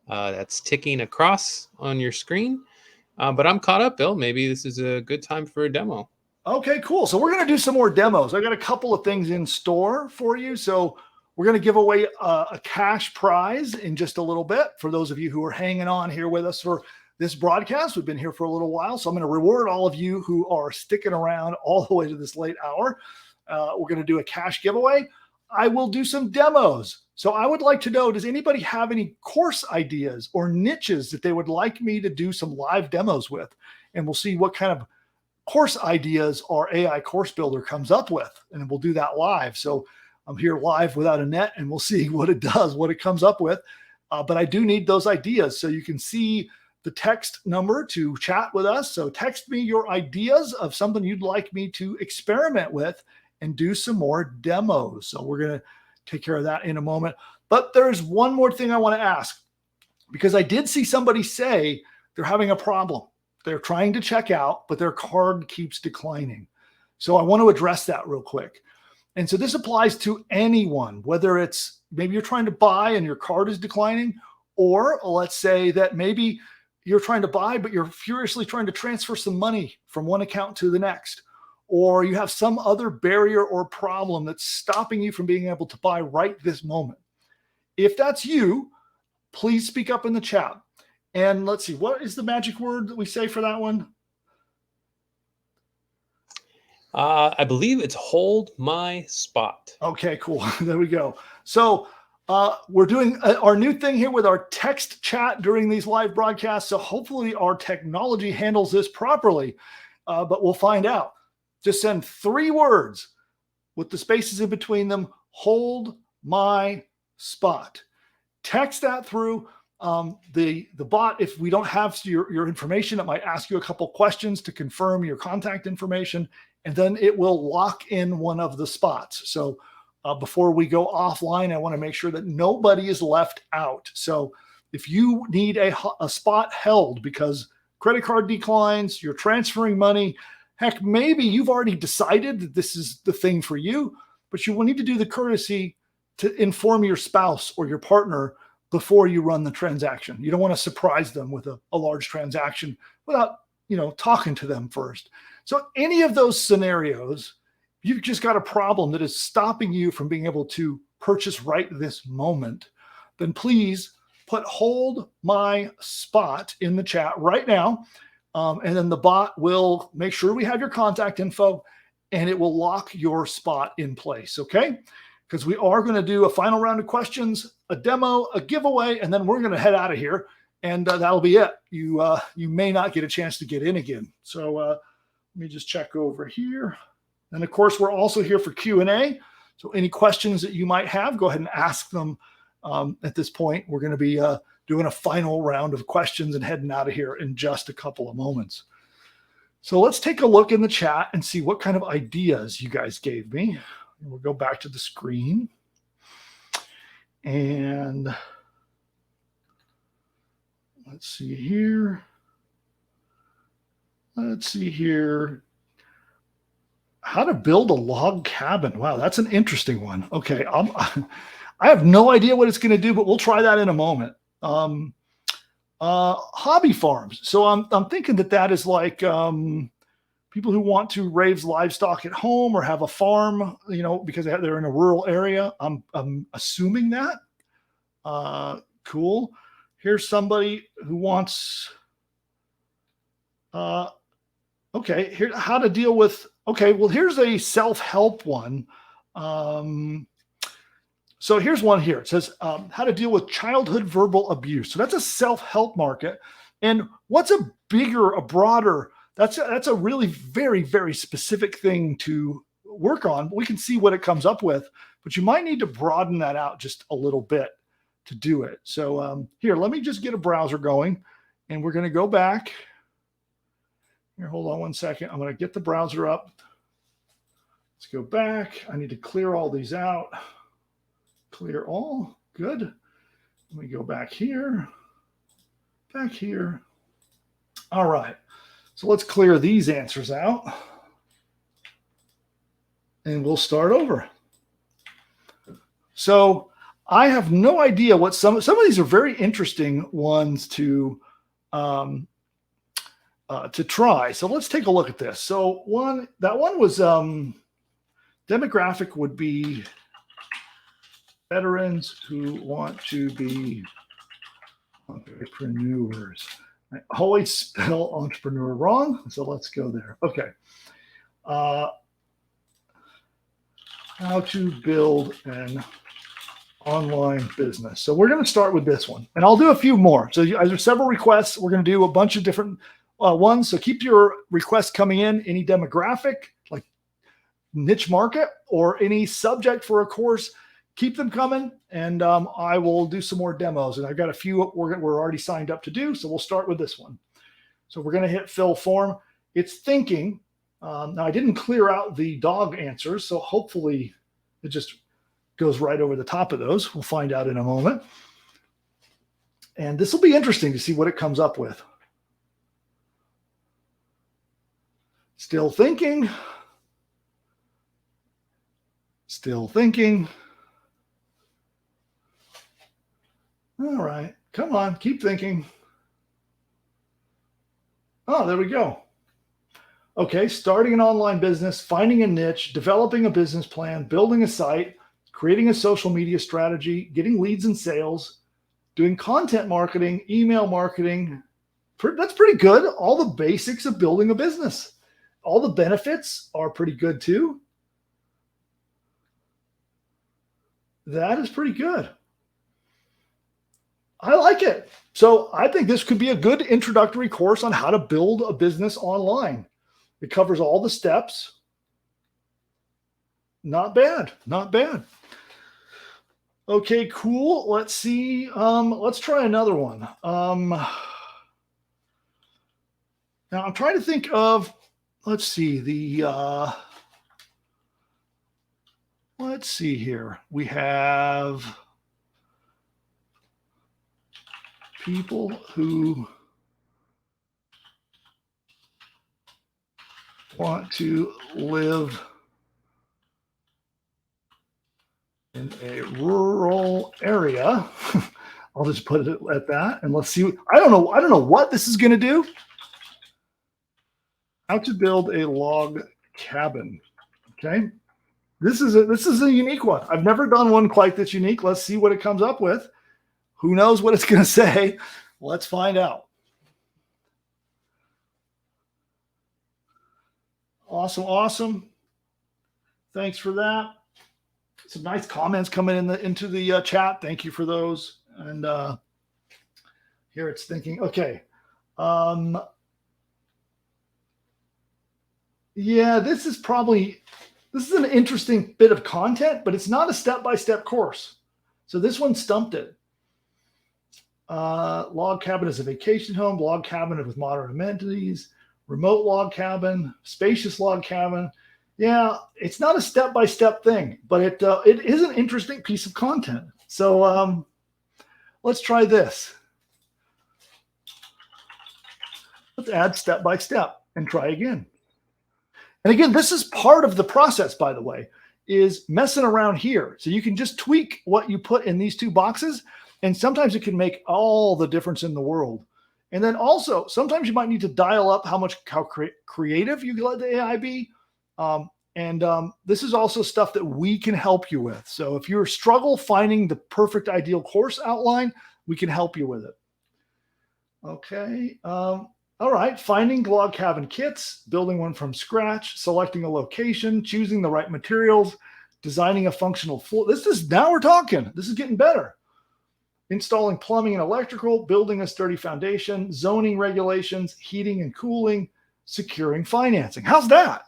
that's ticking across on your screen. But I'm caught up, Bill. Maybe this is a good time for a demo. Okay, cool. So we're going to do some more demos. I got a couple of things in store for you. So we're going to give away a cash prize in just a little bit for those of you who are hanging on here with us for this broadcast. We've been here for a little while, so I'm going to reward all of you who are sticking around all the way to this late hour. We're going to do a cash giveaway. I will do some demos. So I would like to know, does anybody have any course ideas or niches that they would like me to do some live demos with? And we'll see what kind of course ideas our AI course builder comes up with, and we'll do that live. So I'm here live without a net, and we'll see what it does, what it comes up with. But I do need those ideas, so you can see the text number to chat with us. So text me your ideas of something you'd like me to experiment with and do some more demos. So we're going to take care of that in a moment. But there's one more thing I want to ask, because I did see somebody say they're having a problem. They're trying to check out, but their card keeps declining. So I want to address that real quick. And so this applies to anyone, whether it's maybe you're trying to buy and your card is declining, or let's say that maybe you're trying to buy, but you're furiously trying to transfer some money from one account to the next, or you have some other barrier or problem that's stopping you from being able to buy right this moment. If that's you, please speak up in the chat. And let's see, what is the magic word that we say for that one? I believe it's hold my spot. Okay, cool. There we go. So we're doing our new thing here with our text chat during these live broadcasts. So hopefully our technology handles this properly, but we'll find out. Just send 3 words with the spaces in between them, hold my spot. Text that through the bot. If we don't have your information, it might ask you a couple questions to confirm your contact information, and then it will lock in one of the spots. So before we go offline, I want to make sure that nobody is left out. So if you need a spot held because credit card declines, you're transferring money, heck, maybe you've already decided that this is the thing for you, but you will need to do the courtesy to inform your spouse or your partner before you run the transaction. You don't want to surprise them with a large transaction without, talking to them first. So any of those scenarios, you've just got a problem that is stopping you from being able to purchase right this moment, then please put hold my spot in the chat right now. And then the bot will make sure we have your contact info and it will lock your spot in place. Okay. Because we are going to do a final round of questions, a demo, a giveaway, and then we're going to head out of here. And that'll be it. You may not get a chance to get in again. So let me just check over here. And of course, we're also here for Q&A. So any questions that you might have, go ahead and ask them at this point. We're going to be doing a final round of questions and heading out of here in just a couple of moments. So let's take a look in the chat and see what kind of ideas you guys gave me. We'll go back to the screen. And let's see here. How to build a log cabin. Wow, that's an interesting one. Okay, I have no idea what it's going to do, but we'll try that in a moment. Hobby farms. So I'm thinking that is like people who want to raise livestock at home or have a farm, because they're in a rural area. I'm assuming that. Cool. Here's somebody who wants, okay, here, how to deal with, okay, well, here's a self-help one. So here's one here. It says, how to deal with childhood verbal abuse. So that's a self-help market. And what's a broader, that's a really very, very specific thing to work on. We can see what it comes up with, but you might need to broaden that out just a little bit to do it. So here, let me just get a browser going and we're going to go back. Here, hold on one second. I'm going to get the browser up. Let's go back. I need to clear all these out. Clear all. Good. Let me go back here. Back here. All right. So let's clear these answers out. And we'll start over. So I have no idea what some of these are very interesting ones to try. So let's take a look at this. So that one was demographic would be veterans who want to be entrepreneurs. I always spell entrepreneur wrong, so let's go there. Okay. How to build an online business. So we're going to start with this one, and I'll do a few more. So there's several requests. We're going to do a bunch of different ones. So keep your requests coming in. Any demographic, like niche market, or any subject for a course, keep them coming, and I will do some more demos. And I've got a few we're already signed up to do. So we'll start with this one. So we're going to hit fill form. It's thinking. Now I didn't clear out the dog answers, so hopefully it just goes right over the top of those. We'll find out in a moment. And this will be interesting to see what it comes up with. Still thinking. Still thinking. All right, come on, keep thinking. Oh, there we go. Okay, starting an online business, finding a niche, developing a business plan, building a site, creating a social media strategy, getting leads and sales, doing content marketing, email marketing. That's pretty good. All the basics of building a business. All the benefits are pretty good too. That is pretty good. I like it. So I think this could be a good introductory course on how to build a business online. It covers all the steps. Not bad. Not bad. Okay, cool. Let's see. Let's try another one. Now I'm trying to think of, let's see, let's see here. We have people who want to live in a rural area. I'll just put it at that, and let's see. I don't know what this is going to do. How to build a log cabin. Okay, this is a unique one. I've never done one quite this unique. Let's see what it comes up with. Who knows what it's going to say? Let's find out. Awesome, awesome. Thanks for that. Some nice comments coming into the chat. Thank you for those. And here it's thinking, okay. Yeah, this is an interesting bit of content, but it's not a step-by-step course. So this one stumped it. Log cabin is a vacation home, log cabin with modern amenities, remote log cabin, spacious log cabin. Yeah, it's not a step-by-step thing, but it is an interesting piece of content. So let's try this. Let's add step-by-step and try again. And again, this is part of the process, by the way, is messing around here. So you can just tweak what you put in these two boxes, and sometimes it can make all the difference in the world. And then also, sometimes you might need to dial up how creative you let the AI be. This is also stuff that we can help you with. So if you struggle finding the perfect ideal course outline, we can help you with it. Okay. All right. Finding log cabin kits, building one from scratch, selecting a location, choosing the right materials, designing a functional floor. Now we're talking. This is getting better. Installing plumbing and electrical, building a sturdy foundation, zoning regulations, heating and cooling, securing financing. How's that?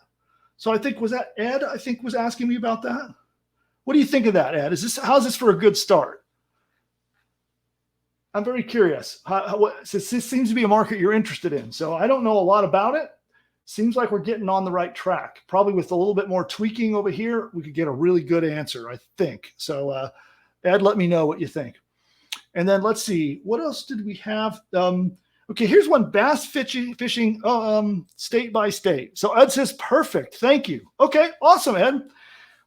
So I think, was that Ed? I think was asking me about that. What do you think of that, Ed? How's this for a good start? I'm very curious. This seems to be a market you're interested in. So I don't know a lot about it. Seems like we're getting on the right track. Probably with a little bit more tweaking over here, we could get a really good answer, I think. So Ed, let me know what you think. And then let's see, what else did we have? Okay, here's one, bass fishing state by state. So Ed says, perfect, thank you. Okay, awesome, Ed.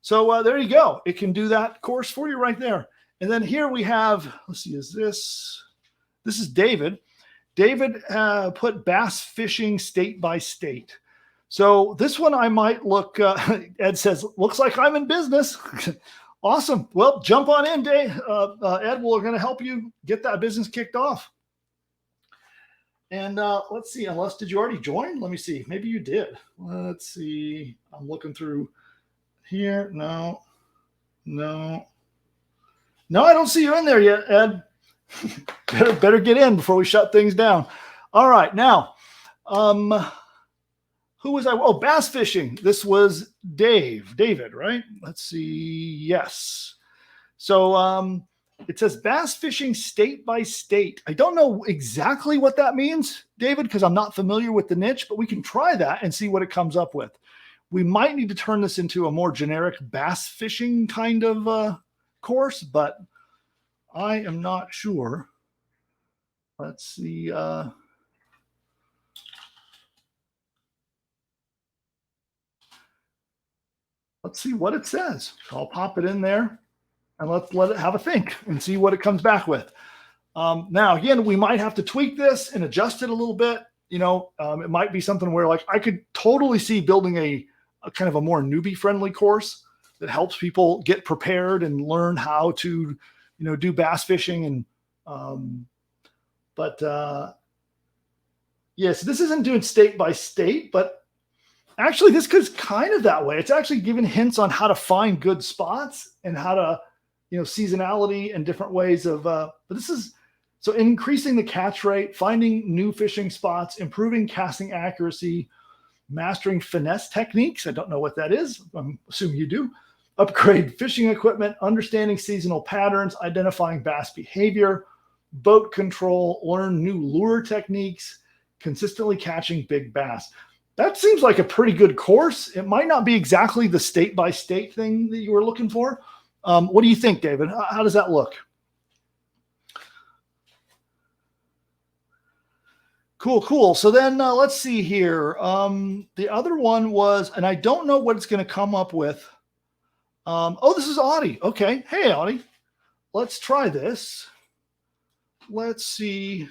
So there you go. It can do that course for you right there. And then here we have, let's see, this is David. David put bass fishing state by state. So this one I might look, Ed says, looks like I'm in business. Awesome. Well, jump on in, Dave. Ed, we're going to help you get that business kicked off. And let's see, did you already join? Let me see. Maybe you did. Let's see. I'm looking through here. No, I don't see you in there yet, Ed. better get in before we shut things down. All right. Now, who was I? Oh, bass fishing. This was David, right? Let's see. Yes. So it says bass fishing state by state. I don't know exactly what that means, David, because I'm not familiar with the niche, but we can try that and see what it comes up with. We might need to turn this into a more generic bass fishing kind of course, but I am not sure. Let's see. Let's see what it says. I'll pop it in there and let's let it have a think and see what it comes back with. Now, again, we might have to tweak this and adjust it a little bit. You know, it might be something where like I could totally see building a kind of a more newbie friendly course that helps people get prepared and learn how to, do bass fishing. And, yes, this isn't doing state by state, but actually this is kind of that way. It's actually giving hints on how to find good spots and how to, seasonality and different ways of, but this is, so increasing the catch rate, finding new fishing spots, improving casting accuracy, mastering finesse techniques. I don't know what that is. I'm assuming you do. upgrade fishing equipment, understanding seasonal patterns, identifying bass behavior, boat control, learn new lure techniques, consistently catching big bass. That seems like a pretty good course. It might not be exactly the state-by-state thing that you were looking for. What do you think, David? How does that look? Cool. So then let's see here. The other one was, and I don't know what it's going to come up with. Oh, this is Audie. Okay. Hey, Audie. Let's try this. Let's see.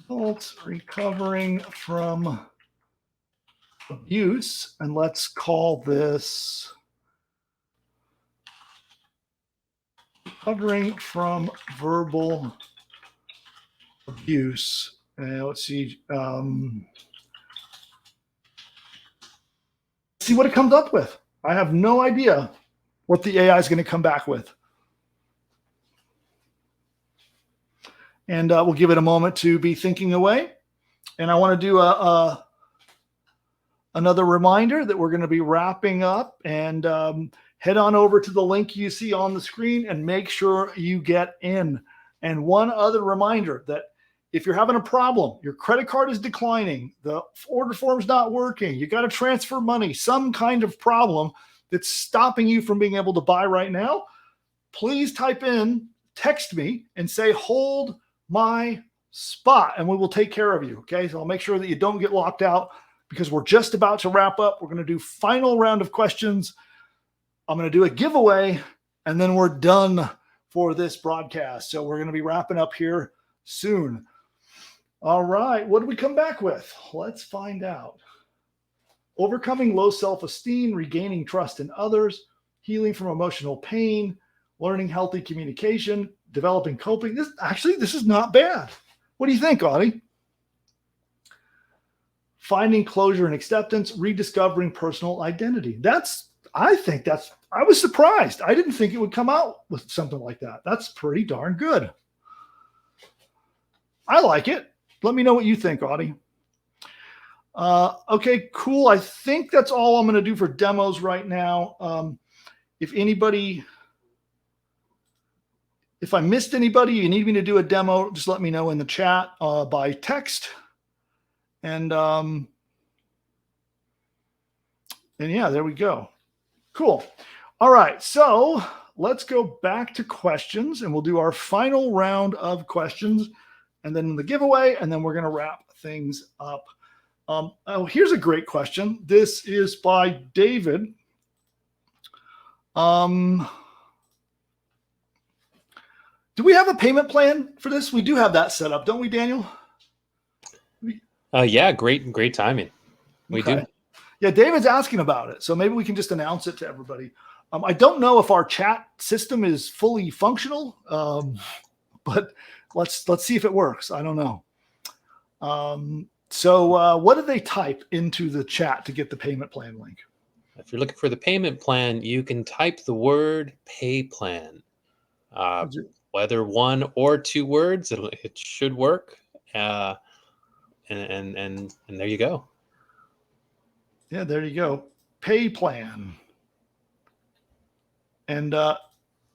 Adults recovering from abuse. And let's call this recovering from verbal abuse. And let's see. See what it comes up with. I have no idea what the AI is going to come back with. And we'll give it a moment to be thinking away. And I want to do another reminder that we're going to be wrapping up, and head on over to the link you see on the screen and make sure you get in. And one other reminder that if you're having a problem, your credit card is declining, the order form's not working, you got to transfer money, some kind of problem that's stopping you from being able to buy right now, please text me and say, hold my spot, and we will take care of you. Okay. So I'll make sure that you don't get locked out, because we're just about to wrap up. We're going to do final round of questions. I'm going to do a giveaway, and then we're done for this broadcast. So we're going to be wrapping up here soon. All right. What do we come back with? Let's find out. Overcoming low self-esteem, regaining trust in others, healing from emotional pain, learning healthy communication, developing coping. This is not bad. What do you think, Audie? Finding closure and acceptance, rediscovering personal identity. I was surprised. I didn't think it would come out with something like that. That's pretty darn good. I like it. Let me know what you think, Audie. Okay, cool. I think that's all I'm going to do for demos right now. If I missed anybody, you need me to do a demo, just let me know in the chat by text. And yeah, there we go. Cool. All right. So let's go back to questions, and we'll do our final round of questions, and then the giveaway, and then we're going to wrap things up. Oh, here's a great question. This is by David. Do we have a payment plan for this? We do have that set up, don't we, Daniel? Yeah, great timing. We do. Yeah, David's asking about it, so maybe we can just announce it to everybody. I don't know if our chat system is fully functional, but let's see if it works. I don't know. So what do they type into the chat to get the payment plan link? If you're looking for the payment plan, you can type the word pay plan. Whether one or two words, it should work. And there you go. Yeah, there you go. Pay plan. And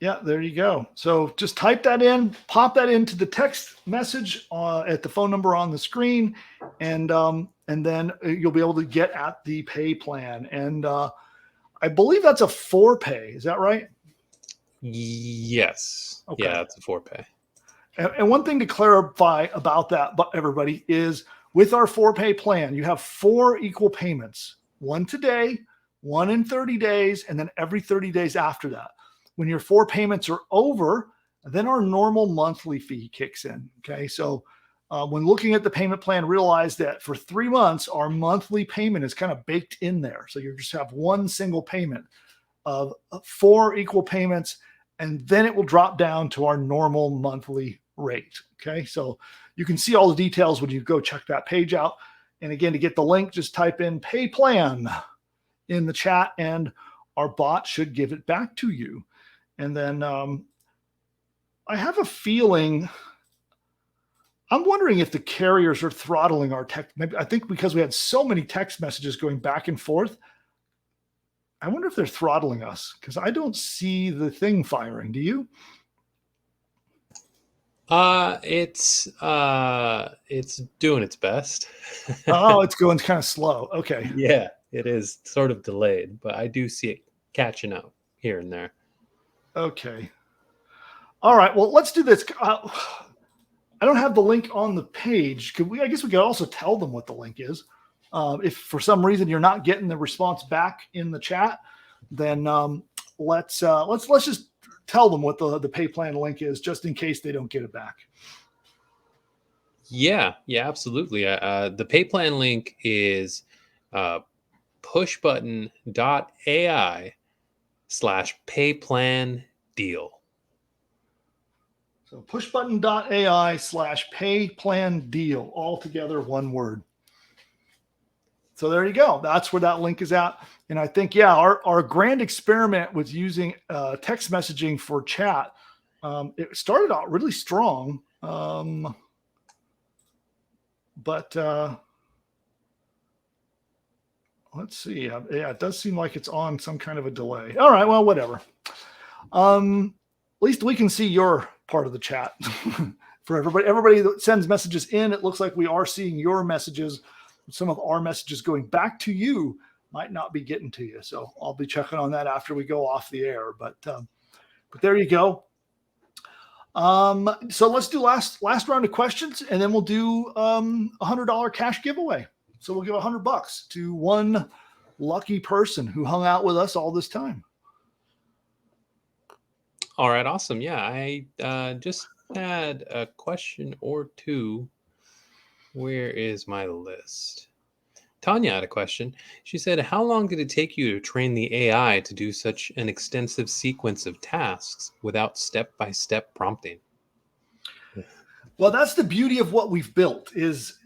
yeah, there you go. So just type that in, pop that into the text message at the phone number on the screen, and then you'll be able to get at the pay plan. And I believe that's a 4-pay. Is that right? Yes. Okay. Yeah, it's a 4-pay. And one thing to clarify about that, everybody, is with our 4-pay plan, you have 4 equal payments. One today, one in 30 days, and then every 30 days after that. When your 4 payments are over, then our normal monthly fee kicks in. Okay. So when looking at the payment plan, realize that for 3 months, our monthly payment is kind of baked in there. So you just have one single payment of 4 equal payments, and then it will drop down to our normal monthly rate. Okay. So you can see all the details when you go check that page out. And again, to get the link, just type in pay plan in the chat, and our bot should give it back to you. And then I have a feeling, I'm wondering if the carriers are throttling our text. Maybe, I think because we had so many text messages going back and forth, I wonder if they're throttling us because I don't see the thing firing. Do you? It's doing its best. Oh, it's going kind of slow. Okay. Yeah, it is sort of delayed, but I do see it catching up here and there. Okay. All right. Well, let's do this. I don't have the link on the page. I guess we could also tell them what the link is. If for some reason you're not getting the response back in the chat, then let's just tell them what the pay plan link is, just in case they don't get it back. Yeah, absolutely. The pay plan link is pushbutton.ai/pay plan deal. So pushbutton.ai/pay plan deal, all together, one word. So there you go. That's where that link is at. And I think, yeah, our grand experiment with using text messaging for chat, it started out really strong. But let's see. Yeah, it does seem like it's on some kind of a delay. All right, well, whatever. At least we can see your part of the chat. For everybody that sends messages in, it looks like we are seeing your messages. Some of our messages going back to you might not be getting to you. So I'll be checking on that after we go off the air. But there you go. So let's do last round of questions, and then we'll do $100 cash giveaway. So we'll give $100 to one lucky person who hung out with us all this time. All right, awesome. Yeah, I just had a question or two. Where is my list? Tanya had a question. She said, how long did it take you to train the AI to do such an extensive sequence of tasks without step-by-step prompting? Well, that's the beauty of what we've built is,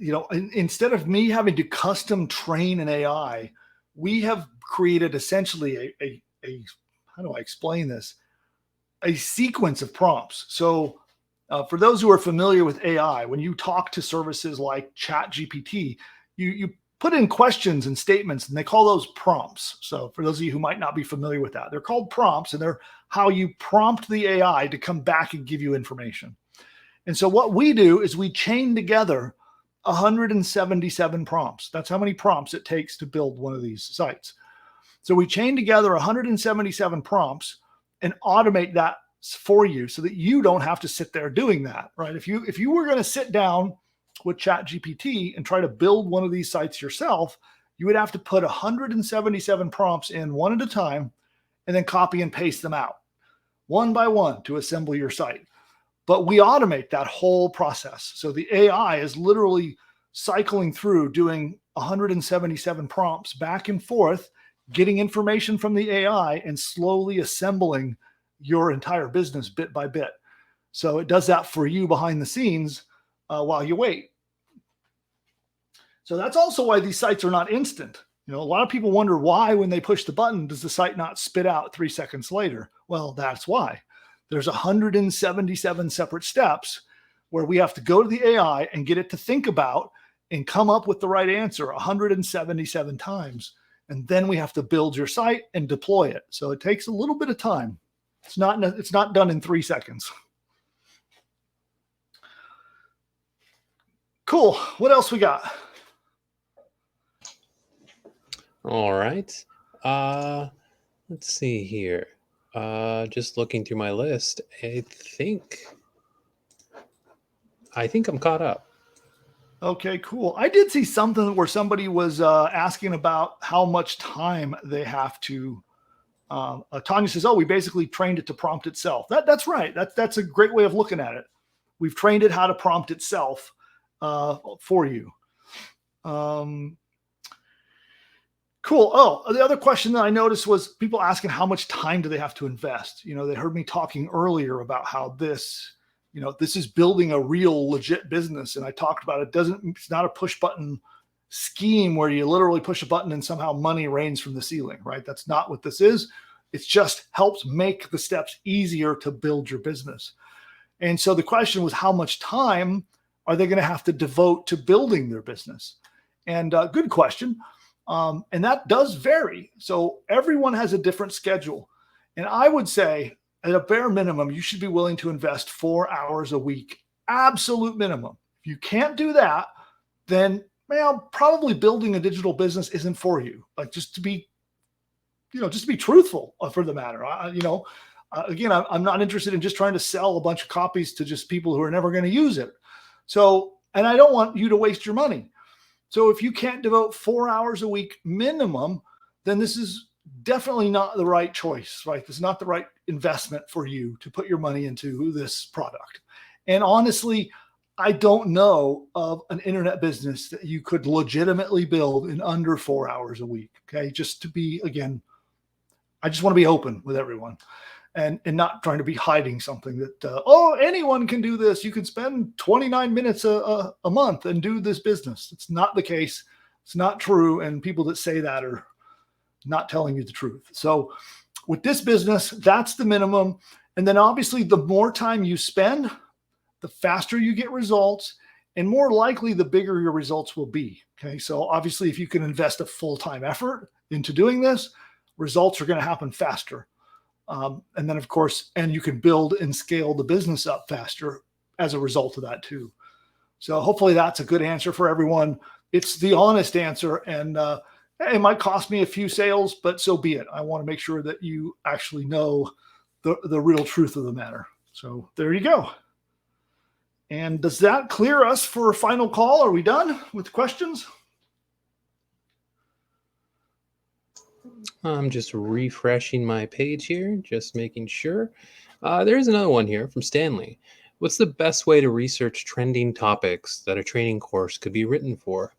instead of me having to custom train an AI, we have created essentially a how do I explain this? A sequence of prompts. So for those who are familiar with AI, when you talk to services like ChatGPT, you put in questions and statements, and they call those prompts. So for those of you who might not be familiar with that, they're called prompts, and they're how you prompt the AI to come back and give you information. And so what we do is we chain together 177 prompts. That's how many prompts it takes to build one of these sites. So we chain together 177 prompts and automate that for you so that you don't have to sit there doing that, right? If you were going to sit down with ChatGPT and try to build one of these sites yourself, you would have to put 177 prompts in one at a time and then copy and paste them out one by one to assemble your site. But we automate that whole process. So the AI is literally cycling through doing 177 prompts back and forth, getting information from the AI and slowly assembling your entire business bit by bit. So it does that for you behind the scenes while you wait. So that's also why these sites are not instant. A lot of people wonder why, when they push the button, does the site not spit out 3 seconds later? Well, that's why. There's 177 separate steps where we have to go to the AI and get it to think about and come up with the right answer 177 times. And then we have to build your site and deploy it. So it takes a little bit of time. It's not done in 3 seconds. Cool. What else we got? All right. Let's see here. Just looking through my list, I think I'm caught up. Okay, cool. I did see something where somebody was asking about how much time they have to. Tanya says, "Oh, we basically trained it to prompt itself." That's right. That's a great way of looking at it. We've trained it how to prompt itself for you. Cool. Oh, the other question that I noticed was people asking how much time do they have to invest? They heard me talking earlier about how this is building a real legit business. And I talked about it's not a push button scheme where you literally push a button and somehow money rains from the ceiling, right? That's not what this is. It just helps make the steps easier to build your business. And so the question was, how much time are they going to have to devote to building their business? And good question. And that does vary. So everyone has a different schedule. And I would say at a bare minimum, you should be willing to invest 4 hours a week, absolute minimum. If you can't do that, then probably building a digital business isn't for you. Like, just to be truthful for the matter. Again, I'm not interested in just trying to sell a bunch of copies to just people who are never going to use it. So, and I don't want you to waste your money. So if you can't devote 4 hours a week minimum, then this is definitely not the right choice, right? This is not the right investment for you to put your money into this product. And honestly, I don't know of an internet business that you could legitimately build in under 4 hours a week. Okay. Just to be, again, I just want to be open with everyone and not trying to be hiding something that, anyone can do this. You can spend 29 minutes a month and do this business. It's not the case. It's not true. And people that say that are not telling you the truth. So with this business, that's the minimum. And then obviously the more time you spend, the faster you get results, and more likely the bigger your results will be. Okay. So obviously if you can invest a full-time effort into doing this, results are going to happen faster. And then of course, and you can build and scale the business up faster as a result of that too. So hopefully that's a good answer for everyone. It's the honest answer, and it might cost me a few sales, but so be it. I want to make sure that you actually know the real truth of the matter. So there you go. And does that clear us for a final call? Are we done with questions? I'm just refreshing my page here, just making sure. There's another one here from Stanley. What's the best way to research trending topics that a training course could be written for?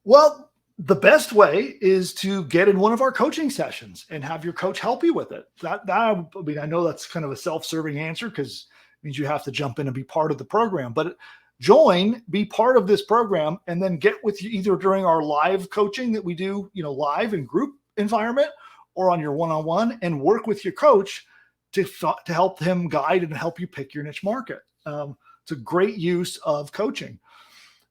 Well, the best way is to get in one of our coaching sessions and have your coach help you with it. I know that's kind of a self-serving answer because it means you have to jump in and be part of the program, but be part of this program, and then get with you either during our live coaching that we do, live in group environment, or on your one-on-one, and work with your coach to help him guide and help you pick your niche market. It's a great use of coaching.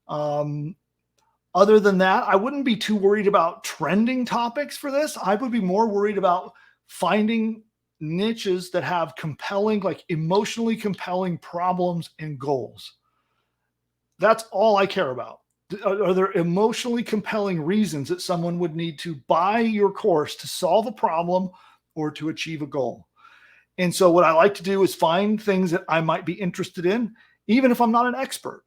Other than that, I wouldn't be too worried about trending topics for this. I would be more worried about finding niches that have compelling, like emotionally compelling problems and goals. That's all I care about. Are there emotionally compelling reasons that someone would need to buy your course to solve a problem or to achieve a goal? And so what I like to do is find things that I might be interested in, even if I'm not an expert.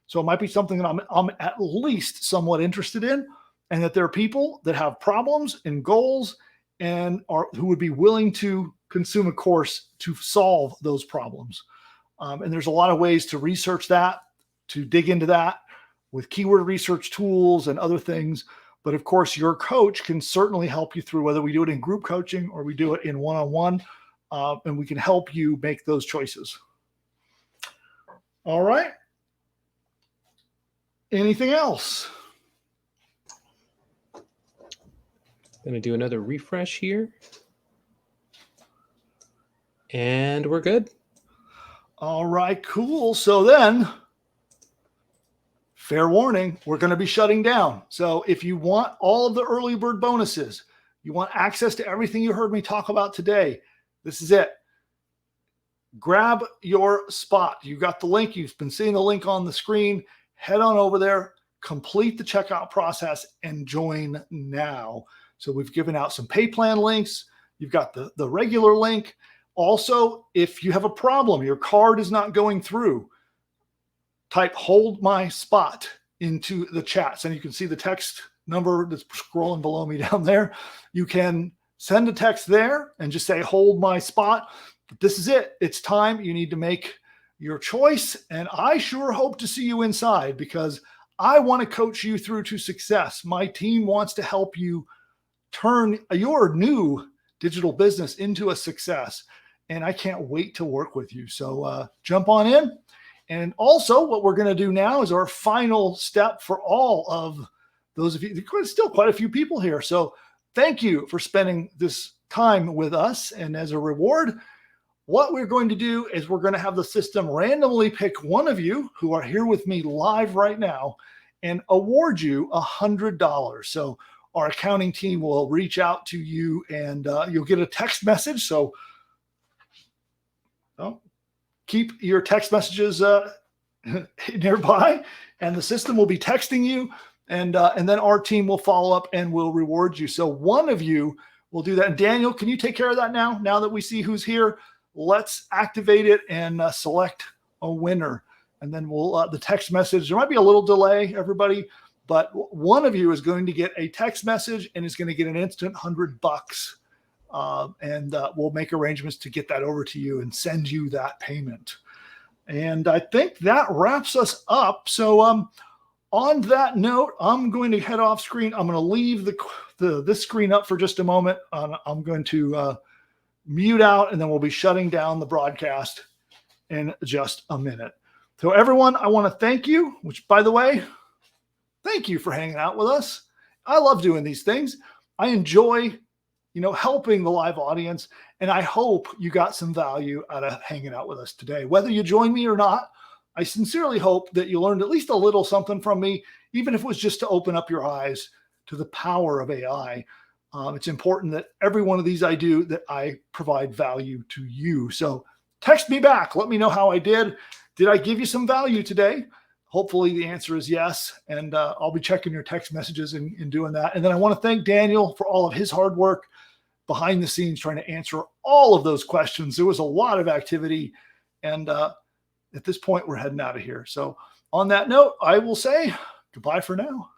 So it might be something that I'm at least somewhat interested in, and that there are people that have problems and goals and who would be willing to consume a course to solve those problems. And there's a lot of ways to research that, to dig into that with keyword research tools and other things. But of course, your coach can certainly help you through, whether we do it in group coaching or we do it in one-on-one, and we can help you make those choices. All right. Anything else? Going to do another refresh here. And we're good. All right, cool. So then, fair warning, we're going to be shutting down. So if you want all of the early bird bonuses, you want access to everything you heard me talk about today, this is it. Grab your spot. You got the link. You've been seeing the link on the screen. Head on over there, complete the checkout process, and join now. So we've given out some pay plan links. You've got the regular link. Also, if you have a problem, your card is not going through, type "hold my spot" into the chats, and you can see the text number that's scrolling below me down there. You can send a text there and just say "hold my spot." But this is it. It's time. You need to make your choice, and I sure hope to see you inside, because I want to coach you through to success. My team wants to help you turn your new digital business into a success, and I can't wait to work with you. So jump on in. And also, what we're going to do now is our final step for all of those of you. There's still quite a few people here. So thank you for spending this time with us. And as a reward, what we're going to do is we're going to have the system randomly pick one of you who are here with me live right now. and award you $100. So our accounting team will reach out to you, and you'll get a text message. So keep your text messages nearby, and the system will be texting you, and then our team will follow up and will reward you. So one of you will do that. And Daniel, can you take care of that now? Now that we see who's here, let's activate it and select a winner. And then we'll the text message. There might be a little delay, everybody, but one of you is going to get a text message and is going to get an instant $100. And we'll make arrangements to get that over to you and send you that payment. And I think that wraps us up. So on that note, I'm going to head off screen. I'm going to leave this screen up for just a moment. I'm going to mute out, and then we'll be shutting down the broadcast in just a minute. So everyone, I want to thank you, which, by the way, thank you for hanging out with us. I love doing these things. I enjoy helping the live audience. And I hope you got some value out of hanging out with us today. Whether you join me or not, I sincerely hope that you learned at least a little something from me, even if it was just to open up your eyes to the power of AI. It's important that every one of these I do, that I provide value to you. So text me back. Let me know how I did. Did I give you some value today? Hopefully the answer is yes. And I'll be checking your text messages and doing that. And then I want to thank Daniel for all of his hard work behind the scenes, trying to answer all of those questions. There was a lot of activity. And at this point, we're heading out of here. So on that note, I will say goodbye for now.